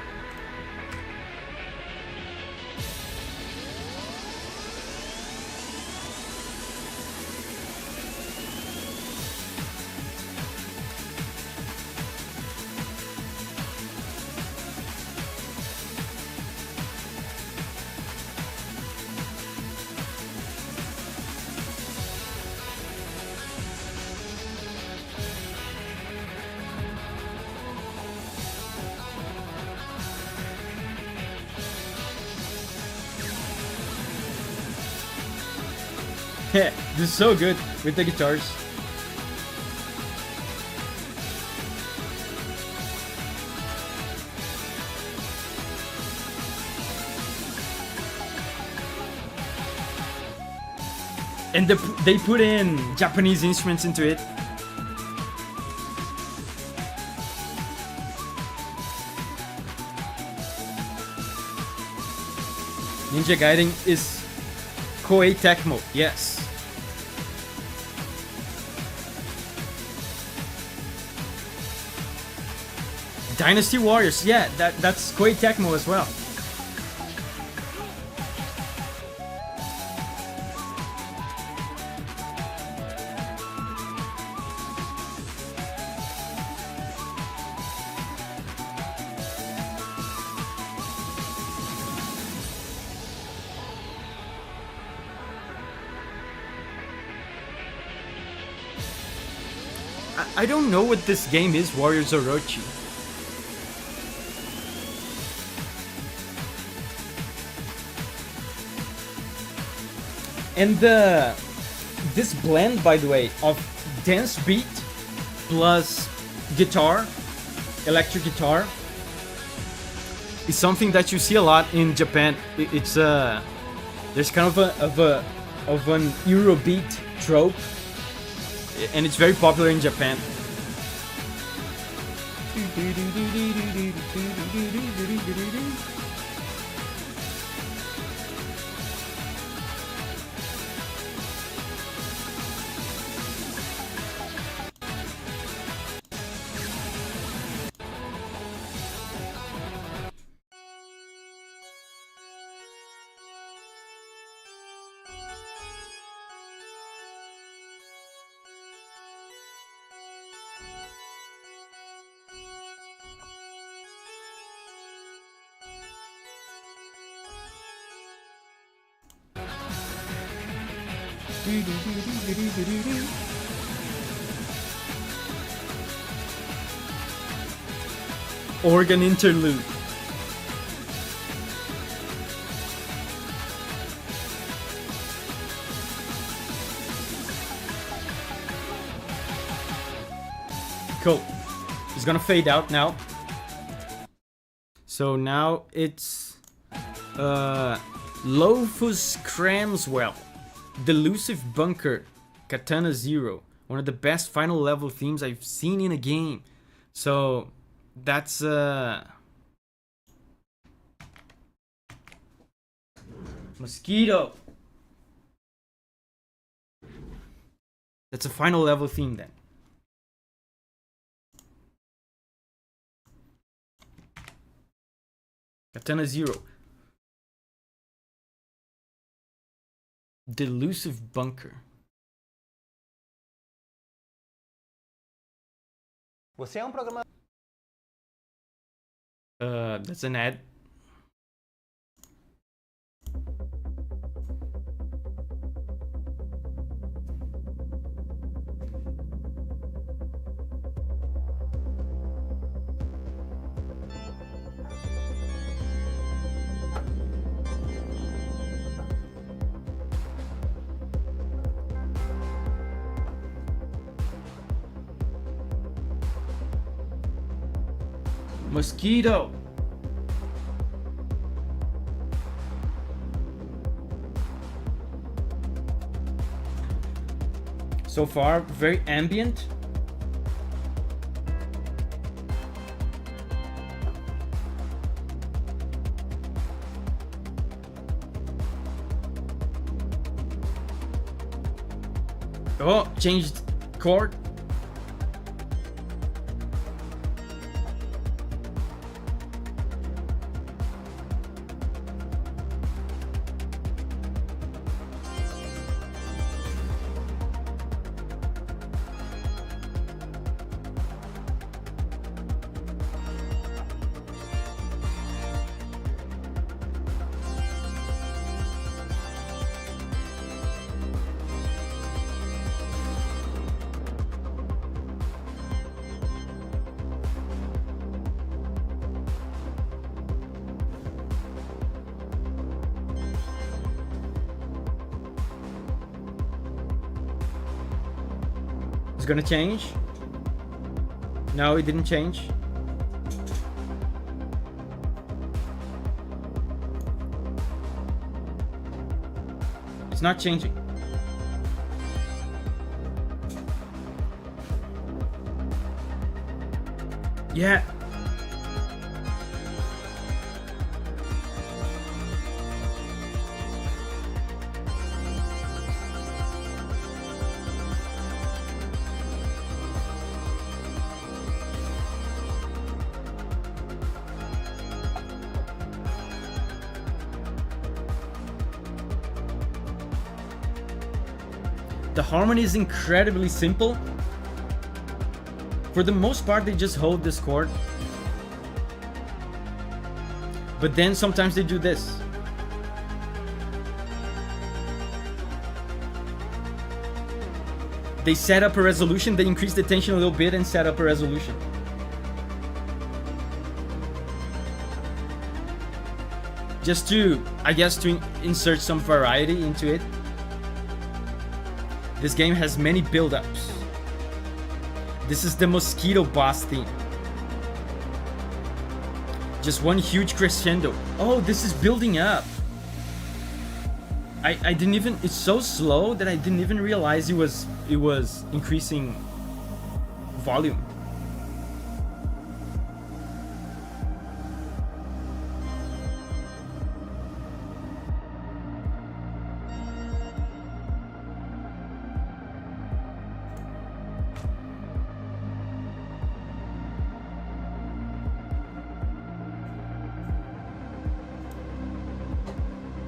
Yeah, this is so good with the guitars. And they put in Japanese instruments into it. Ninja Gaiden is Koei Tecmo, yes. Dynasty Warriors, yeah, that's Koei Tecmo as well. I don't know what this game is, Warriors Orochi. And this blend, by the way, of dance beat plus guitar, electric guitar, is something that you see a lot in Japan. It's there's kind of an Eurobeat trope, and it's very popular in Japan. Organ interlude. Cool. It's gonna fade out now. So now it's Lofus Cramswell, Delusive Bunker, Katana Zero. One of the best final level themes I've seen in a game. So that's Mosquito. That's a final level theme then. Katana Zero. Delusive Bunker. Você é um programador. That's an ad. Mosquito. So far, very ambient. Oh, changed chord. It's gonna change. No, it didn't change. It's not changing. Yeah. The harmony is incredibly simple. For the most part, they just hold this chord. But then sometimes they do this. They set up a resolution, they increase the tension a little bit and set up a resolution. Just to, I guess, to insert some variety into it. This game has many build-ups. This is the Mosquito boss theme. Just one huge crescendo. Oh, this is building up. I didn't even, it's so slow that I didn't even realize it was increasing volume.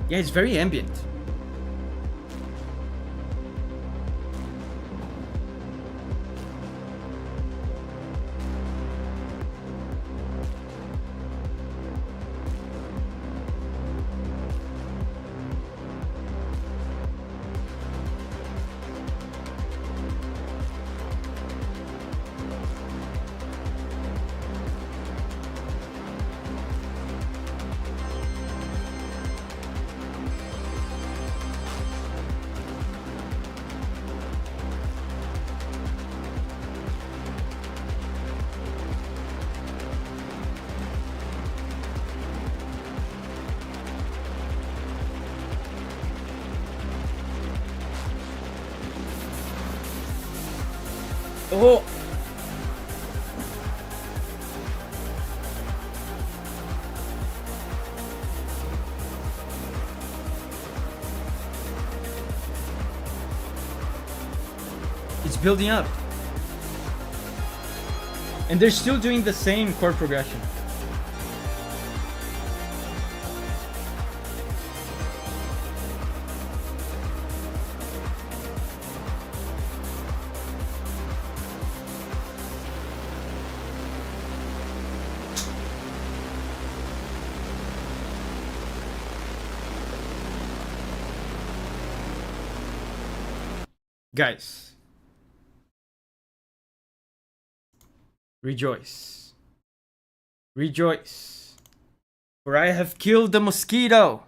Yeah, it's very ambient. Oh! It's building up. And they're still doing the same chord progression. Guys, rejoice, rejoice, for I have killed the mosquito.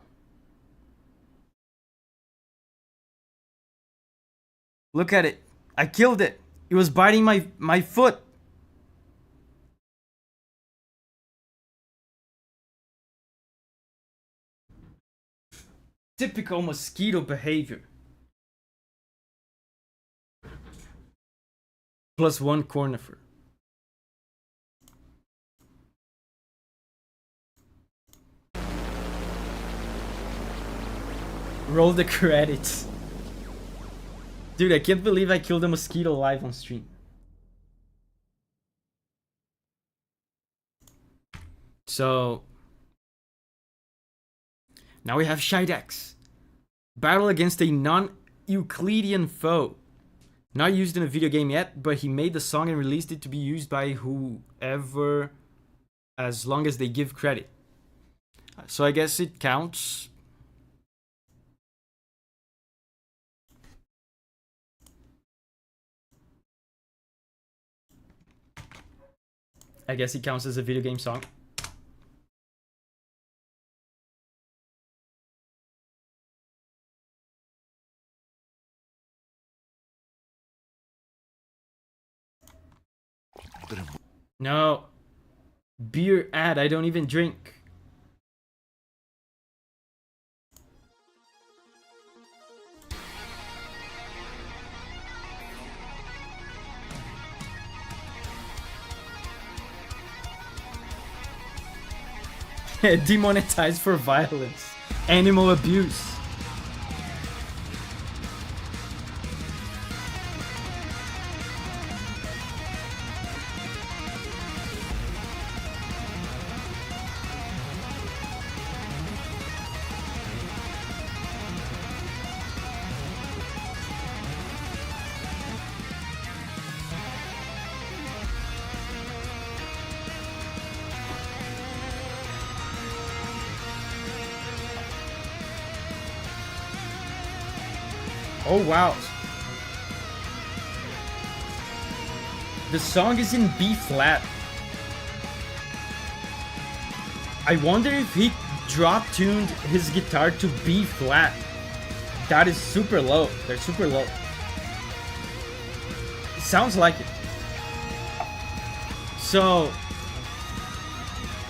Look at it. I killed it. It was biting my foot. Typical mosquito behavior. +1 cornifer. Roll the credits. Dude, I can't believe I killed a mosquito live on stream. So now we have Shidex. Battle against a non-Euclidean foe. Not used in a video game yet, but he made the song and released it to be used by whoever as long as they give credit. So I guess it counts. I guess it counts as a video game song. No. Beer ad, I don't even drink. Demonetized for violence. Animal abuse. Oh wow. The song is in B flat. I wonder if he drop tuned his guitar to B flat. That is super low. They're super low. It sounds like it. So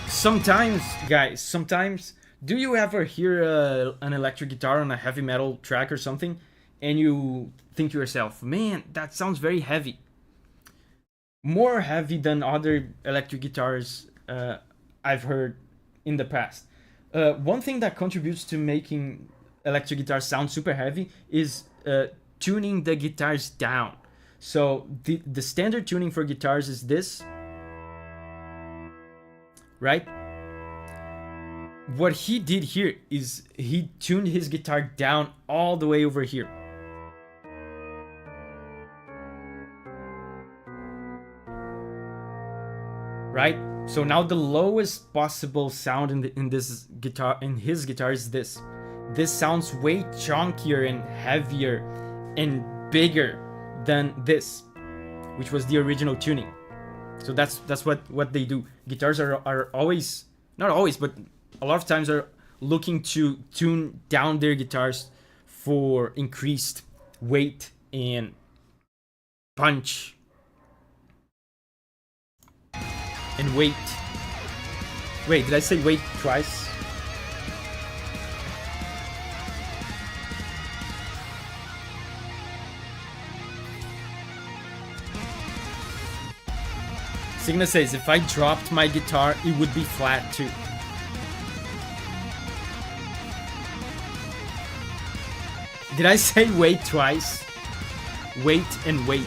sometimes, guys, do you ever hear an electric guitar on a heavy metal track or something, and you think to yourself, man, that sounds very heavy. More heavy than other electric guitars I've heard in the past. One thing that contributes to making electric guitars sound super heavy is tuning the guitars down. So the standard tuning for guitars is this, right? What he did here is he tuned his guitar down all the way over here. Right? So now the lowest possible sound in his guitar is this. This sounds way chunkier and heavier and bigger than this, which was the original tuning. So that's what they do. Guitars are always, not always, but a lot of times are looking to tune down their guitars for increased weight and punch. And weight. Wait, did I say weight twice? Signa says, if I dropped my guitar, it would be flat too. Did I say wait twice? Wait and wait.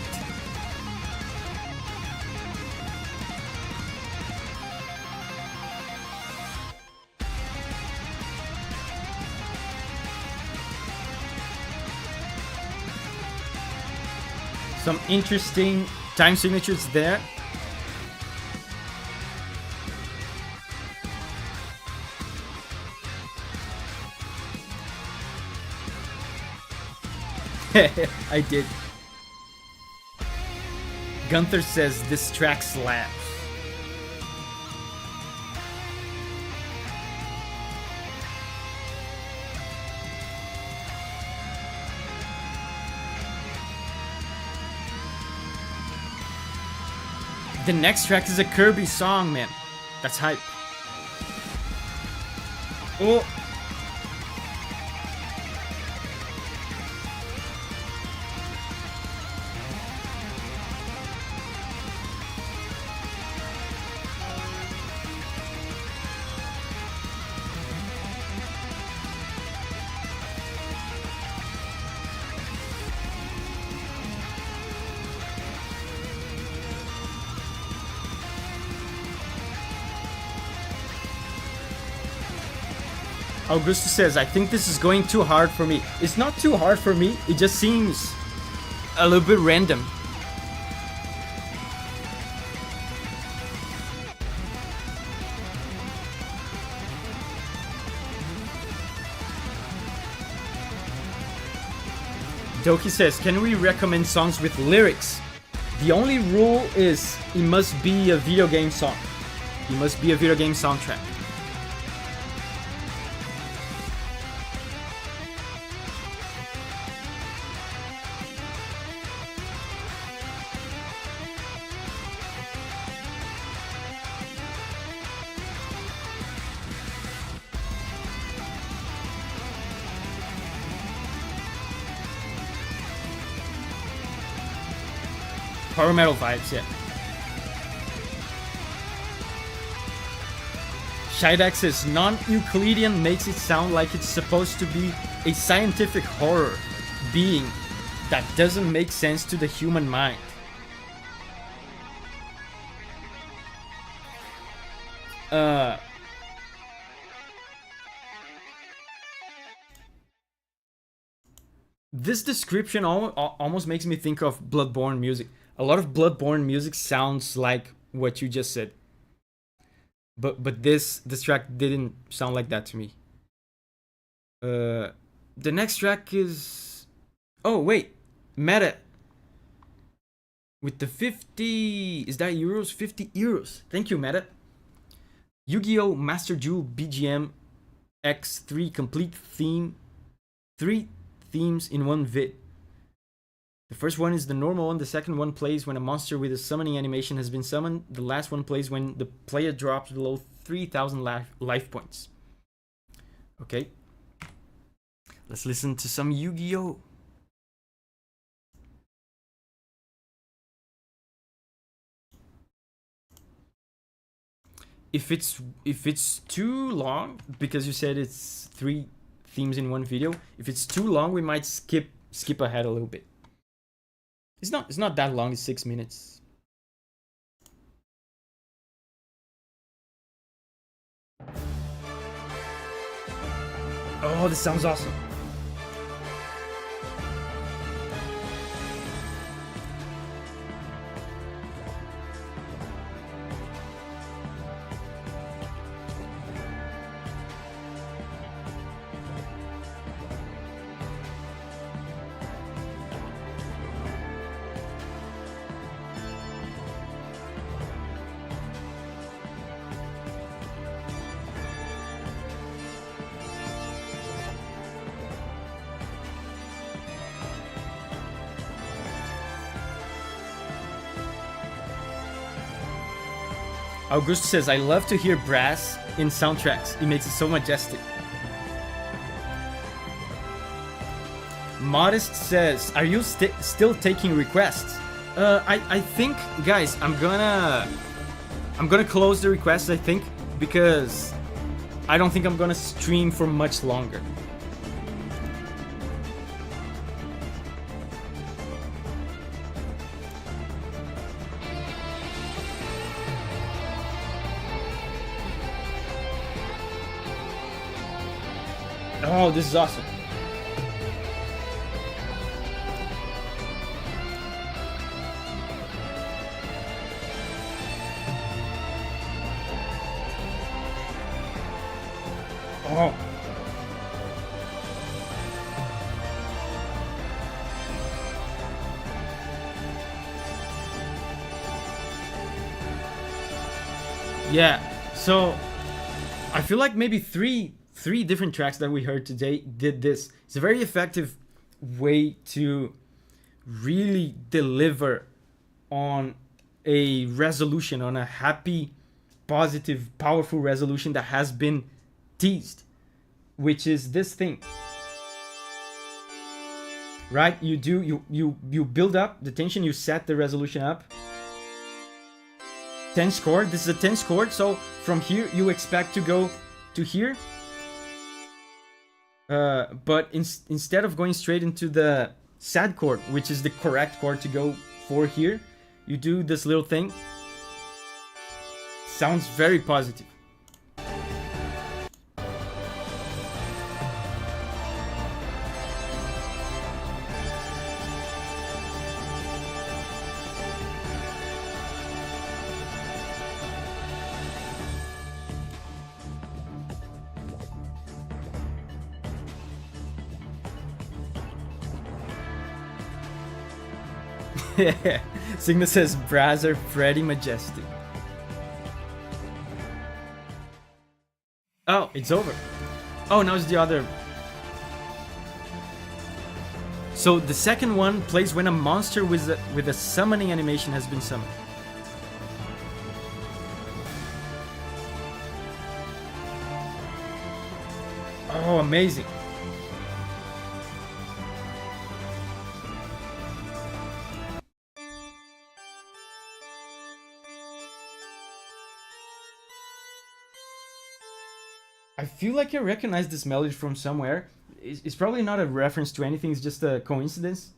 Some interesting time signatures there. I did. Gunther says this track slaps. The next track is a Kirby song, man. That's hype. Oh. Augusto says, I think this is going too hard for me. It's not too hard for me, it just seems a little bit random. Doki says, can we recommend songs with lyrics? The only rule is it must be a video game song. It must be a video game soundtrack. Power metal vibes, yeah. Shidex says, non-Euclidean makes it sound like it's supposed to be a scientific horror being that doesn't make sense to the human mind. This description almost makes me think of Bloodborne music. A lot of Bloodborne music sounds like what you just said. But this track didn't sound like that to me. The next track is... Oh, wait. Meta. With the 50... Is that euros? 50 euros. Thank you, Meta. Yu-Gi-Oh! Master Jewel BGM X3 complete theme. 3 themes in one vid. The first one is the normal one, the second one plays when a monster with a summoning animation has been summoned, the last one plays when the player drops below 3,000 life points. Okay. Let's listen to some Yu-Gi-Oh! If it's too long, because you said it's 3 themes in one video, if it's too long, we might skip ahead a little bit. It's not that long, it's 6 minutes. Oh, this sounds awesome. Augusto says, I love to hear brass in soundtracks. It makes it so majestic. Modest says, are you still taking requests? I think, guys, I'm gonna close the requests, I think, because I don't think I'm gonna stream for much longer. Oh, this is awesome. Oh. Yeah, so I feel like maybe three different tracks that we heard today did this. It's a very effective way to really deliver on a resolution, on a happy, positive, powerful resolution that has been teased, which is this thing. Right? You build up the tension, you set the resolution up. 10th chord, this is a 10th chord, so from here you expect to go to here. But instead of going straight into the sad chord, which is the correct chord to go for here, you do this little thing. Sounds very positive. Signa says Brazzer Freddy Majestic. Oh, it's over. Oh, now it's the other. So the second one plays when a monster with a summoning animation has been summoned. Oh, amazing. I feel like I recognize this melody from somewhere. It's probably not a reference to anything, it's just a coincidence.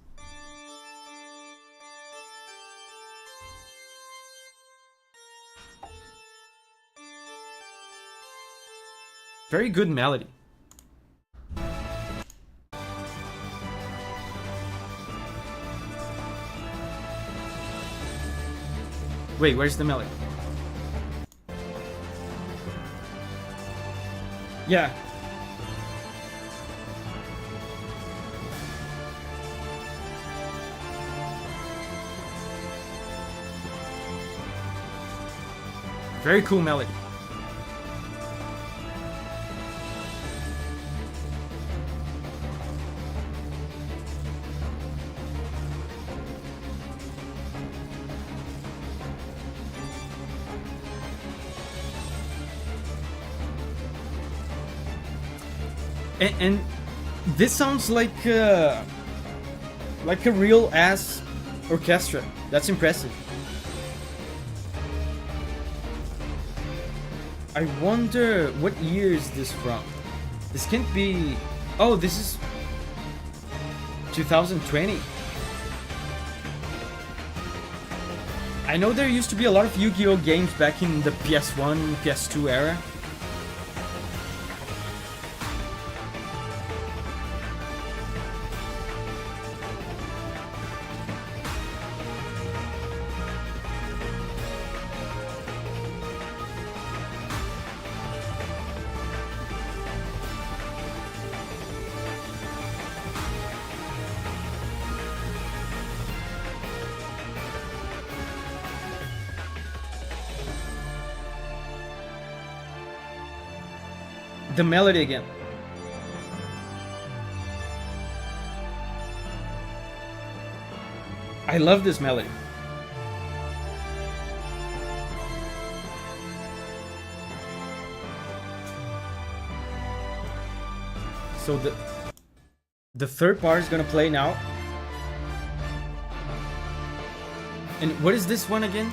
Very good melody. Wait, where's the melody? Yeah. Very cool melody. And this sounds like a real ass orchestra. That's impressive. I wonder what year is this from? This can't be. Oh, this is 2020. I know there used to be a lot of Yu-Gi-Oh games back in the PS1, PS2 era. The melody again. I love this melody. So the third part is gonna play now. And what is this one again?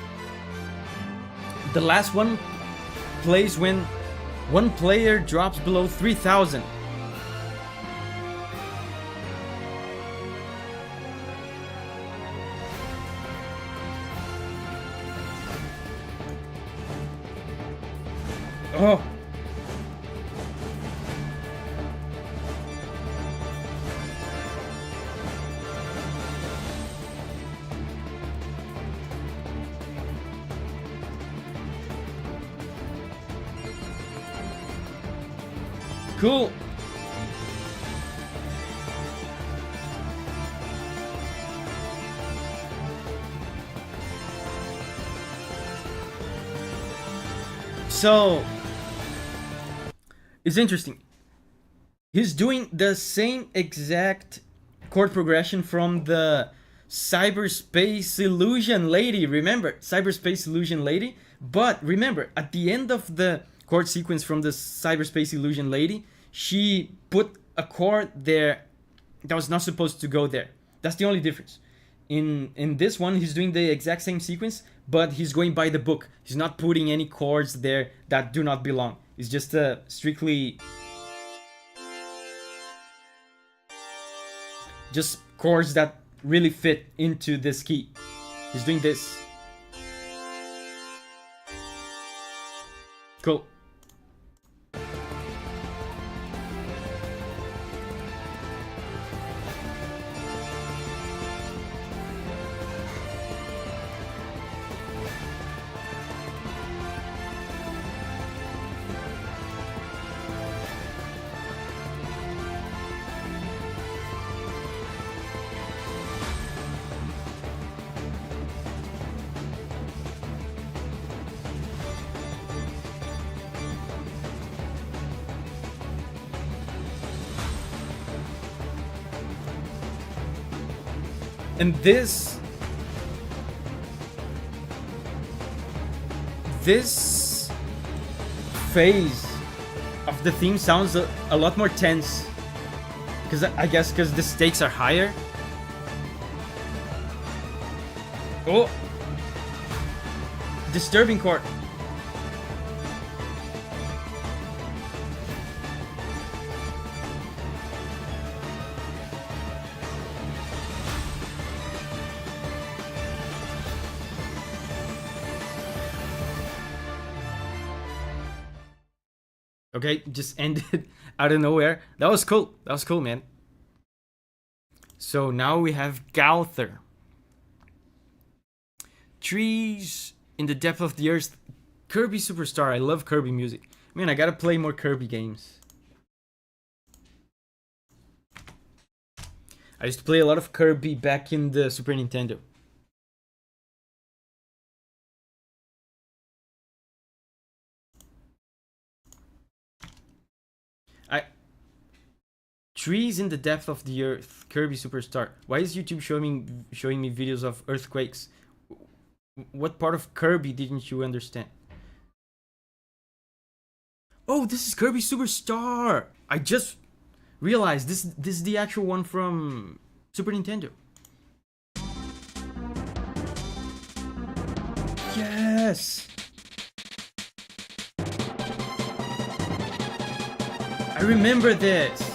The last one plays when one player drops below 3,000. Oh. Cool. So it's interesting. He's doing the same exact chord progression from the Cyberspace Illusion Lady. Remember, Cyberspace Illusion Lady? But remember, at the end of the chord sequence from the Cyberspace Illusion Lady, she put a chord there that was not supposed to go there. That's the only difference. In this one, he's doing the exact same sequence, but he's going by the book. He's not putting any chords there that do not belong. It's just strictly just chords that really fit into this key. He's doing this. Cool. And this phase of the theme sounds a lot more tense. Because I guess because the stakes are higher. Oh! Disturbing chord. Okay, just ended out of nowhere. That was cool. That was cool, man. So now we have Gauther. Trees in the depth of the earth. Kirby Superstar. I love Kirby music. Man, I gotta play more Kirby games. I used to play a lot of Kirby back in the Super Nintendo. Trees in the depth of the earth. Kirby Superstar. Why is YouTube showing me videos of earthquakes? What part of Kirby didn't you understand? Oh, this is Kirby Superstar. I just realized this is the actual one from Super Nintendo. Yes. I remember this.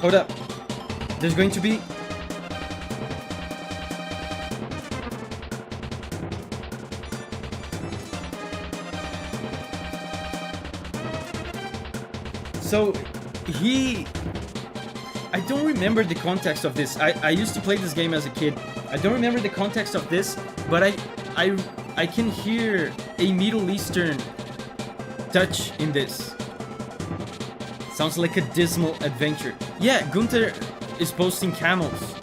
Hold up. There's going to be... So, I don't remember the context of this. I used to play this game as a kid. I don't remember the context of this, but I can hear a Middle Eastern touch in this. Sounds like a dismal adventure. Yeah, Gunther is posting camels.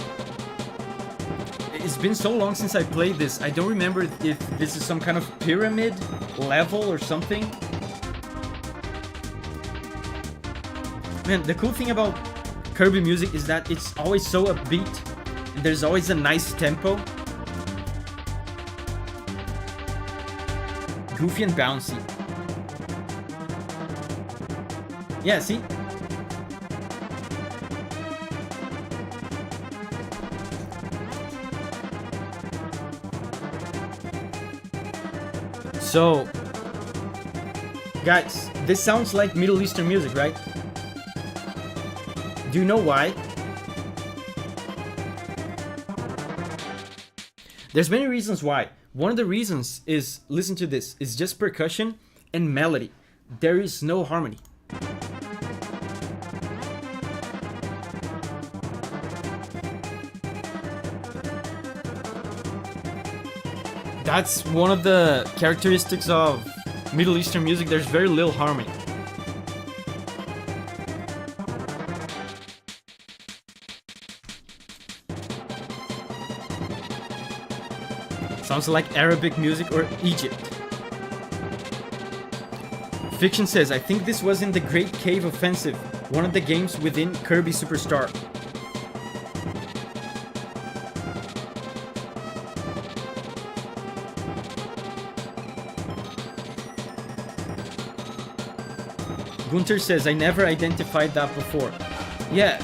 It's been so long since I played this. I don't remember if this is some kind of pyramid level or something. Man, the cool thing about Kirby music is that it's always so upbeat. There's always a nice tempo. Goofy and bouncy. Yeah, see? So, guys, this sounds like Middle Eastern music, right? Do you know why? There's many reasons why. One of the reasons is, listen to this, is just percussion and melody. There is no harmony. That's one of the characteristics of Middle Eastern music. There's very little harmony. Sounds like Arabic music or Egypt. Fiction says, I think this was in the Great Cave Offensive, one of the games within Kirby Superstar. Gunter says, I never identified that before. Yeah,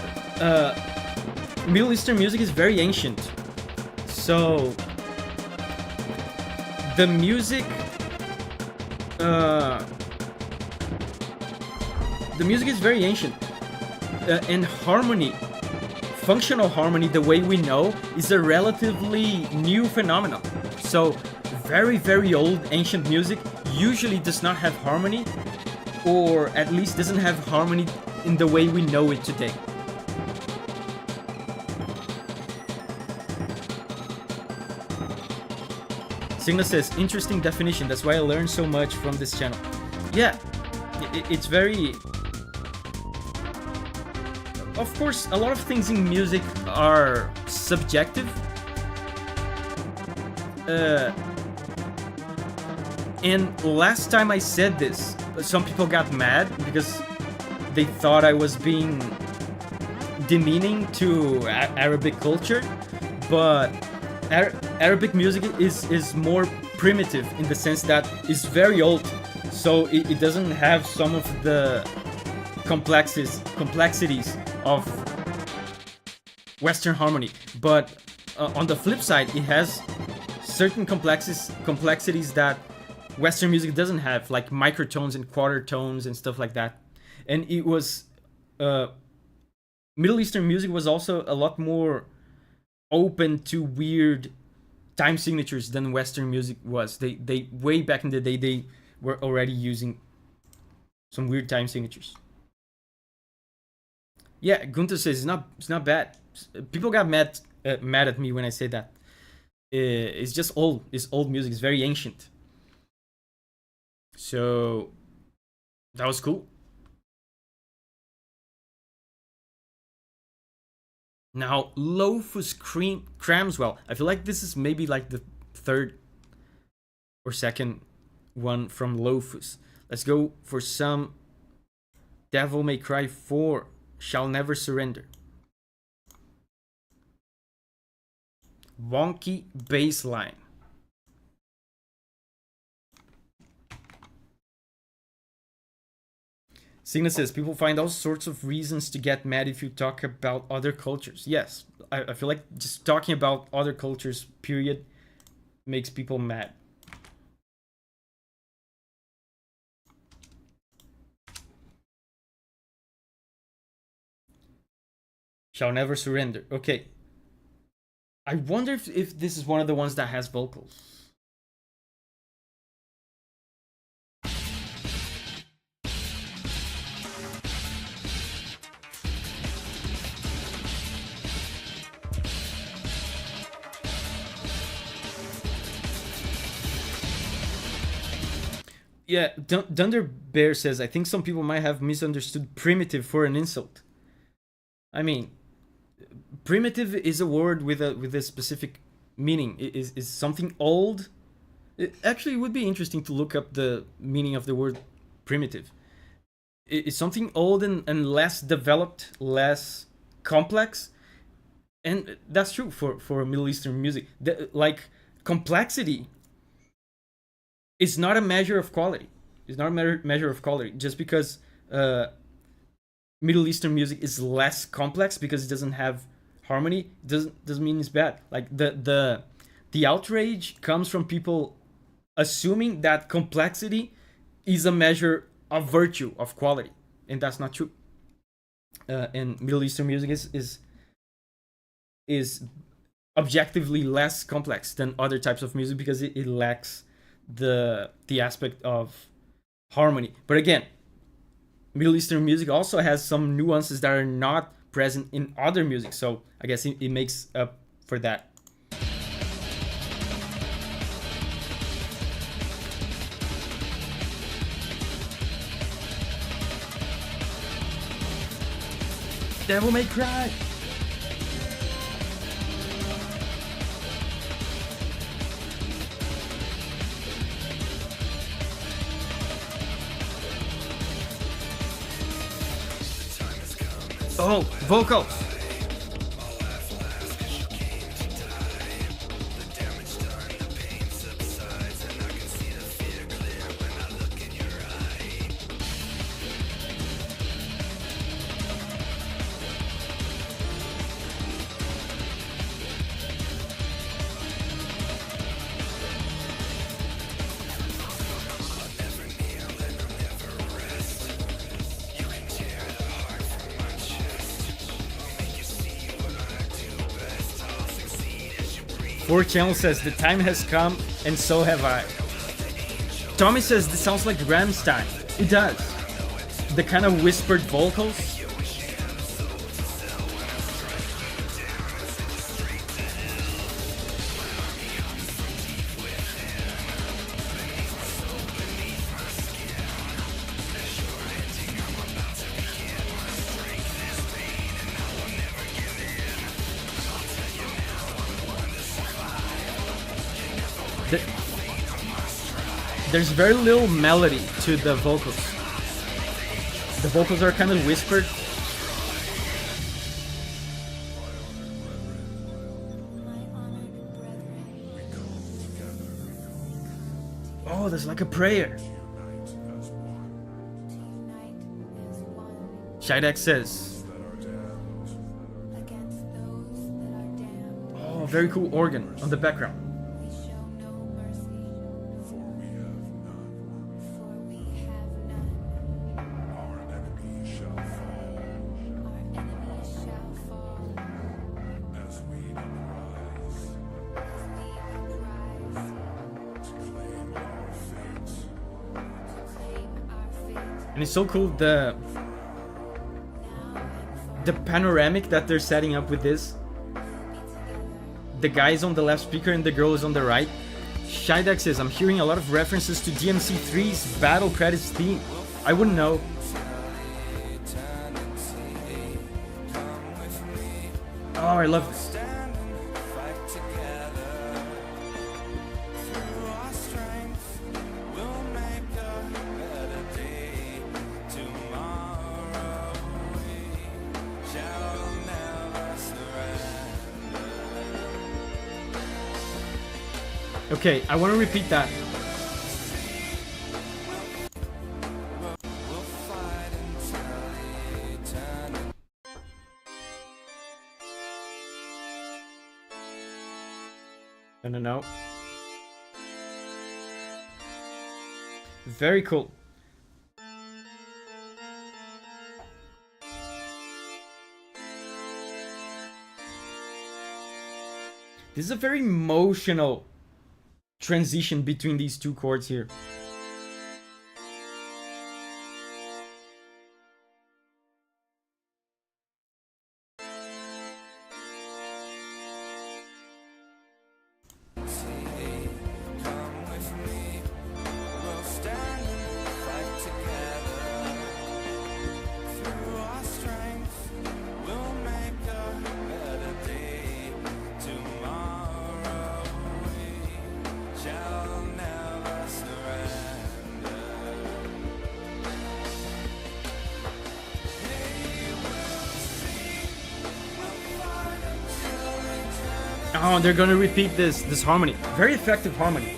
Middle Eastern music is very ancient. So, the music is very ancient. And harmony, functional harmony, the way we know, is a relatively new phenomenon. So, very, very old ancient music usually does not have harmony, or at least doesn't have harmony in the way we know it today. Signa says, interesting definition, that's why I learned so much from this channel. Yeah, it's very... of course, a lot of things in music are subjective. And last time I said this, some people got mad because they thought I was being demeaning to Arabic culture, but Arabic music is more primitive in the sense that it's very old, so it doesn't have some of the complexities of Western harmony. But on the flip side, it has certain complexities that Western music doesn't have, like microtones and quarter tones and stuff like that. And it was Middle Eastern music was also a lot more open to weird time signatures than Western music was. They way back in the day, they were already using some weird time signatures. Yeah, Gunther says it's not bad. People got mad at me when I say that. It's just old. It's old music. It's very ancient. So that was cool. Now, Lofus Cramswell. I feel like this is maybe like the third or second one from Lofus. Let's go for some Devil May Cry 4. Shall Never Surrender. Wonky bass line. Signa says, people find all sorts of reasons to get mad if you talk about other cultures. Yes, I feel like just talking about other cultures, period, makes people mad. Shall Never Surrender. Okay. I wonder if this is one of the ones that has vocals. Yeah, Dunder Bear says, I think some people might have misunderstood primitive for an insult. I mean, primitive is a word with a specific meaning. It is something old. It actually would be interesting to look up the meaning of the word primitive. It's something old and less developed, less complex. And that's true for Middle Eastern music. Like, complexity is not a measure of quality. It's not a measure of quality. Just because Middle Eastern music is less complex because it doesn't have harmony doesn't mean it's bad. Like the outrage comes from people assuming that complexity is a measure of virtue, of quality, and that's not true. And Middle Eastern music is objectively less complex than other types of music because it lacks the aspect of harmony. But again, Middle Eastern music also has some nuances that are not present in other music, so I guess it makes up for that. Devil May Cry. Oh, vocals. Four Channel says, the time has come, and so have I. Tommy says, this sounds like Rammstein. It does. The kind of whispered vocals. There's very little melody to the vocals. The vocals are kind of whispered. Oh, there's like a prayer. Shidex says. Oh, very cool organ on the background. And it's so cool, the panoramic that they're setting up with this. The guy is on the left speaker and the girl is on the right. Shidex says, I'm hearing a lot of references to DMC3's Battle Credits theme. I wouldn't know. Oh, I love this. Okay, I want to repeat that. No. Very cool. This is a very emotional transition between these two chords here. Oh, they're gonna repeat this harmony. Very effective harmony.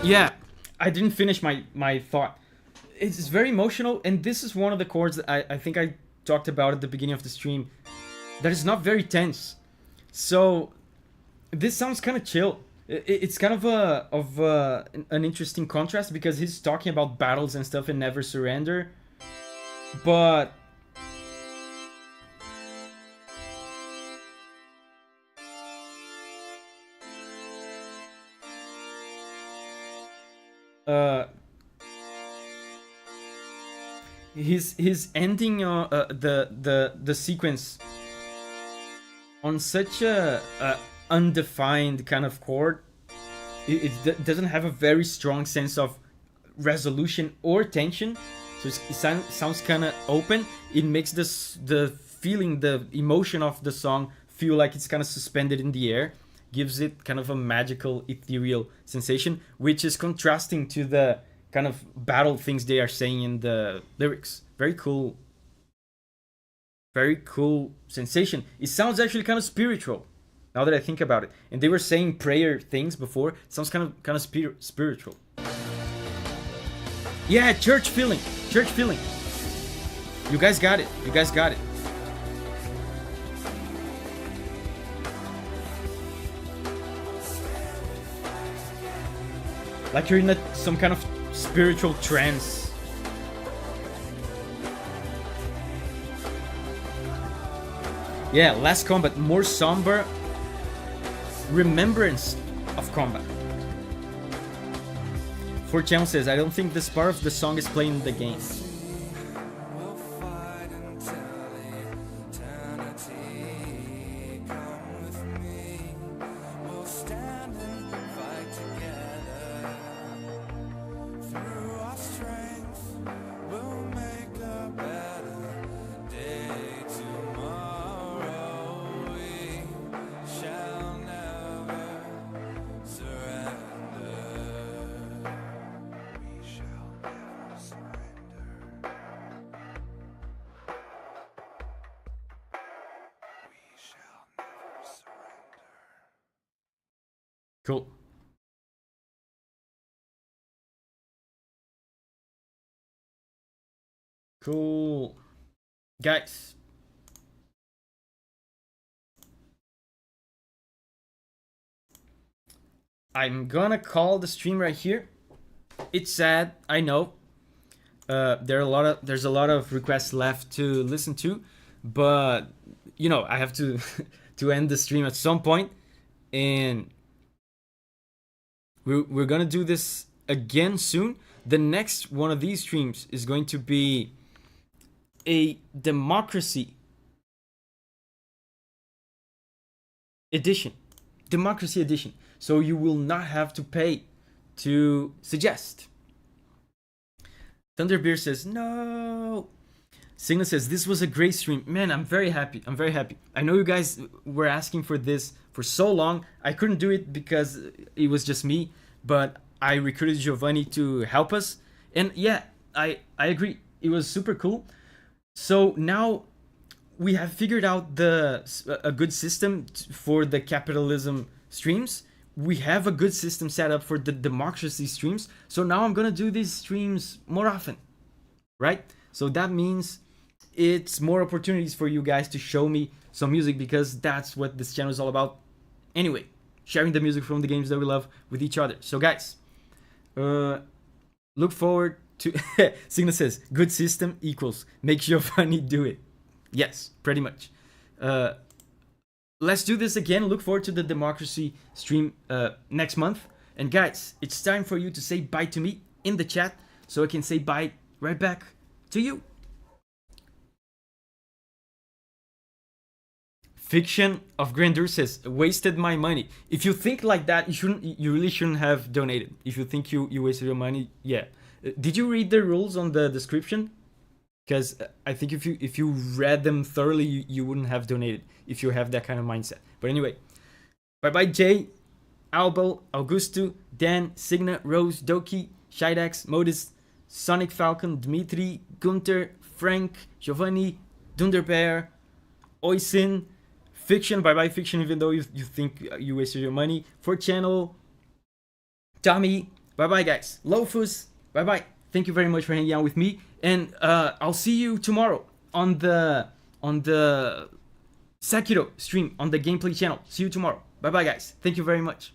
Yeah, I didn't finish my thought. It's very emotional, and this is one of the chords that I think I talked about at the beginning of the stream. That is not very tense, so this sounds kind of chill. It's kind of an interesting contrast because he's talking about battles and stuff and never surrender, but he's ending the sequence on such a undefined kind of chord. It doesn't have a very strong sense of resolution or tension, so it sounds kind of open. It makes the feeling, the emotion of the song feel like it's kind of suspended in the air, gives it kind of a magical, ethereal sensation, which is contrasting to the kind of battle things they are saying in the lyrics. Very cool. Very cool sensation. It sounds actually kind of spiritual, now that I think about it. And they were saying prayer things before. It sounds kind of spiritual. Yeah, church feeling. Church feeling. You guys got it. You guys got it. Like you're in some kind of spiritual trance. Yeah, less combat, more somber remembrance of combat. 4chan says, I don't think this part of the song is playing in the game. Cool. Cool. Guys. I'm gonna call the stream right here. It's sad, I know. There's a lot of requests left to listen to, but you know, I have to to end the stream at some point, and we're gonna do this again soon. The next one of these streams is going to be a democracy edition. Democracy edition. So you will not have to pay to suggest. Thunderbeer says, no. Signa says, this was a great stream. Man, I'm very happy. I'm very happy. I know you guys were asking for this for so long. I couldn't do it because it was just me, but I recruited Giovanni to help us. And yeah, I agree. It was super cool. So now we have figured out a good system for the capitalism streams. We have a good system set up for the democracy streams. So now I'm gonna do these streams more often, right? So that means it's more opportunities for you guys to show me some music, because that's what this channel is all about. Anyway, sharing the music from the games that we love with each other. So guys, look forward to Signa says, good system equals make Giovanni do it. Yes, pretty much. Let's do this again. Look forward to the democracy stream next month. And guys, it's time for you to say bye to me in the chat, so I can say bye right back to you. Fiction of Grandeur says, wasted my money. If you think like that, you really shouldn't have donated. If you think you wasted your money, yeah. Did you read the rules on the description? Because I think if you read them thoroughly, you wouldn't have donated if you have that kind of mindset. But anyway, bye-bye Jay, Albel, Augusto, Dan, Signa, Rose, Doki, Shidax, Modus, Sonic Falcon, Dmitry, Gunter, Frank, Giovanni, Dunderbear, Oisin, Fiction, bye-bye Fiction, even though you think you wasted your money. For channel, Tommy, bye-bye guys. Lofus, bye-bye. Thank you very much for hanging out with me. And I'll see you tomorrow on the Sekiro stream on the gameplay channel. See you tomorrow. Bye bye guys. Thank you very much.